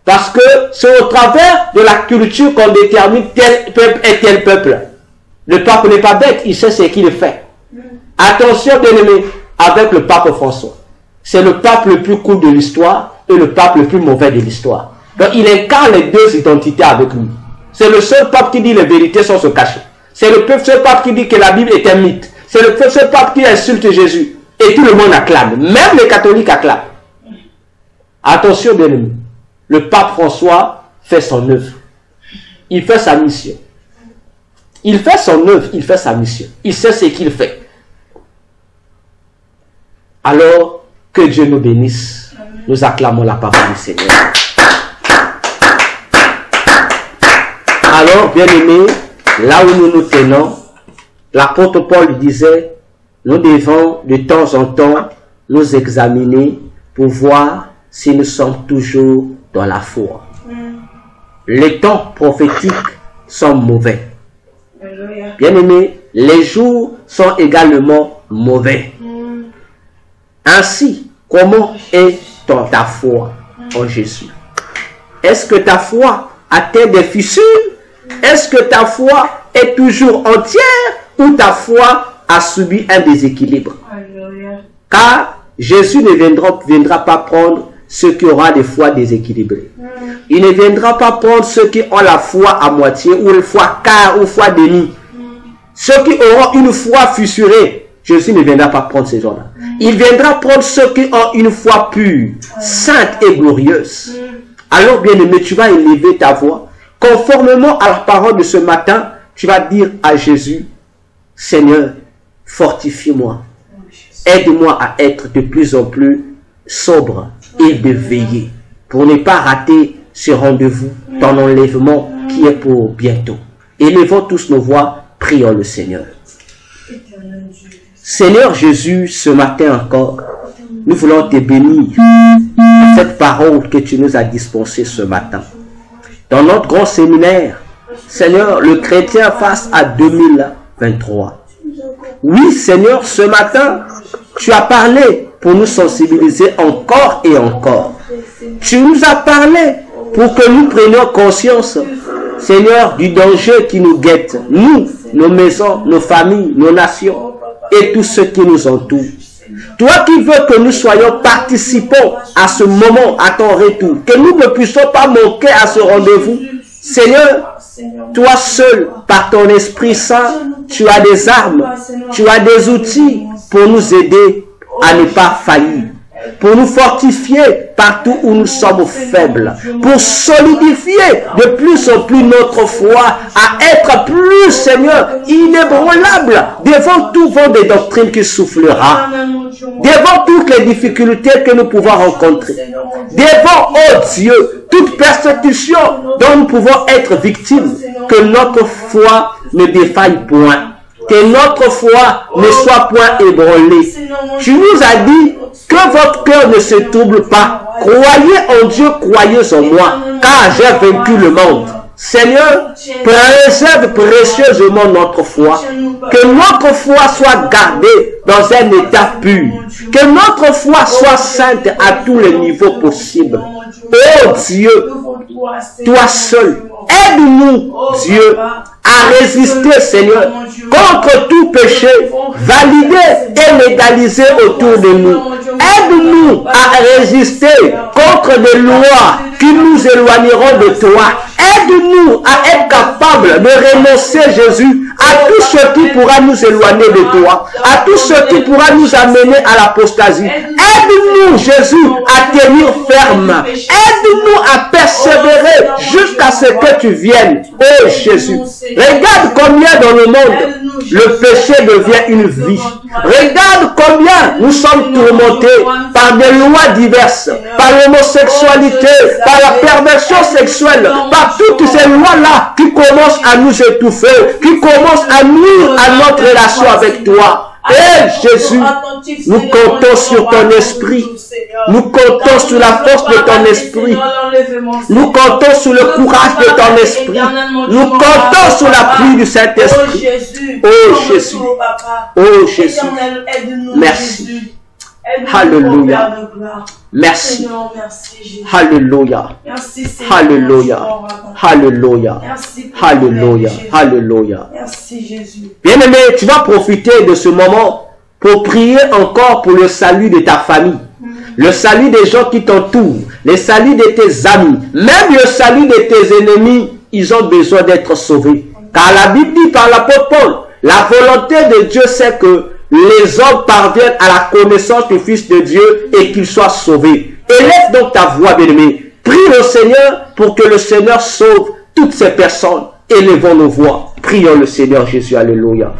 Parce que c'est au travers de la culture qu'on détermine tel peuple et tel peuple. Le pape n'est pas bête, il sait ce qu'il fait. Attention, bien aimé, avec le pape François. C'est le pape le plus cool de l'histoire et le pape le plus mauvais de l'histoire. Donc il incarne les 2 identités avec nous. C'est le seul pape qui dit les vérités sans se cacher. C'est le seul pape qui dit que la Bible est un mythe. C'est le seul pape qui insulte Jésus. Et tout le monde acclame. Même les catholiques acclament. Attention, bien aimé. Le pape François fait son œuvre. Il fait sa mission. Il fait son œuvre, il fait sa mission. Il sait ce qu'il fait. Alors, que Dieu nous bénisse. Nous acclamons la parole du Seigneur. Alors, bien-aimés, là où nous nous tenons, l'apôtre Paul disait, nous devons de temps en temps nous examiner pour voir si nous sommes toujours dans la foi. Les temps prophétiques sont mauvais. Bien-aimés, les jours sont également mauvais. Ainsi, comment est ta foi en Jésus? Est-ce que ta foi a-t-elle des fissures? Est-ce que ta foi est toujours entière ou ta foi a subi un déséquilibre? Car Jésus ne viendra pas prendre ceux qui auront des foi déséquilibrées. Il ne viendra pas prendre ceux qui ont la foi à moitié ou une foi quart ou foi demi. Ceux qui auront une foi fissurée, Jésus ne viendra pas prendre ces gens-là. Il viendra prendre ceux qui ont une foi pure, sainte et glorieuse. Alors, bien-aimé, tu vas élever ta voix. Conformément à la parole de ce matin, tu vas dire à Jésus, Seigneur, fortifie-moi. Aide-moi à être de plus en plus sobre et de veiller pour ne pas rater ce rendez-vous, ton enlèvement qui est pour bientôt. Élevons tous nos voix, prions le Seigneur. Seigneur Jésus, ce matin encore, nous voulons te bénir pour cette parole que tu nous as dispensée ce matin. Dans notre grand séminaire, Seigneur, le chrétien face à 2023. Oui, Seigneur, ce matin, tu as parlé pour nous sensibiliser encore et encore. Tu nous as parlé pour que nous prenions conscience, Seigneur, du danger qui nous guette. Nous, nos maisons, nos familles, nos nations et tous ceux qui nous entourent. Toi qui veux que nous soyons participants à ce moment, à ton retour, que nous ne puissions pas manquer à ce rendez-vous. Seigneur, toi seul, par ton Esprit Saint, tu as des armes, tu as des outils pour nous aider à ne pas faillir, pour nous fortifier partout où nous sommes faibles, pour solidifier de plus en plus notre foi, à être plus, Seigneur, inébranlable devant tout vent de doctrine qui soufflera, devant toutes les difficultés que nous pouvons rencontrer, devant, oh Dieu, toute persécution dont nous pouvons être victimes, que notre foi ne défaille point. Que notre foi ne soit point ébranlée. Tu nous as dit que votre cœur ne se trouble pas. Croyez en Dieu, croyez en moi, car j'ai vaincu le monde. Seigneur, préserve précieusement notre foi. Que notre foi soit gardée dans un état pur. Que notre foi soit sainte à tous les niveaux possibles. Oh Dieu, toi seul, aide-nous, Dieu, à résister, Seigneur, contre tout péché, validé et légalisé autour de nous. Aide-nous à résister contre des lois qui nous éloigneront de toi. Aide-nous à être capables de renoncer, Jésus, à tout ce qui pourra nous éloigner de toi, à tout ce qui pourra nous amener à l'apostasie. Aide-nous, Jésus, à tenir ferme. Aide-nous à persévérer jusqu'à ce que tu viennes. Oh Jésus, regarde combien dans le monde le péché devient une vie. Regarde combien nous sommes tourmentés par des lois diverses, par l'homosexualité, par la perversion sexuelle, par toutes ces lois-là qui commencent à nous étouffer, qui commencent à nuire à notre relation avec toi. Et Jésus, nous comptons sur ton esprit. Nous comptons sur la force de ton esprit. Nous comptons sur le courage de ton esprit. Nous comptons sur l'appui du Saint-Esprit. Oh Jésus. Oh Jésus. Merci. Alléluia. Merci. Alléluia. Alléluia. Alléluia. Alléluia. Alléluia. Bien-aimé, tu vas profiter de ce moment pour prier encore pour le salut de ta famille, le salut des gens qui t'entourent, le salut de tes amis, même le salut de tes ennemis. Ils ont besoin d'être sauvés. Car la Bible dit par l'apôtre Paul, la volonté de Dieu c'est que les hommes parviennent à la connaissance du Fils de Dieu et qu'ils soient sauvés. Élève donc ta voix, bien-aimé. Prie le Seigneur pour que le Seigneur sauve toutes ces personnes Élevons nos voix. Prions le Seigneur Jésus. Alléluia.